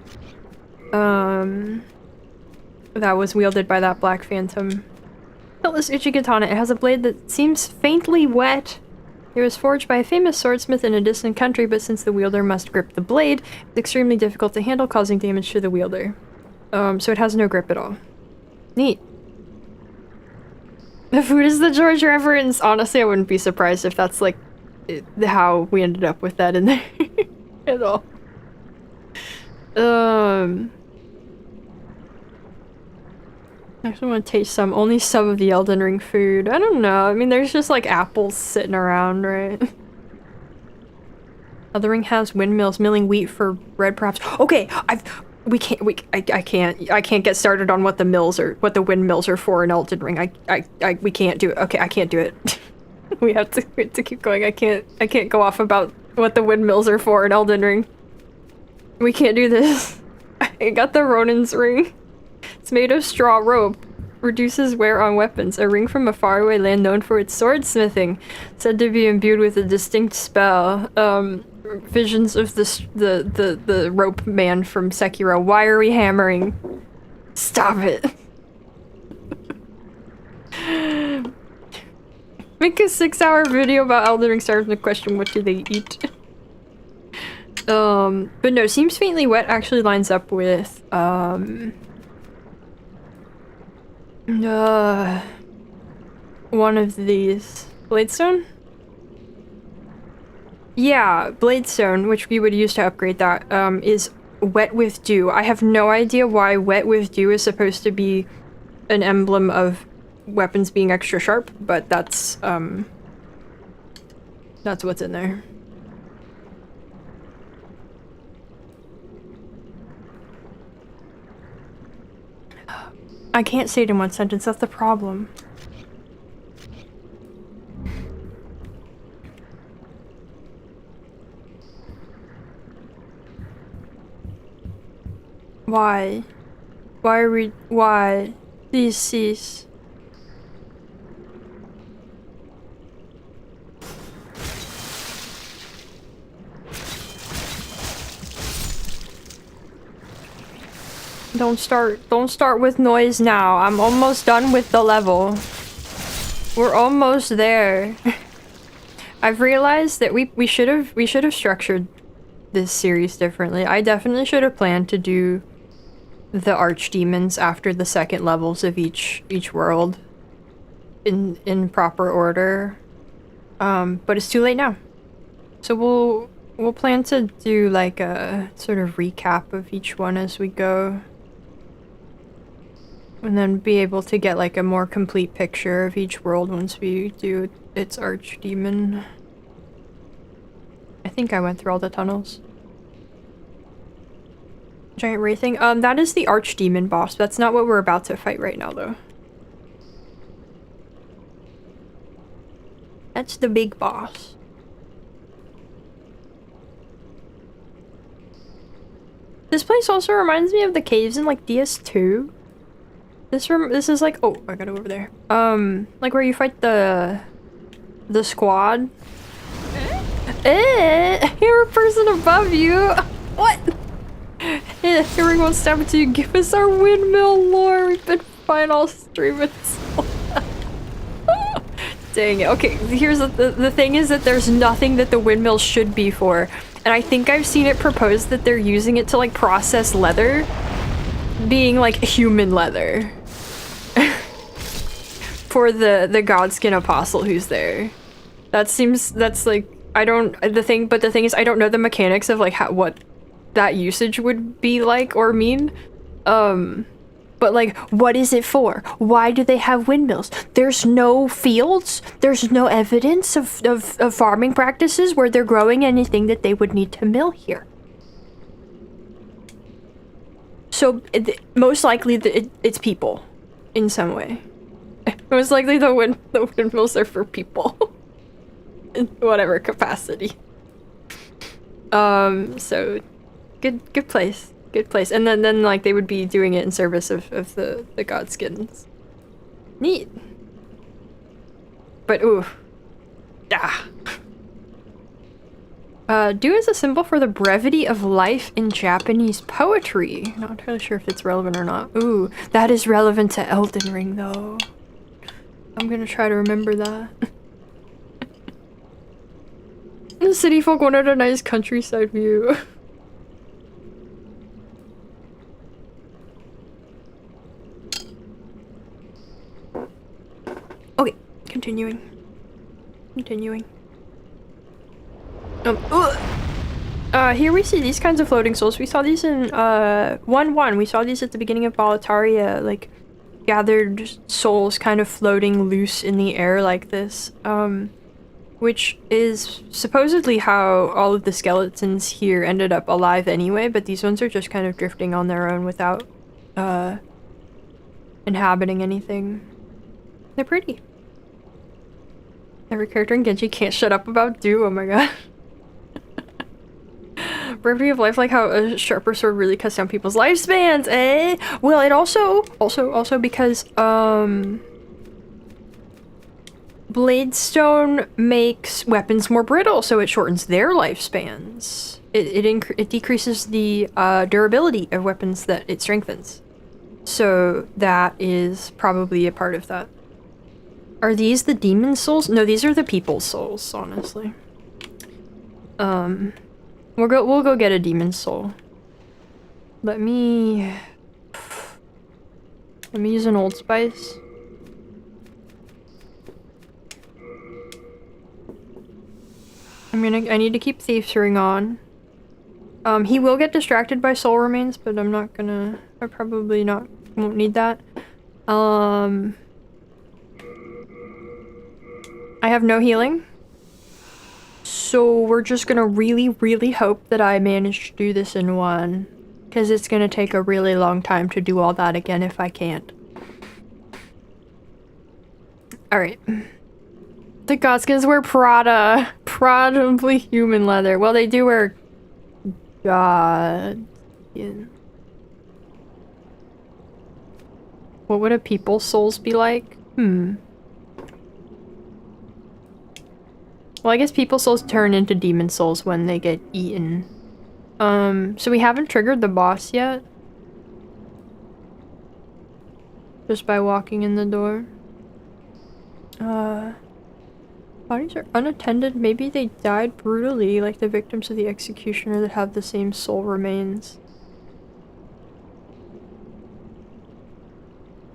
S1: That was wielded by that Black Phantom. Hiltless Uchigatana. It has a blade that seems faintly wet. It was forged by a famous swordsmith in a distant country, but since the wielder must grip the blade, it's extremely difficult to handle, causing damage to the wielder. So it has no grip at all. Neat. The food is the George reference. Honestly, I wouldn't be surprised if that's, like, how we ended up with that in there at all. I actually want to taste only some of the Elden Ring food. I don't know. I mean, there's just, like, apples sitting around, right? Elden Ring has windmills milling wheat for bread, perhaps. Okay, I can't get started on what the windmills are for in Elden Ring. We can't do it. Okay, I can't do it. we have to keep going. I can't go off about what the windmills are for in Elden Ring. We can't do this. I got the Ronin's ring. It's made of straw rope. Reduces wear on weapons. A ring from a faraway land known for its swordsmithing. Said to be imbued with a distinct spell. Visions of the rope man from Sekiro. Why are we hammering? Stop it. Make a 6-hour video about Elden Ring starts with the question, what do they eat? But no, seems faintly wet actually lines up with, one of these. Bladestone? Yeah, Bladestone, which we would use to upgrade that, is wet with dew. I have no idea why wet with dew is supposed to be an emblem of weapons being extra sharp, but that's what's in there. I can't say it in one sentence, that's the problem. Why? Why? Please cease. Don't start with noise now. I'm almost done with the level. We're almost there. I've realized that we should have structured this series differently. I definitely should have planned to do the archdemons after the second levels of each world in proper order. But it's too late now. So we'll plan to do like a sort of recap of each one as we go. And then be able to get like a more complete picture of each world once we do its archdemon. I think I went through all the tunnels. Giant ray thing. That is the archdemon boss. That's not what we're about to fight right now, though. That's the big boss. This place also reminds me of the caves in like DS2. This is like, oh, I gotta go over there. Like where you fight the squad. You're a person above you. What? Here won't stop until you give us our windmill lore. We've been fine all streaming. Dang it. Okay, here's the thing is that there's nothing that the windmill should be for. And I think I've seen it proposed that they're using it to like process leather. Being like human leather. For the Godskin apostle who's there. That's like, the thing is I don't know the mechanics of like what that usage would be like or mean. But like, what is it for? Why do they have windmills? There's no fields. There's no evidence of farming practices where they're growing anything that they would need to mill here. So most likely it's people in some way. Most likely the windmills are for people. In whatever capacity. So good place. Good place. And then like they would be doing it in service of the Godskins. Neat. But ooh. Ah. Do is a symbol for the brevity of life in Japanese poetry. Not entirely sure if it's relevant or not. Ooh, that is relevant to Elden Ring though. I'm gonna try to remember that. The city folk wanted a nice countryside view. Okay, continuing. Here we see these kinds of floating souls. We saw these in 1-1. We saw these at the beginning of Boletaria, like gathered souls kind of floating loose in the air like this. Which is supposedly how all of the skeletons here ended up alive anyway, but these ones are just kind of drifting on their own without inhabiting anything. They're pretty. Every character in Genji can't shut up about Do, oh my god. Brevity of life, like how a sharper sword really cuts down people's lifespans, eh? Well, it also because, Bladestone makes weapons more brittle, so it shortens their lifespans. It decreases the durability of weapons that it strengthens. So that is probably a part of that. Are these the demon souls? No, these are the people's souls, honestly. We'll go get a demon soul. Let me use an Old Spice. I need to keep Thief's Ring on. He will get distracted by soul remains, but I probably won't need that. I have no healing. So we're just gonna really, really hope that I manage to do this in one. Because it's gonna take a really long time to do all that again if I can't. Alright. The Godskins wear Prada. Probably human leather. Well, they do wear God. What would a people's souls be like? Well, I guess people's souls turn into demon souls when they get eaten. So we haven't triggered the boss yet. Just by walking in the door. Bodies are unattended. Maybe they died brutally, like the victims of the executioner that have the same soul remains.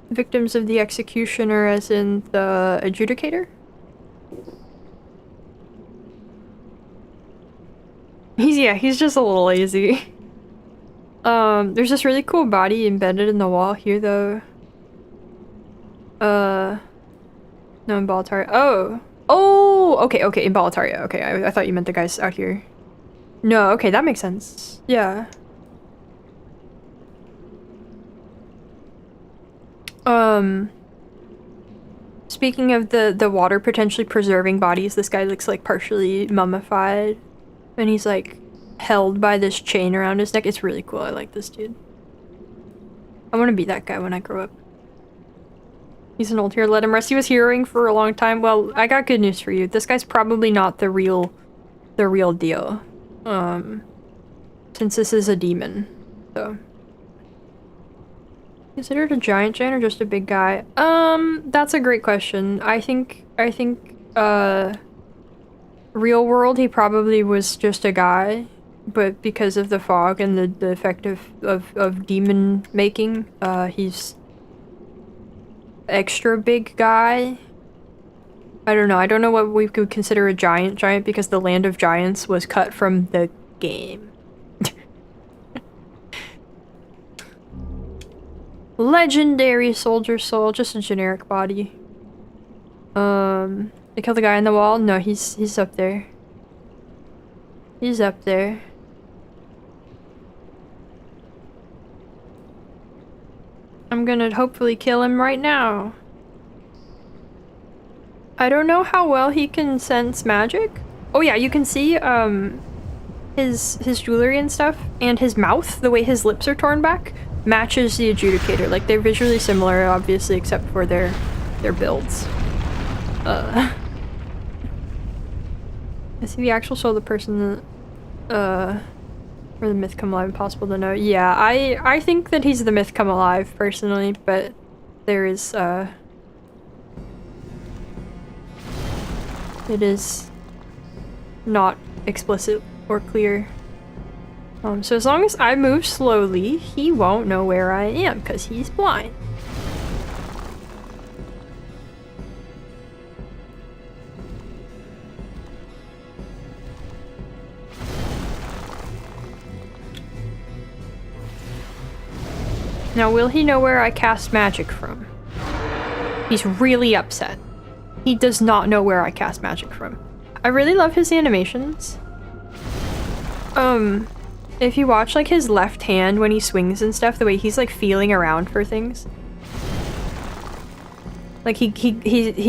S1: Victims of the executioner as in the adjudicator? He's just a little lazy. There's this really cool body embedded in the wall here though. No, in Boletaria. Oh! Oh! Okay, okay, in Boletaria. Okay, I thought you meant the guys out here. No, okay, that makes sense. Yeah. Speaking of the water potentially preserving bodies, this guy looks like partially mummified. And he's like held by this chain around his neck. It's really cool. I like this dude. I want to be that guy when I grow up. He's an old hero. Let him rest. He was heroing for a long time. Well, I got good news for you. This guy's probably not the real deal. Since this is a demon. So. Considered a giant or just a big guy? That's a great question. I think, real world, he probably was just a guy, but because of the fog and the effect of demon making, he's extra big guy. I don't know. I don't know what we could consider a giant because the land of giants was cut from the game. Legendary soldier soul, just a generic body. They killed the guy on the wall? No, he's up there. He's up there. I'm gonna hopefully kill him right now. I don't know how well he can sense magic. Oh yeah, you can see his jewelry and stuff, and his mouth, the way his lips are torn back, matches the adjudicator. Like, they're visually similar, obviously, except for their builds. I see the actual soul of the person that, or the myth come alive, impossible to know. Yeah, I think that he's the myth come alive, personally, but there is, it is not explicit or clear. So as long as I move slowly, he won't know where I am, because he's blind. Now, will he know where I cast magic from? He's really upset. He does not know where I cast magic from. I really love his animations. If you watch, like, his left hand when he swings and stuff, the way he's, like, feeling around for things. Like, he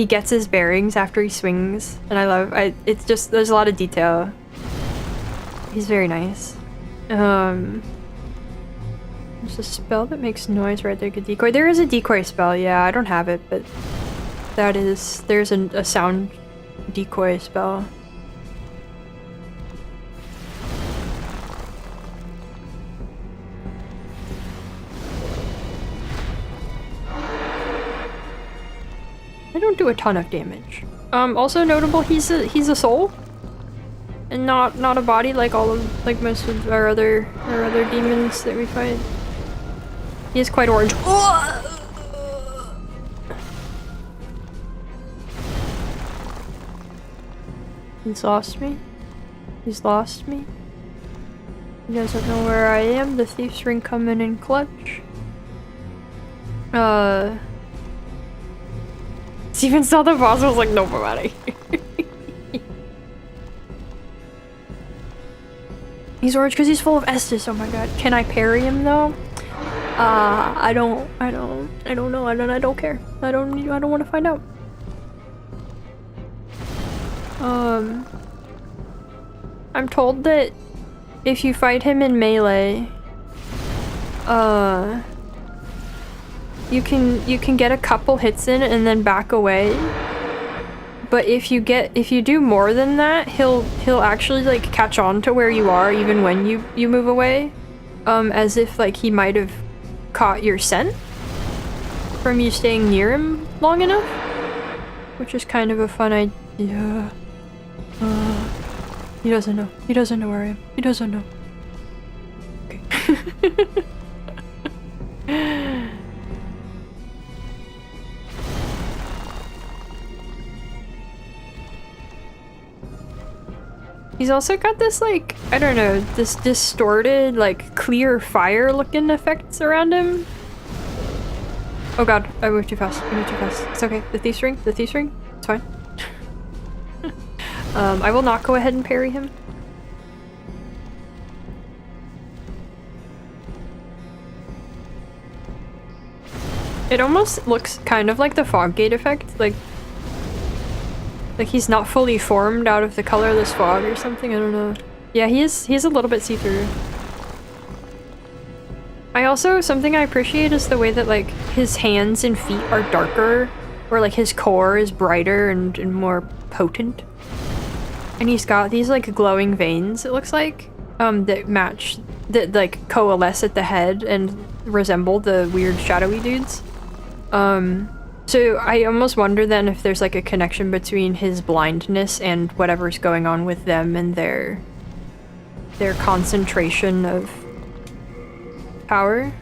S1: gets his bearings after he swings, and it's just, there's a lot of detail. He's very nice. There's a spell that makes noise right there, a decoy. There is a decoy spell, yeah, I don't have it, but there's a sound decoy spell. I don't do a ton of damage. Also notable, he's a soul, and not a body like most of our other demons that we fight. He is quite orange. He's lost me. He's lost me. He doesn't know where I am. The thief's ring coming in clutch. Steven saw the boss and was like, no, buddy. He's orange because he's full of Estus. Oh my god. Can I parry him though? I don't know. I don't care. I don't want to find out. I'm told that if you fight him in melee, you can get a couple hits in and then back away. But if you do more than that, he'll actually like catch on to where you are even when you move away. As if like he might have caught your scent from you staying near him long enough. Which is kind of a fun idea. He doesn't know. He doesn't know where I am. He doesn't know. Okay. He's also got this, like, I don't know, this distorted, like, clear fire looking effects around him. Oh god, I moved too fast. I moved too fast. It's okay. The thief's ring. The thief's ring. It's fine. I will not go ahead and parry him. It almost looks kind of like the fog gate effect, like he's not fully formed out of the colorless fog or something, I don't know. Yeah, he is a little bit see-through. Something I appreciate is the way that like his hands and feet are darker, or like his core is brighter and more potent. And he's got these like glowing veins, it looks like, that like coalesce at the head and resemble the weird shadowy dudes. So I almost wonder then if there's like a connection between his blindness and whatever's going on with them and their concentration of power.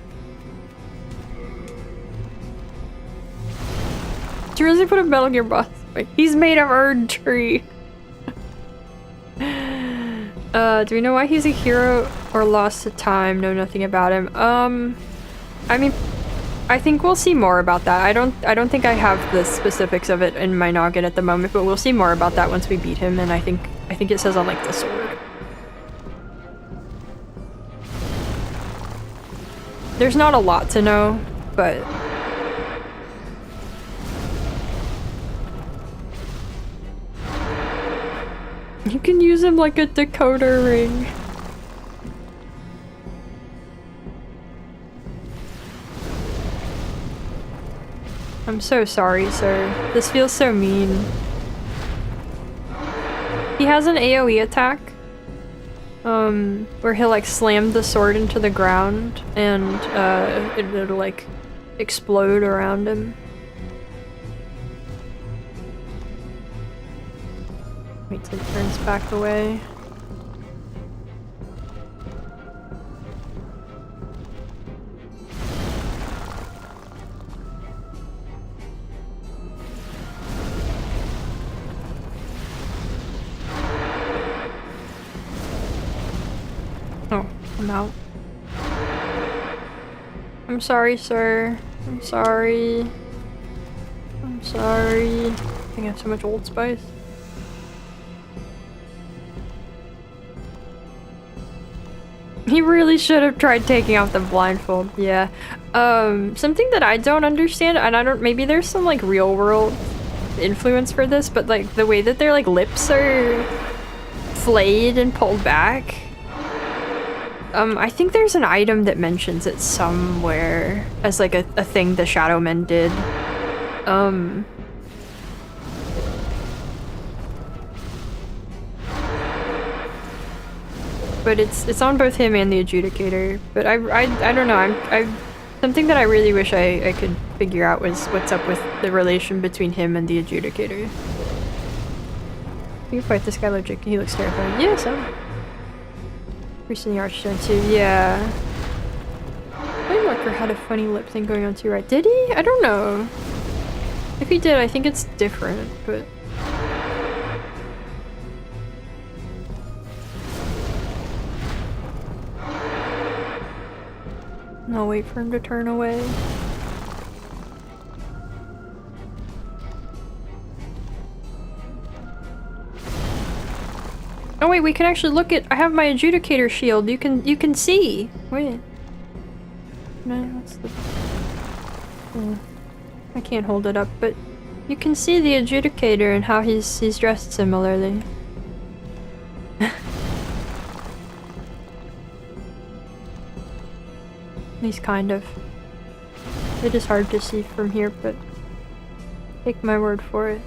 S1: Did you really put a Metal Gear boss? Like, he's made of Erd tree. Do we know why he's a hero or lost to time? Know nothing about him. I mean, I think we'll see more about that. I don't think I have the specifics of it in my noggin at the moment, but we'll see more about that once we beat him, and I think it says on like the sword. There's not a lot to know, but you can use him like a decoder ring. I'm so sorry, sir. This feels so mean. He has an AoE attack, where he'll like slam the sword into the ground and it'll like explode around him. Wait till he turns back away. Oh, I'm out. I'm sorry, sir. I'm sorry. I'm sorry. I think I have so much Old Spice. He really should have tried taking off the blindfold, yeah. Something that I don't understand, and maybe there's some like real world influence for this, but like the way that their like lips are flayed and pulled back. I think there's an item that mentions it somewhere as like a thing the Shadow Men did. But it's on both him and the Adjudicator. But I don't know. I something that I really wish I could figure out was what's up with the relation between him and the Adjudicator. You can fight this guy legit. He looks terrifying. Yeah, so. Recently Archstone too. Yeah. Flame Lurker had a funny lip thing going on too, right? Did he? I don't know. If he did, I think it's different, but. I'll wait for him to turn away. Oh wait, we can actually look at. I have my Adjudicator shield. You can see. Wait. No, what's the? Oh, I can't hold it up, but you can see the Adjudicator and how he's dressed similarly. He's kind of. It is hard to see from here, but take my word for it.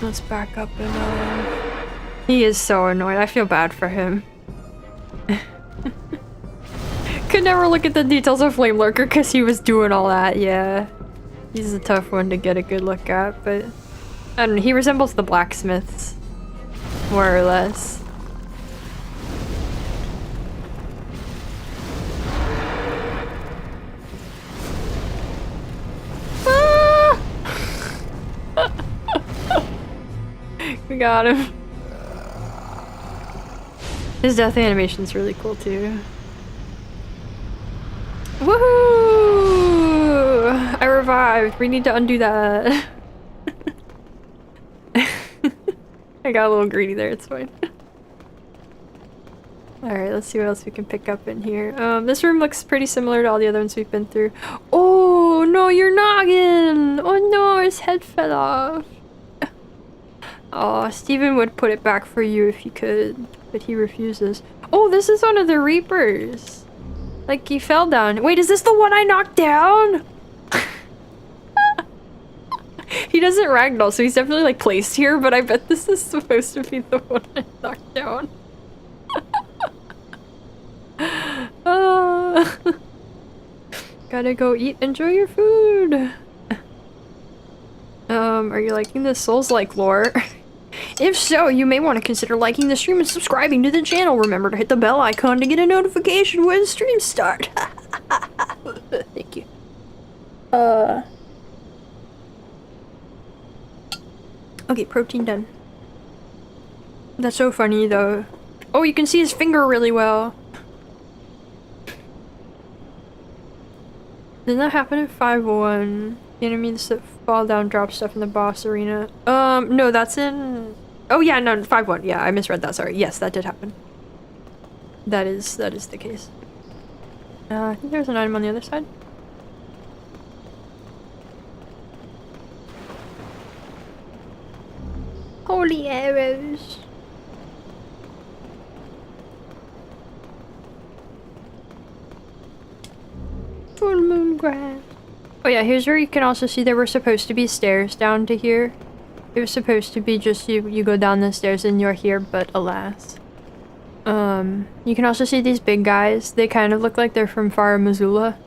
S1: Let's back up and he is so annoyed. I feel bad for him. Could never look at the details of Flame Lurker because he was doing all that, yeah. He's a tough one to get a good look at, but I don't know, he resembles the blacksmiths. More or less. We got him. His death animation's really cool too. Woohoo! I revived. We need to undo that. I got a little greedy there, it's fine. Alright, let's see what else we can pick up in here. This room looks pretty similar to all the other ones we've been through. Oh no, your noggin! Oh no, his head fell off. Oh, Steven would put it back for you if he could, but he refuses. Oh, this is one of the Reapers. Like, he fell down. Wait, is this the one I knocked down? He doesn't ragdoll, so he's definitely, like, placed here, but I bet this is supposed to be the one I knocked down. Gotta go eat. Enjoy your food. Are you liking the Souls-like lore? If so, you may want to consider liking the stream and subscribing to the channel. Remember to hit the bell icon to get a notification when streams start. Thank you. Okay, protein done. That's so funny though. Oh, you can see his finger really well. Didn't that happen in 5-1? The enemies that fall down drop stuff in the boss arena. No, that's in... Oh yeah, no, 5-1. Yeah, I misread that, sorry. Yes, that did happen. That is the case. I think there's an item on the other side. Holy arrows. Full moon grass. Oh yeah, here's where you can also see there were supposed to be stairs down to here. It was supposed to be just you go down the stairs and you're here, but alas. You can also see these big guys. They kind of look like they're from Far Missoula.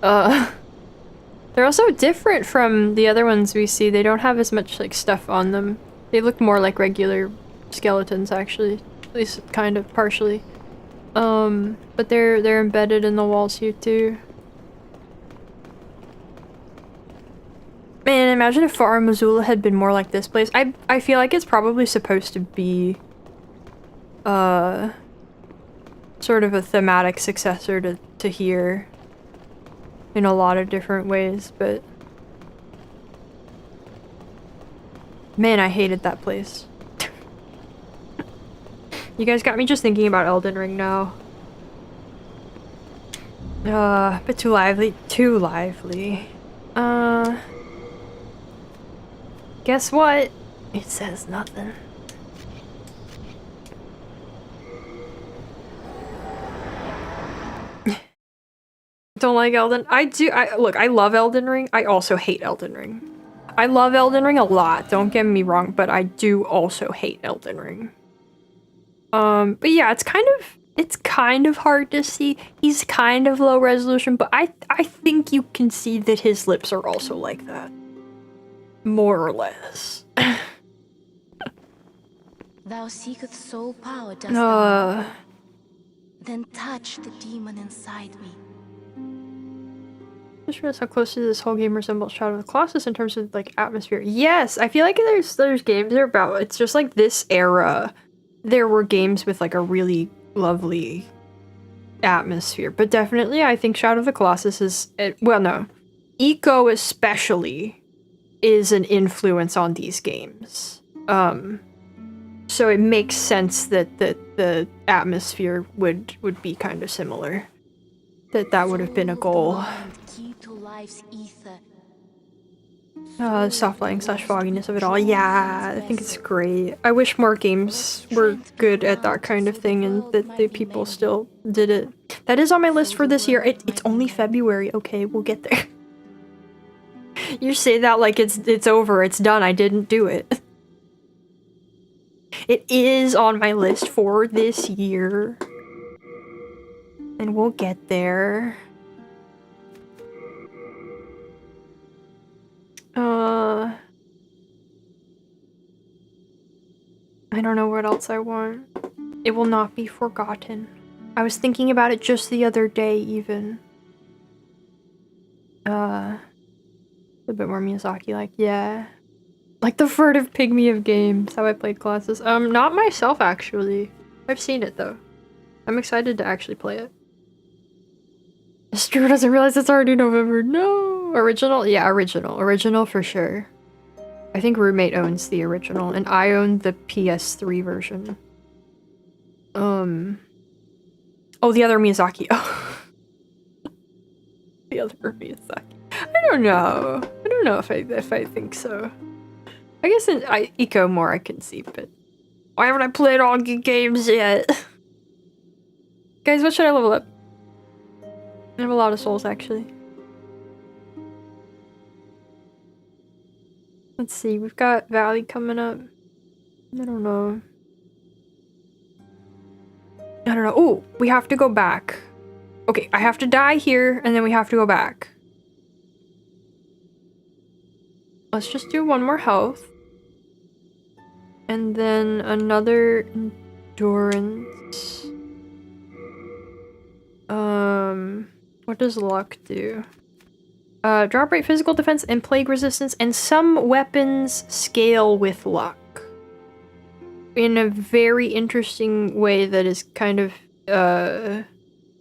S1: They're also different from the other ones we see. They don't have as much like stuff on them. They look more like regular skeletons actually. At least kind of partially. But they're embedded in the walls here too. Man, imagine if Far Missoula had been more like this place. I feel like it's probably supposed to be sort of a thematic successor to here in a lot of different ways, but man, I hated that place. You guys got me just thinking about Elden Ring now. But too lively. Too lively. Guess what? It says nothing. Don't like Elden. Look, I love Elden Ring. I also hate Elden Ring. I love Elden Ring a lot, don't get me wrong, but I do also hate Elden Ring. But yeah, it's kind of hard to see. He's kind of low resolution, but I think you can see that his lips are also like that. More or less.
S5: Thou seekest soul power, dost thou? Then touch the demon inside me.
S1: Just realized how closely this whole game resembles Shadow of the Colossus in terms of like atmosphere. Yes, I feel like there's games that are about, it's just like this era. There were games with like a really lovely atmosphere, but definitely I think Shadow of the Colossus is, well no, Eco especially is an influence on these games. So it makes sense that the atmosphere would be kind of similar. That would have been a goal. Soft lighting / fogginess of it all. Yeah, I think it's great. I wish more games were good at that kind of thing and that the people still did it. That is on my list for this year. It's only February. Okay, we'll get there. You say that like it's over, it's done, I didn't do it. It is on my list for this year. And we'll get there. I don't know what else I want. It will not be forgotten. I was thinking about it just the other day, even. A bit more Miyazaki-like, yeah. Like the furtive pygmy of games, how I played Colossus. Not myself, actually. I've seen it, though. I'm excited to actually play it. Drew doesn't realize it's already November. No! Original? Yeah, original. Original for sure. I think roommate owns the original, and I own the PS3 version. Oh, the other Miyazaki. Oh. The other Miyazaki. I don't know. I don't know if I think so. I guess in Eco more I can see, but why haven't I played all games yet? Guys, what should I level up? I have a lot of souls, actually. Let's see, we've got Valley coming up. I don't know. I don't know. Oh, we have to go back. Okay, I have to die here, and then we have to go back. Let's just do one more health. And then another endurance. What does luck do? Drop rate, physical defense, and plague resistance, and some weapons scale with luck. In a very interesting way that is kind of,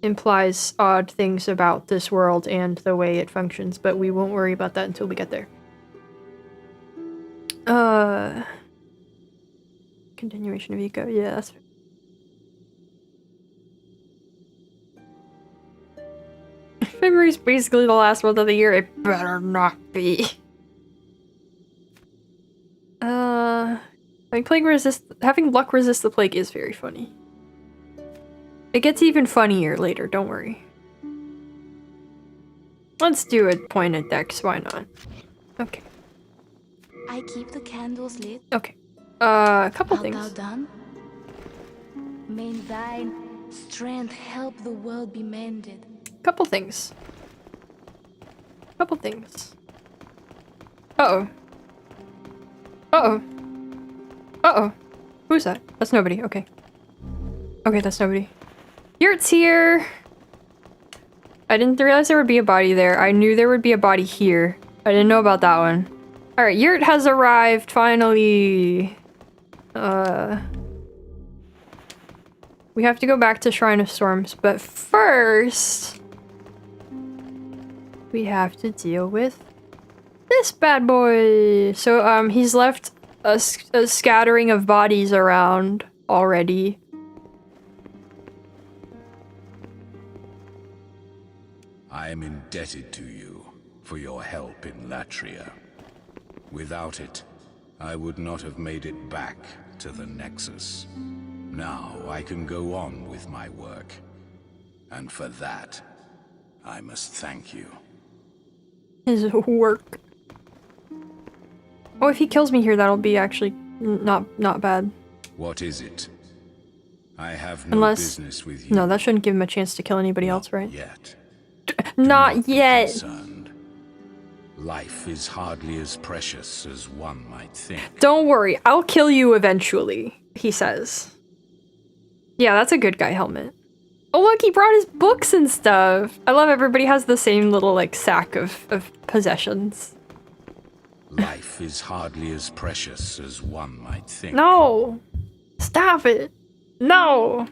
S1: implies odd things about this world and the way it functions, but we won't worry about that until we get there. Continuation of Eco, yeah, that's fair. February's basically the last month of the year. It better not be. Having luck resist the plague is very funny. It gets even funnier later, don't worry. Let's do a pointed dex, why not? Okay.
S5: I keep the candles lit.
S1: Okay. A couple
S5: Art
S1: things.
S5: thou done? May thine strength help the world be mended.
S1: Couple things. Couple things. Uh-oh. Uh-oh. Uh-oh. Who's that? That's nobody. Okay. Okay, that's nobody. Yurt's here! I didn't realize there would be a body there. I knew there would be a body here. I didn't know about that one. Alright, Yurt has arrived, finally. We have to go back to Shrine of Storms, but first... we have to deal with this bad boy. So, he's left a scattering of bodies around already.
S6: I am indebted to you for your help in Latria. Without it, I would not have made it back to the Nexus. Now I can go on with my work. And for that, I must thank you.
S1: His work. Oh, if he kills me here, that'll be actually not bad.
S6: What is it? I have no
S1: Unless...
S6: business with you.
S1: No, that shouldn't give him a chance to kill anybody else, right?
S6: Yet.
S1: Not yet!
S6: Concerned. Life is hardly as precious as one might think.
S1: Don't worry, I'll kill you eventually, he says. Yeah, that's a good guy helmet. Oh look, he brought his books and stuff! I love everybody has the same little, like, sack of possessions.
S6: Life is hardly as precious as one might think.
S1: No! Stop it! No!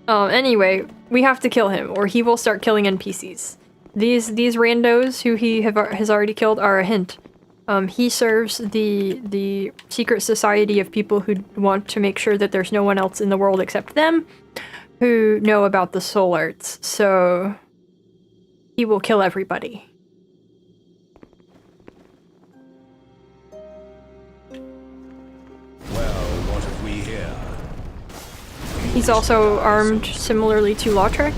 S1: Anyway, we have to kill him, or he will start killing NPCs. These randos who he has already killed are a hint. He serves the secret society of people who want to make sure that there's no one else in the world except them who know about the soul arts, so he will kill everybody.
S6: Well, what have we here?
S1: He's also armed similarly to Lautrec.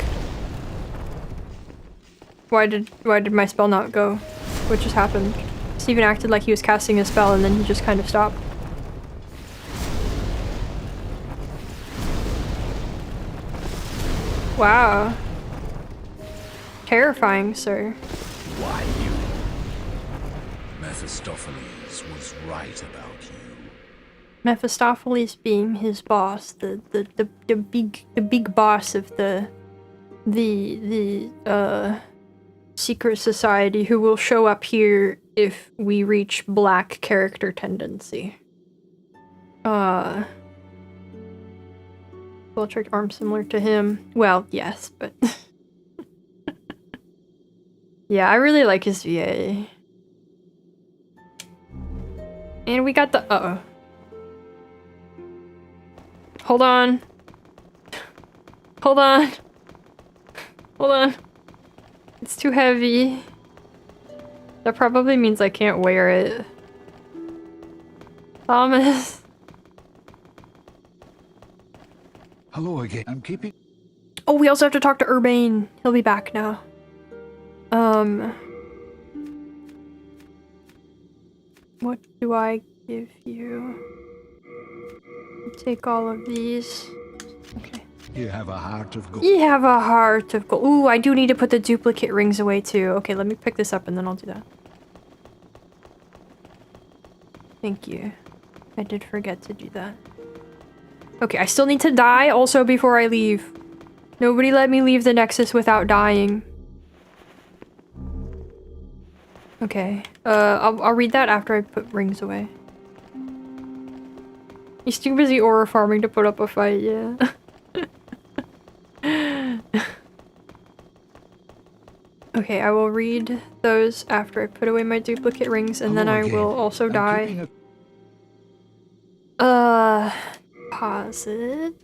S1: Why did my spell not go? What just happened? Steven acted like he was casting a spell and then he just kind of stopped. Wow. Terrifying, sir.
S6: Why you? Mephistopheles was right about you.
S1: Mephistopheles being his boss, the big boss of the secret society who will show up here if we reach black character tendency. Lautrec arm similar to him. Well, yes, but Yeah, I really like his VA. And we got the uh-oh. Hold on. Hold on. Hold on. It's too heavy. That probably means I can't wear it. Thomas.
S2: Hello again. I'm keeping...
S1: Oh, we also have to talk to Urbane. He'll be back now. What do I give you? Take all of these. Okay.
S2: You have a heart of gold.
S1: You have a heart of gold. Ooh, I do need to put the duplicate rings away too. Okay, let me pick this up and then I'll do that. Thank you. I did forget to do that. Okay, I still need to die also before I leave. Nobody let me leave the Nexus without dying. Okay, I'll read that after I put rings away. He's too busy aura farming to put up a fight, yeah. Okay, I will read those after I put away my duplicate rings, and then I will also die. Deposit.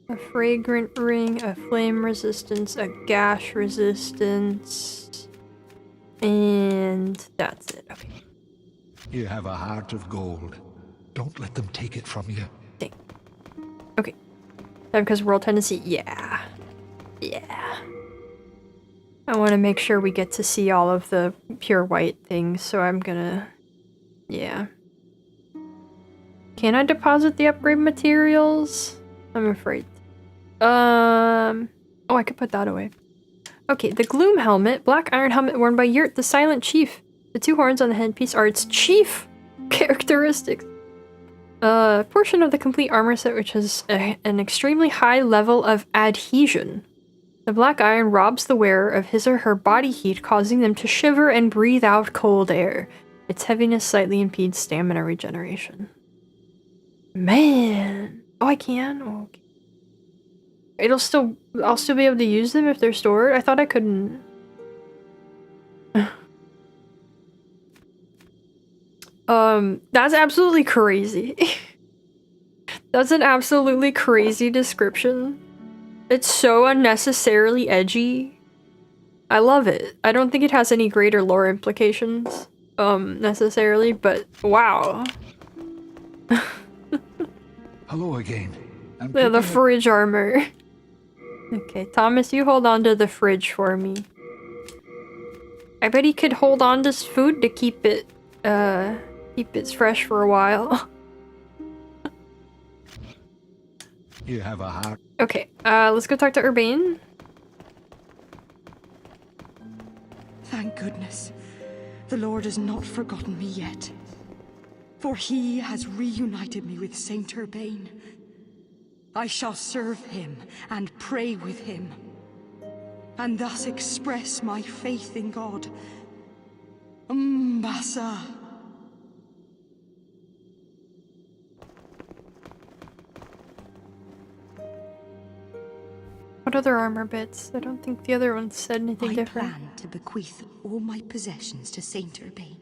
S1: A fragrant ring, a flame resistance, a gash resistance, and that's it. Okay.
S2: You have a heart of gold. Don't let them take it from you.
S1: Dang. Okay. Because World Tendency, yeah. Yeah. I want to make sure we get to see all of the pure white things, so I'm gonna... Yeah. Can I deposit the upgrade materials? I'm afraid. Oh, I could put that away. Okay, the Gloom Helmet. Black iron helmet worn by Yurt, the Silent Chief. The two horns on the headpiece are its chief characteristics. Portion of the complete armor set which has an extremely high level of adhesion. The black iron robs the wearer of his or her body heat, causing them to shiver and breathe out cold air. Its heaviness slightly impedes stamina regeneration. Man! Oh, I can? Oh, okay. I'll still be able to use them if they're stored? I thought I couldn't. That's absolutely crazy. That's an absolutely crazy description. It's so unnecessarily edgy. I love it. I don't think it has any greater lore implications, necessarily, but wow.
S2: Hello again.
S1: The fridge armor. Okay, Thomas, you hold on to the fridge for me. I bet he could hold on to food to keep it fresh for a while.
S2: You have a heart.
S1: Okay, let's go talk to Urbane.
S7: Thank goodness. The Lord has not forgotten me yet. For he has reunited me with Saint Urbane. I shall serve him and pray with him, and thus express my faith in God. Mbasa.
S1: What other armor bits? I don't think the other ones said anything different.
S7: I plan to bequeath all my possessions to Saint Urbane.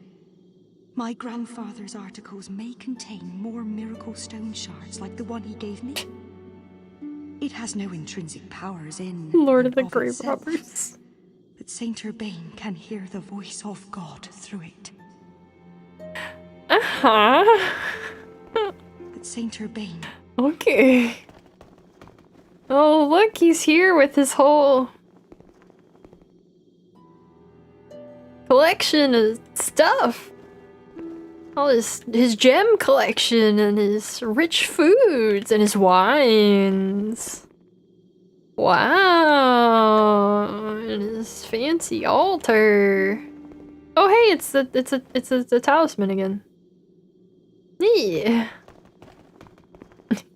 S7: My grandfather's articles may contain more miracle stone shards like the one he gave me. It has no intrinsic powers in
S1: Lord of the Grave
S7: itself,
S1: Robbers.
S7: but Saint Urbane can hear the voice of God through it. But Saint Urbane.
S1: Okay. Oh, look, he's here with his whole collection of stuff. All his gem collection and his rich foods and his wines. Wow, and his fancy altar. Oh, hey, it's the talisman again. Yeah.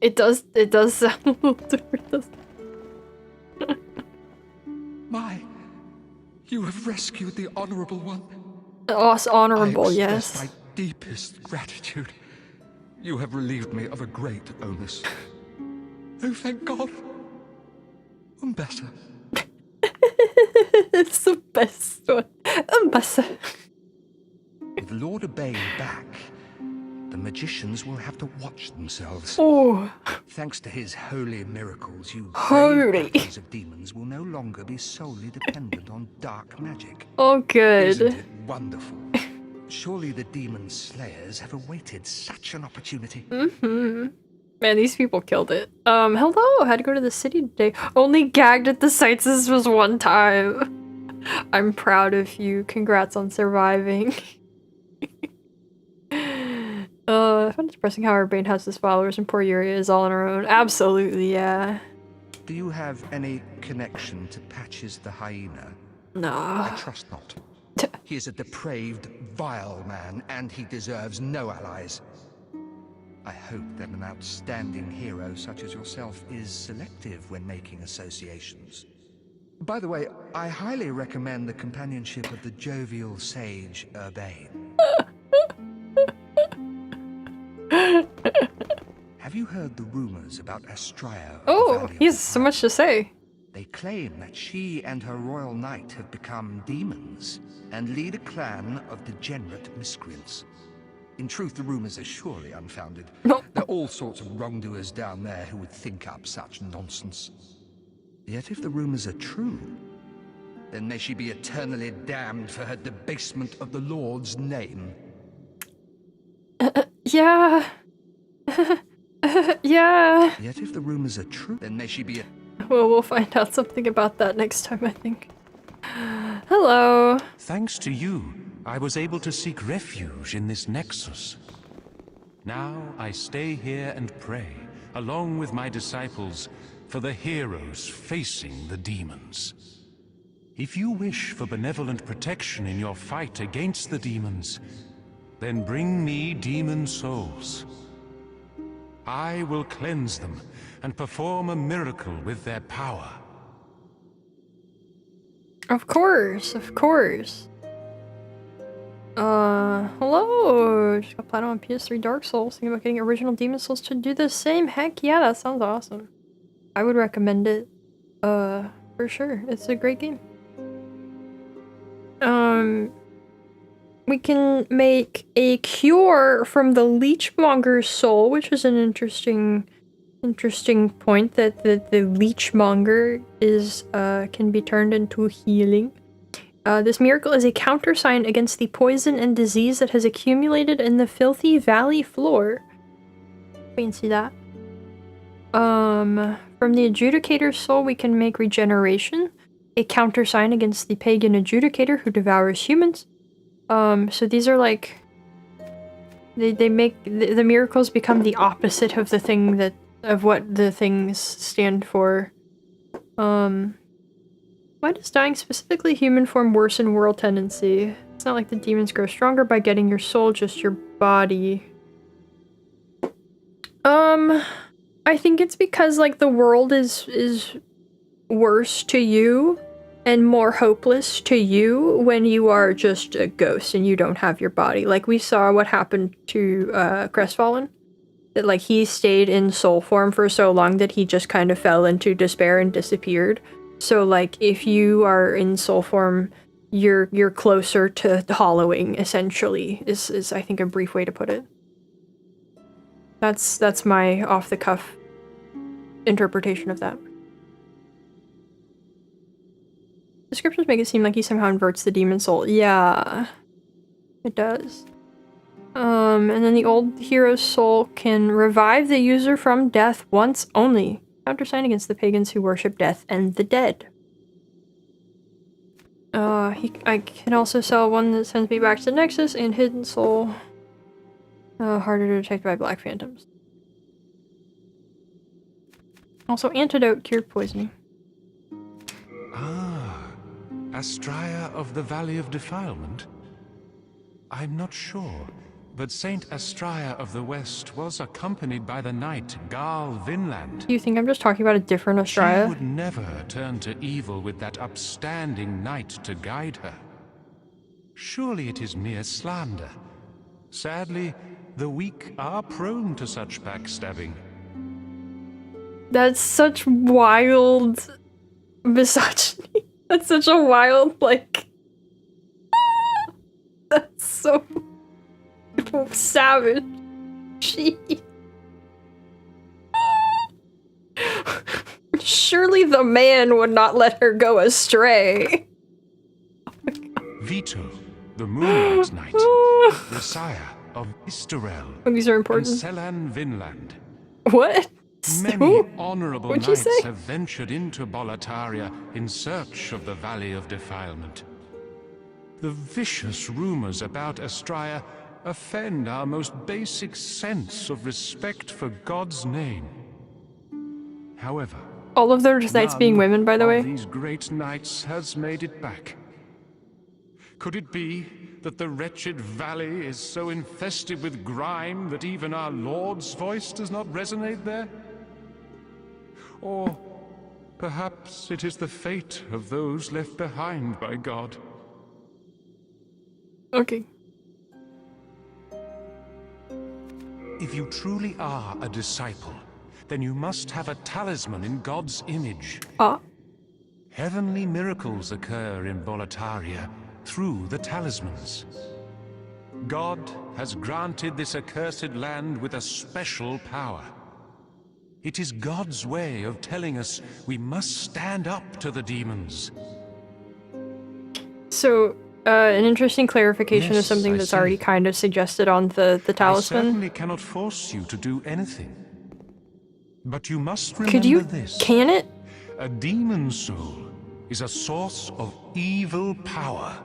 S1: It does sound a little different, doesn't it?
S2: My, you have rescued the Honorable One.
S1: Oh, it's honorable,
S2: I
S1: yes.
S2: express my deepest gratitude. You have relieved me of a great onus. Oh, thank God. I'm better.
S1: It's the best one.
S2: With Lord Obey back, the magicians will have to watch themselves.
S1: Oh,
S2: Thanks to his holy miracles, you
S1: Holy.
S2: brave battles of demons will no longer be solely dependent on dark magic.
S1: oh, good.
S2: Isn't it wonderful? Surely the demon slayers have awaited such an opportunity.
S1: Man, these people killed it. Hello, had to go to the city today. Only gagged at the sights this was one time. I'm proud of you. Congrats on surviving. I find it depressing how our Bane has his followers and poor Yuria is all on her own. Absolutely, yeah.
S2: Do you have any connection to Patches the hyena?
S1: Nah.
S2: I trust not. He is a depraved, vile man, and he deserves no allies. I hope that an outstanding hero such as yourself is selective when making associations. By the way, I highly recommend the companionship of the jovial sage Urbane. Have you heard the rumors about Astraea?
S1: Oh, he has so much to say.
S2: They claim that she and her royal knight have become demons and lead a clan of degenerate miscreants. In truth, the rumors are surely unfounded.
S1: No.
S2: There are all sorts of wrongdoers down there who would think up such nonsense. Yet if the rumors are true, then may she be eternally damned for her debasement of the Lord's name.
S1: Yeah. Yeah.
S2: Yet if the rumors are true, then may she be
S1: Well, we'll find out something about that next time, I think. Hello.
S3: Thanks to you, I was able to seek refuge in this nexus. Now I stay here and pray, along with my disciples, for the heroes facing the demons. If you wish for benevolent protection in your fight against the demons, then bring me demon souls. I will cleanse them and perform a miracle with their power.
S1: Of course, of course. Hello. Just got Platinum on PS3 Dark Souls. Thinking about getting original Demon Souls to do the same. Heck yeah, that sounds awesome. I would recommend it. For sure. It's a great game. We can make a cure from the Leechmonger's soul, which is an interesting point that the Leechmonger is can be turned into healing. This miracle is a countersign against the poison and disease that has accumulated in the filthy valley floor. We can see that. From the Adjudicator's soul, we can make regeneration, a countersign against the pagan Adjudicator who devours humans. So these are like they make the miracles become the opposite of the thing of what the things stand for. Why does dying specifically human form worsen world tendency? It's not like the demons grow stronger by getting your soul, just your body. I think it's because like the world is worse to you and more hopeless to you when you are just a ghost and you don't have your body. Like we saw what happened to Crestfallen. That like he stayed in soul form for so long that he just kind of fell into despair and disappeared. So like if you are in soul form, you're closer to hollowing essentially is I think a brief way to put it. That's my off the cuff interpretation of that. Descriptions make it seem like he somehow inverts the demon soul. Yeah, it does. And then the old hero's soul can revive the user from death once only. Countersign against the pagans who worship death and the dead. I can also sell one that sends me back to the Nexus and Hidden Soul. Harder to detect by Black Phantoms. Also, antidote cured poisoning.
S3: Ah, Astraea of the Valley of Defilement? I'm not sure, but Saint Astraea of the West was accompanied by the knight Garl Vinland.
S1: Do you think I'm just talking about a different Astraea?
S3: She would never turn to evil with that upstanding knight to guide her. Surely it is mere slander. Sadly, the weak are prone to such backstabbing.
S1: That's such wild misogyny. That's such a wild, like... That's so... savage. Gee. Surely the man would not let her go astray.
S3: Vito, the Moonlight Knight, the sire of Isterel,
S1: Oh, these are
S3: and
S1: important.
S3: Selan Vinland.
S1: What?
S3: Many honorable
S1: What'd you
S3: knights
S1: say?
S3: have ventured into Boletaria in search of the Valley of Defilement. The vicious rumors about Astraea offend our most basic sense of respect for God's name. However,
S1: All of those knights being women, by the
S3: of
S1: way.
S3: these great knights has made it back. Could it be that the wretched valley is so infested with grime that even our Lord's voice does not resonate there? Or perhaps it is the fate of those left behind by God.
S1: Okay.
S3: If you truly are a disciple, then you must have a talisman in God's image. Heavenly miracles occur in Boletaria through the talismans. God has granted this accursed land with a special power. It is God's way of telling us we must stand up to the demons.
S1: So, an interesting clarification of
S3: Yes,
S1: something
S3: I
S1: that's
S3: see.
S1: already kind of suggested on the
S3: I
S1: talisman.
S3: certainly cannot force you to do anything. But you must remember
S1: Could you
S3: this.
S1: can it?
S3: A demon soul is a source of evil power.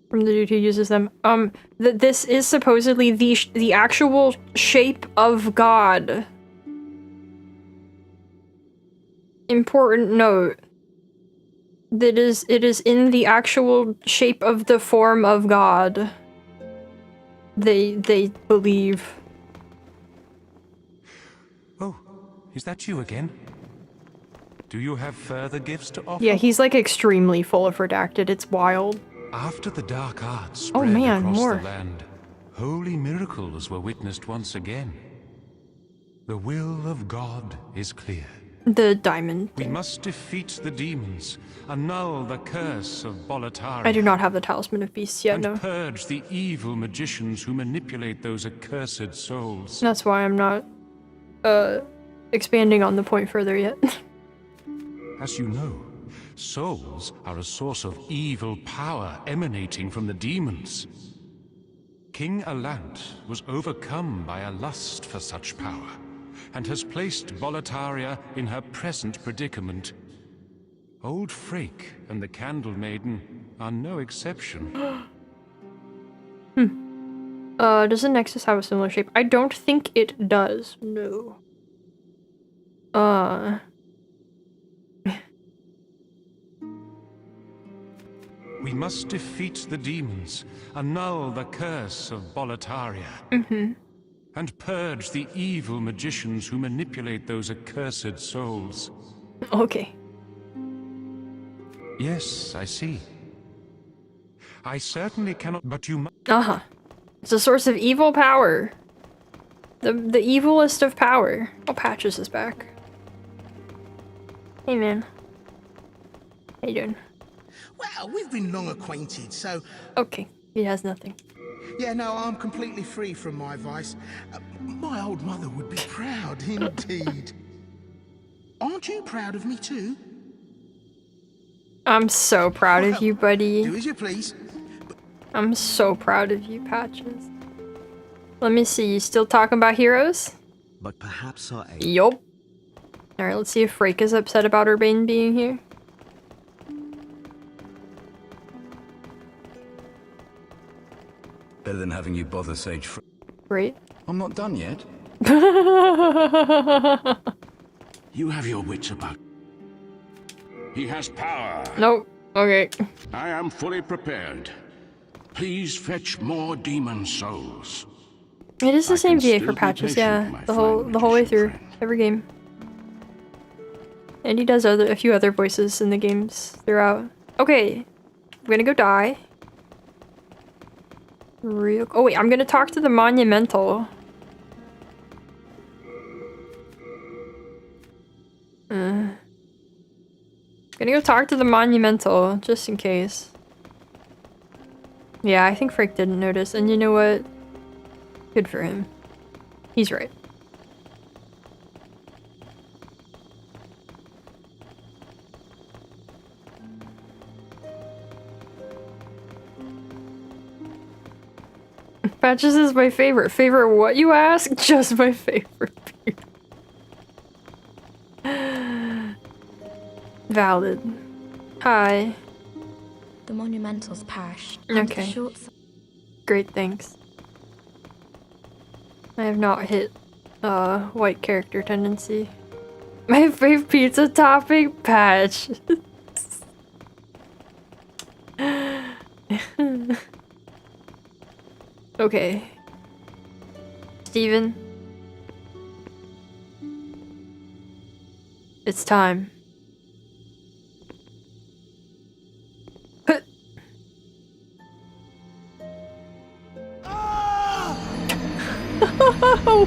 S1: From the dude who uses them. That this is supposedly the actual shape of God. Important note. It is in the actual shape of the form of God. They believe.
S3: Oh, is that you again? Do you have further gifts to offer?
S1: Yeah, he's like extremely full of redacted. It's wild.
S3: After the dark arts
S1: Oh,
S3: spread
S1: man,
S3: across
S1: more.
S3: the land, holy miracles were witnessed once again. The will of God is clear.
S1: The diamond
S3: We
S1: thing.
S3: must defeat the demons, annul the curse of Boletaria.
S1: I do not have the Talisman of Beasts yet,
S3: and
S1: no.
S3: purge the evil magicians who manipulate those accursed souls.
S1: That's why I'm not, expanding on the point further yet.
S3: As you know, souls are a source of evil power emanating from the demons. King Alant was overcome by a lust for such power, and has placed Boletaria in her present predicament. Old Frake and the Candle Maiden are no exception.
S1: Does the Nexus have a similar shape? I don't think it does. No.
S3: We must defeat the demons, annul the curse of Boletaria, and purge the evil magicians who manipulate those accursed souls.
S1: Okay.
S3: Yes, I see. I certainly cannot, but you must.
S1: Uh-huh. It's a source of evil power. The evilest of power. Oh, Patches is back. Hey, man. How you doing?
S4: Well, we've been long acquainted, so...
S1: Okay. He has nothing.
S4: Yeah, no, I'm completely free from my vice. My old mother would be proud, indeed. Aren't you proud of me, too?
S1: I'm so proud of you, buddy.
S4: Do as you please.
S1: I'm so proud of you, Patches. Let me see. You still talking about heroes?
S8: But perhaps our aim.
S1: Yup. Alright, let's see if Frake is upset about Urbane being here.
S6: Better than having you bother Sage Fr-
S1: Great.
S6: I'm not done yet.
S9: You have your wits about. He has power.
S1: Nope. Okay.
S9: I am fully prepared. Please fetch more demon souls.
S1: It is the
S9: I
S1: same
S9: can
S1: VA
S9: still
S1: for
S9: be
S1: Patches,
S9: patient,
S1: yeah.
S9: my
S1: The whole
S9: fine
S1: way
S9: magician
S1: through.
S9: friend.
S1: Every game. And he does a few other voices in the games throughout. Okay. I'm gonna go die. Oh wait, I'm gonna talk to the Monumental. Gonna go talk to the monumental, just in case. Yeah, I think Frick didn't notice, and you know what? Good for him. He's right. Patches is my favorite. Favorite what, you ask? Just my favorite beer. Valid. Hi.
S5: The monumentals perished.
S1: Okay. Great, thanks. I have not hit white character tendency. My favorite pizza topping, Patch. Okay. Steven. It's time.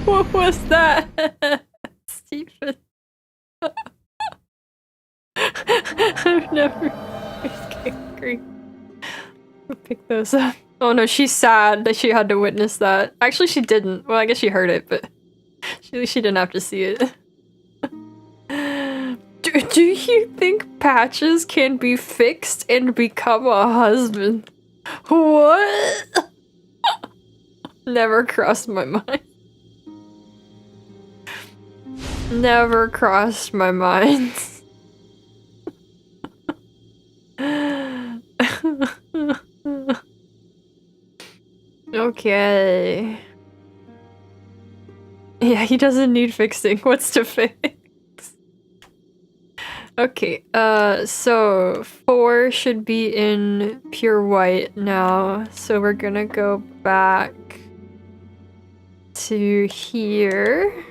S1: What was that? Steven. I've never angry. Pick those up. Oh no, she's sad that she had to witness that. Actually, she didn't. Well, I guess she heard it, but she didn't have to see it. Do you think Patches can be fixed and become a husband? What? Never crossed my mind. Never crossed my mind. Okay. Yeah, he doesn't need fixing. What's to fix? Okay, so 4 should be in pure white now. So we're gonna go back to here.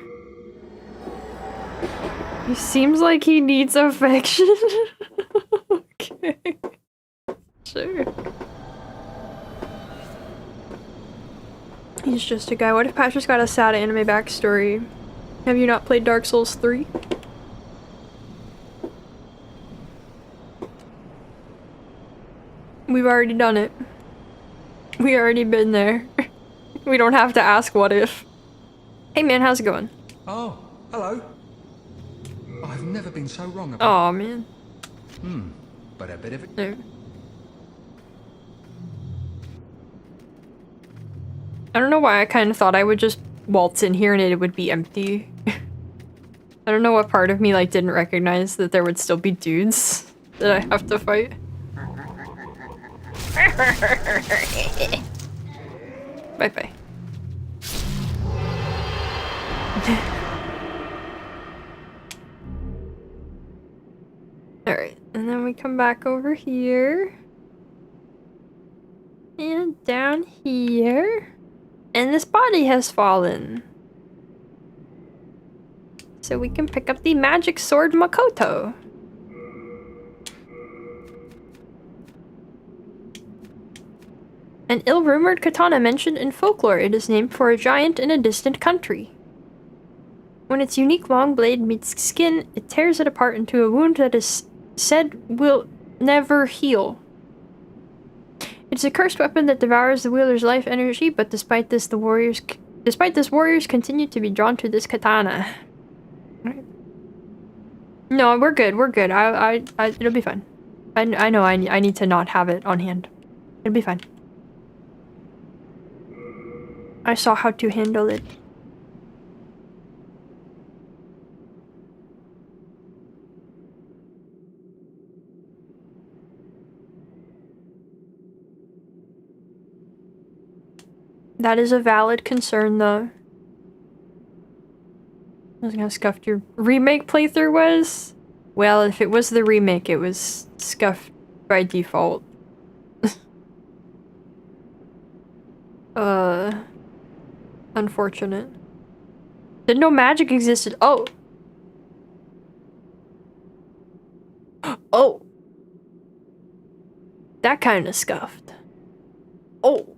S1: He seems like he needs affection. Okay. Sure. He's just a guy. What if Patrick's got a sad anime backstory? Have you not played Dark Souls 3? We've already done it. We already been there. We don't have to ask what if. Hey man, how's it going?
S2: Oh, hello. I've never been so wrong about.
S1: Aw, man.
S2: But a bit of it.
S1: No. I don't know why I kind of thought I would just waltz in here and it would be empty. I don't know what part of me like didn't recognize that there would still be dudes that I have to fight. Bye-bye. Alright, and then we come back over here. And down here. And this body has fallen. So we can pick up the magic sword Makoto. An ill-rumored katana mentioned in folklore. It is named for a giant in a distant country. When its unique long blade meets skin, it tears it apart into a wound that is said will never heal. It's a cursed weapon that devours the wielder's life energy, but despite this, warriors continue to be drawn to this katana. Right. No, we're good. We're good. It'll be fine. I know. I need to not have it on hand. It'll be fine. I saw how to handle it. That is a valid concern, though. I was gonna scuffed your remake playthrough was? Well, if it was the remake, it was scuffed by default. Unfortunate. Didn't know magic existed. Oh! Oh! That kind of scuffed. Oh!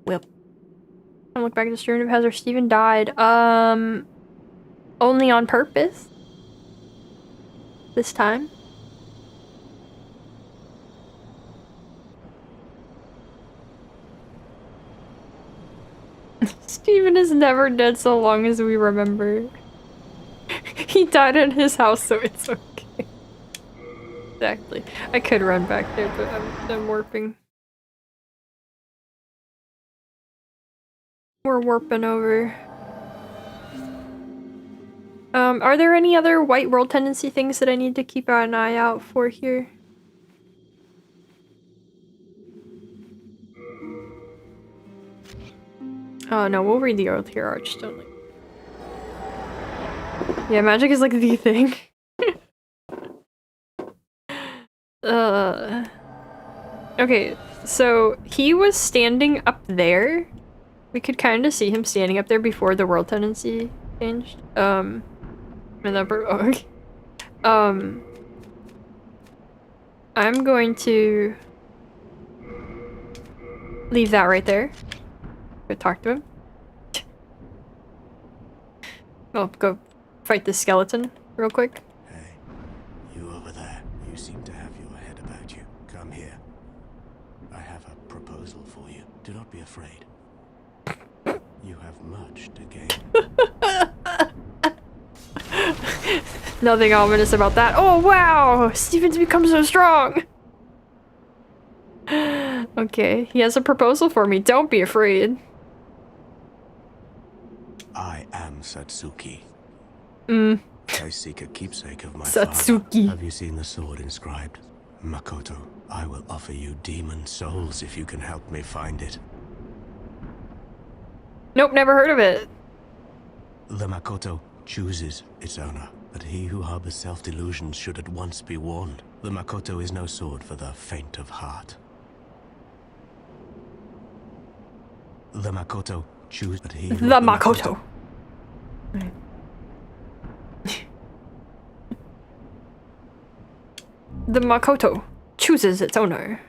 S1: Well. I look back at the stream of Hazard Steven died. Only on purpose? this time. Steven is never dead so long as we remember. He died in his house, so it's okay. Exactly. I could run back there, but I'm warping. We're warping over. Are there any other white world tendency things that I need to keep an eye out for here? Oh no, we'll read the Oath Here Archstone. Yeah, magic is like the thing. Okay, so he was standing up there. We could kind of see him standing up there before the world tendency changed. And then, okay. I'm going to leave that right there. Go talk to him. I'll go fight this skeleton real quick.
S10: Hey, you over there. You seem to have your head about you. Come here. I have a proposal for you. Do not be afraid. You have much to gain.
S1: Nothing ominous about that. Oh wow! Steven's become so strong! Okay, he has a proposal for me. Don't be afraid.
S10: I am Satsuki.
S1: I
S10: seek a keepsake of my
S1: Satsuki.
S10: father. Have you seen the sword inscribed? Makoto, I will offer you demon souls if you can help me find it.
S1: Nope, never heard of it.
S10: The Makoto chooses its owner, but he who harbors self-delusions should at once be warned. The Makoto is no sword for the faint of heart. The Makoto chooses, but he who...
S1: The Makoto. The Makoto chooses its owner.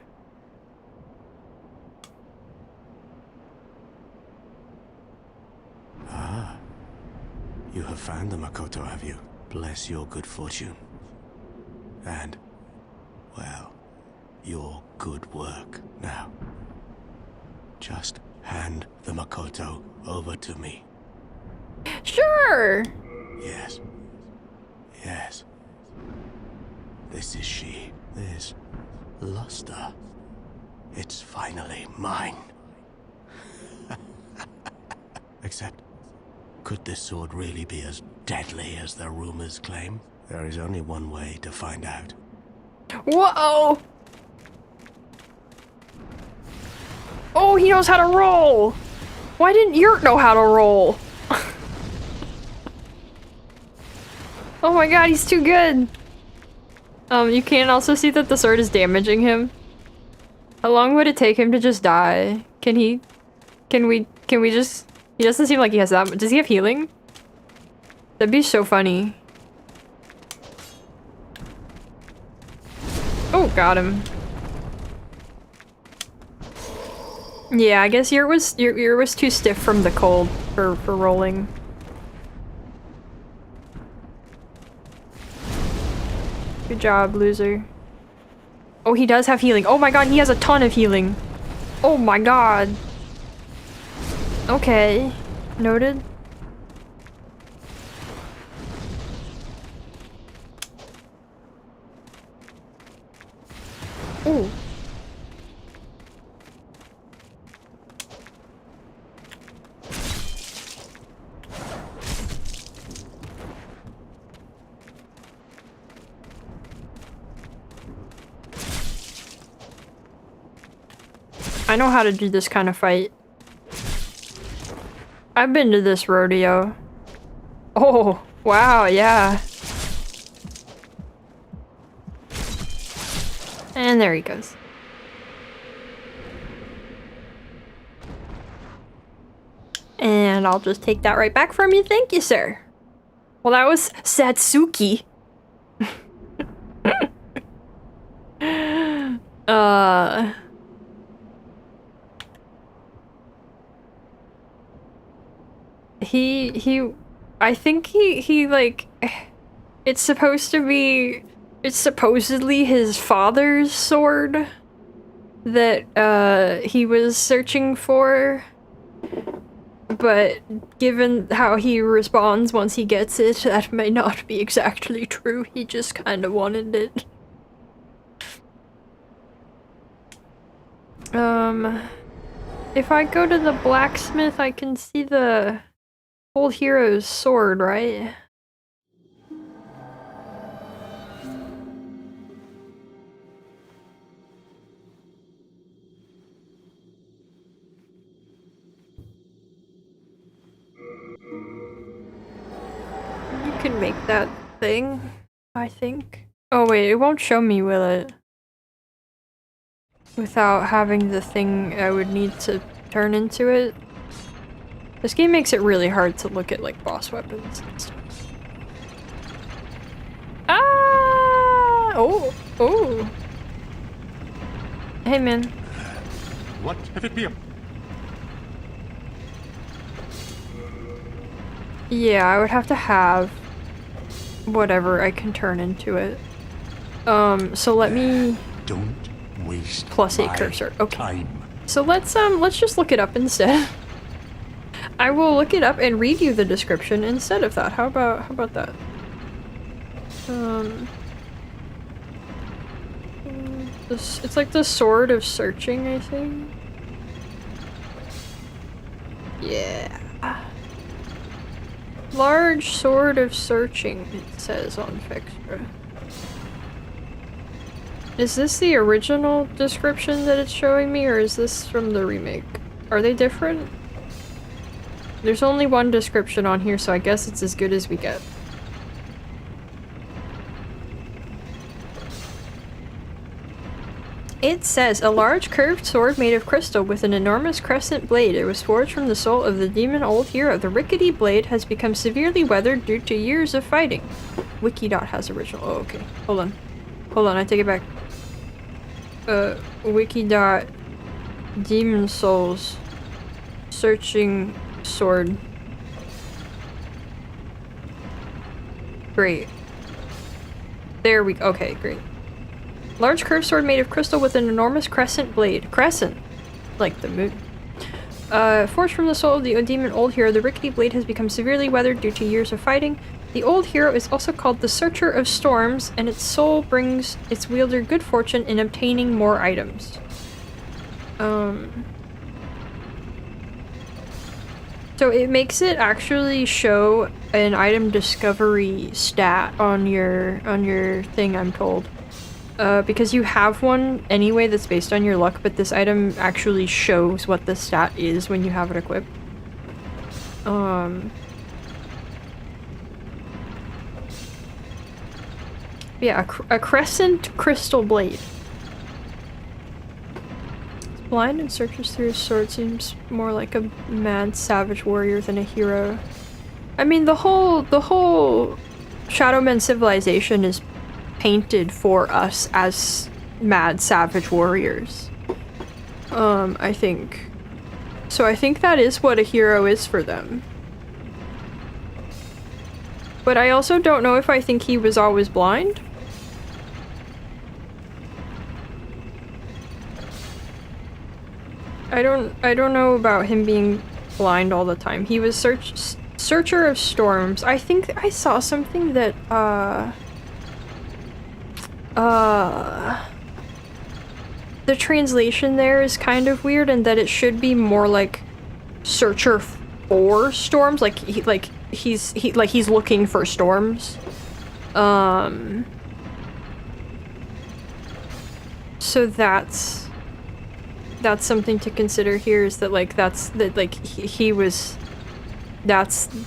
S10: Ah, you have found the Makoto, have you? Bless your good fortune. And, well, your good work. Now, just hand the Makoto over to me.
S1: Sure!
S10: Yes. Yes. This is she. This luster. It's finally mine. Except, could this sword really be as deadly as the rumors claim? There is only one way to find out.
S1: Whoa! Oh, he knows how to roll! Why didn't Yurt know how to roll? Oh my god, he's too good! You can also see that the sword is damaging him. How long would it take him to just die? Can we just... He doesn't seem like he has that much. Does he have healing? That'd be so funny. Oh, got him. Yeah, I guess Yurt was too stiff from the cold for rolling. Good job, loser. Oh, he does have healing. Oh my god, he has a ton of healing. Oh my god. Okay. Noted. Ooh. I know how to do this kind of fight. I've been to this rodeo. Oh, wow, yeah. And there he goes. And I'll just take that right back from you. Thank you, sir. Well, that was Satsuki. I think he like, It's supposed to be... It's supposedly his father's sword that he was searching for. But given how he responds once he gets it, that may not be exactly true. He just kind of wanted it. If I go to the blacksmith, I can see the old hero's sword, right? You can make that thing, I think. Oh wait, it won't show me, will it? Without having the thing I would need to turn into it. This game makes it really hard to look at like boss weapons and stuff. Ah! Oh! Oh! Hey man.
S9: What if it be a...
S1: Yeah, I would have to have whatever I can turn into it. So let me
S9: Don't waste
S1: plus 8
S9: my
S1: cursor. Okay.
S9: time.
S1: So let's just look it up instead. I will look it up and read you the description instead of that. How about that? It's like the sword of searching, I think. Yeah. Large sword of searching, it says on Fixtra. Is this the original description that it's showing me, or is this from the remake? Are they different? There's only one description on here, so I guess it's as good as we get. It says, a large curved sword made of crystal with an enormous crescent blade. It was forged from the soul of the demon old hero. The rickety blade has become severely weathered due to years of fighting. Wikidot has original. Oh, okay. Hold on. Hold on, I take it back. Wikidot demon souls searching sword. Great. There we go. Okay, great. Large curved sword made of crystal with an enormous crescent blade. Crescent! Like the moon. Forged from the soul of the demon old hero, the rickety blade has become severely weathered due to years of fighting. The old hero is also called the Searcher of Storms, and its soul brings its wielder good fortune in obtaining more items. So it makes it actually show an item discovery stat on your thing, I'm told. Because you have one anyway that's based on your luck, but this item actually shows what the stat is when you have it equipped. Yeah, a crescent crystal blade. It's blind and searches through his sword. Seems more like a mad savage warrior than a hero. I mean, the whole Shadowman civilization is painted for us as mad savage warriors. I think. So I think that is what a hero is for them. But I also don't know if I think he was always blind. I don't know about him being blind all the time. He was Searcher of Storms. I think I saw something that the translation there is kind of weird, and that it should be more like Searcher for Storms, like he's looking for storms. So that's something to consider here, is that like that's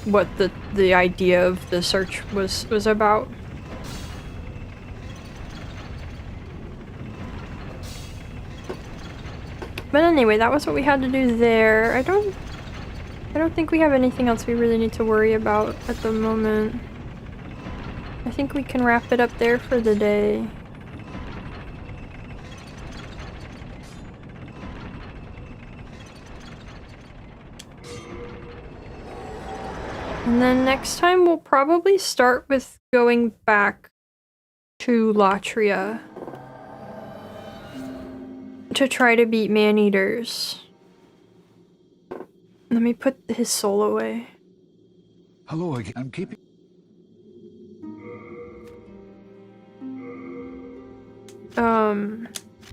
S1: what the idea of the search was about. But anyway, that was what we had to do there. I don't think we have anything else we really need to worry about at the moment. I think we can wrap it up there for the day. And then next time we'll probably start with going back to Latria to try to beat man-eaters. Let me put his soul away.
S2: Hello again. I'm keeping...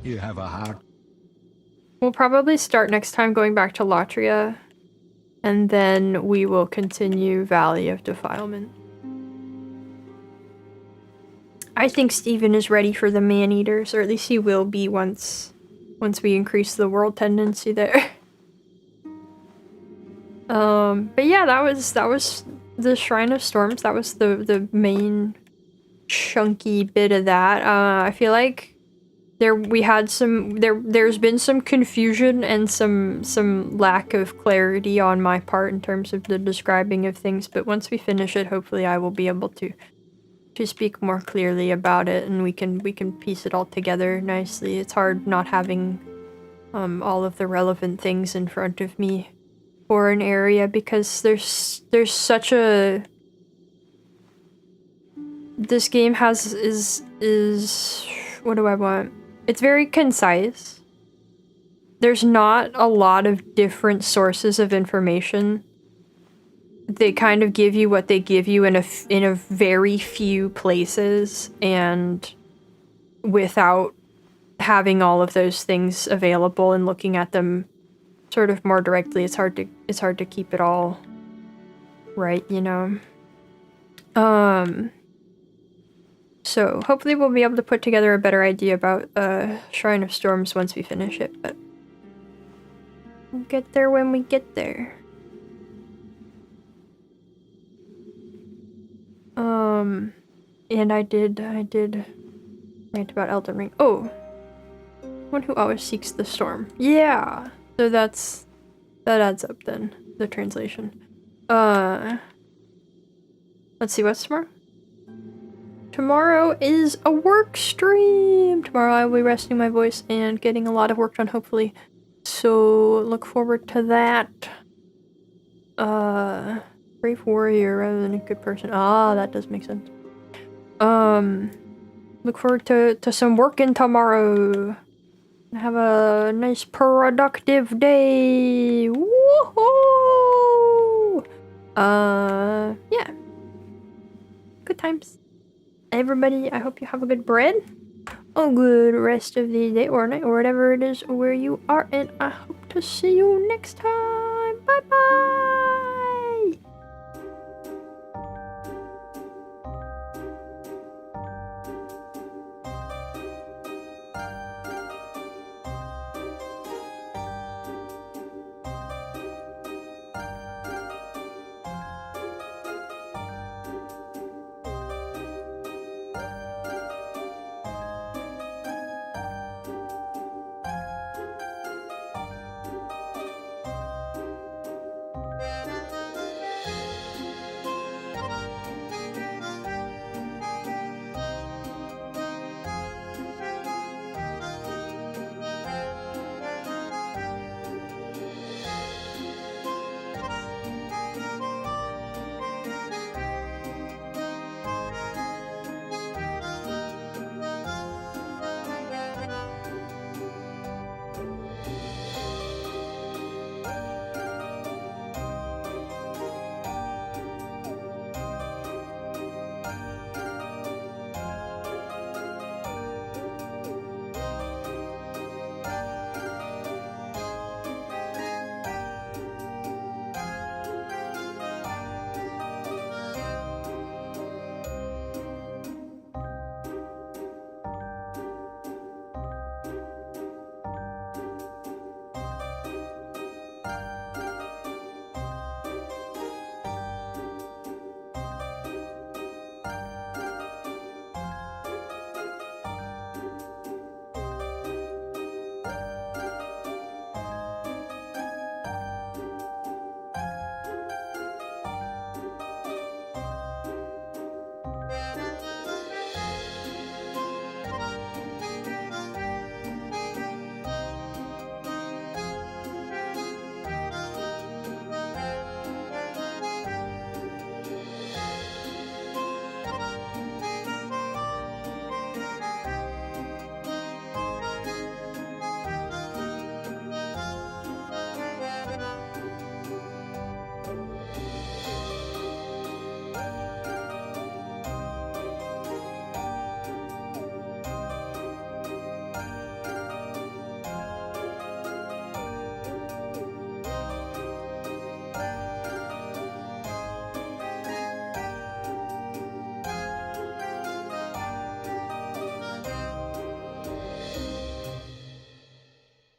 S2: You have a heart.
S1: We'll probably start next time going back to Latria, and then we will continue Valley of Defilement. I think Steven is ready for the man-eaters, or at least he will be once we increase the world tendency there. But yeah, that was the Shrine of Storms. That was the main chunky bit of that. I feel like there's been some confusion and some lack of clarity on my part in terms of the describing of things, but once we finish it, hopefully I will be able to speak more clearly about it, and we can piece it all together nicely. It's hard not having all of the relevant things in front of me for an area, because there's such a... This game is what do I want? It's very concise. There's not a lot of different sources of information. They kind of give you what they give you in a very few places, and without having all of those things available and looking at them sort of more directly, it's hard to keep it all right, you know. So hopefully we'll be able to put together a better idea about Shrine of Storms once we finish it, but we'll get there when we get there. And I did rant about Elden Ring. Oh, one who always seeks the storm. Yeah, so that adds up then, the translation. Let's see, what's tomorrow? Tomorrow is a work stream. Tomorrow I will be resting my voice and getting a lot of work done, hopefully. So look forward to that. Brave warrior rather than a good person. Ah, that does make sense. Look forward to some working tomorrow. Have a nice productive day. Woohoo! Yeah. Good times. Everybody, I hope you have a good bread. A good rest of the day or night or whatever it is where you are, and I hope to see you next time. Bye bye.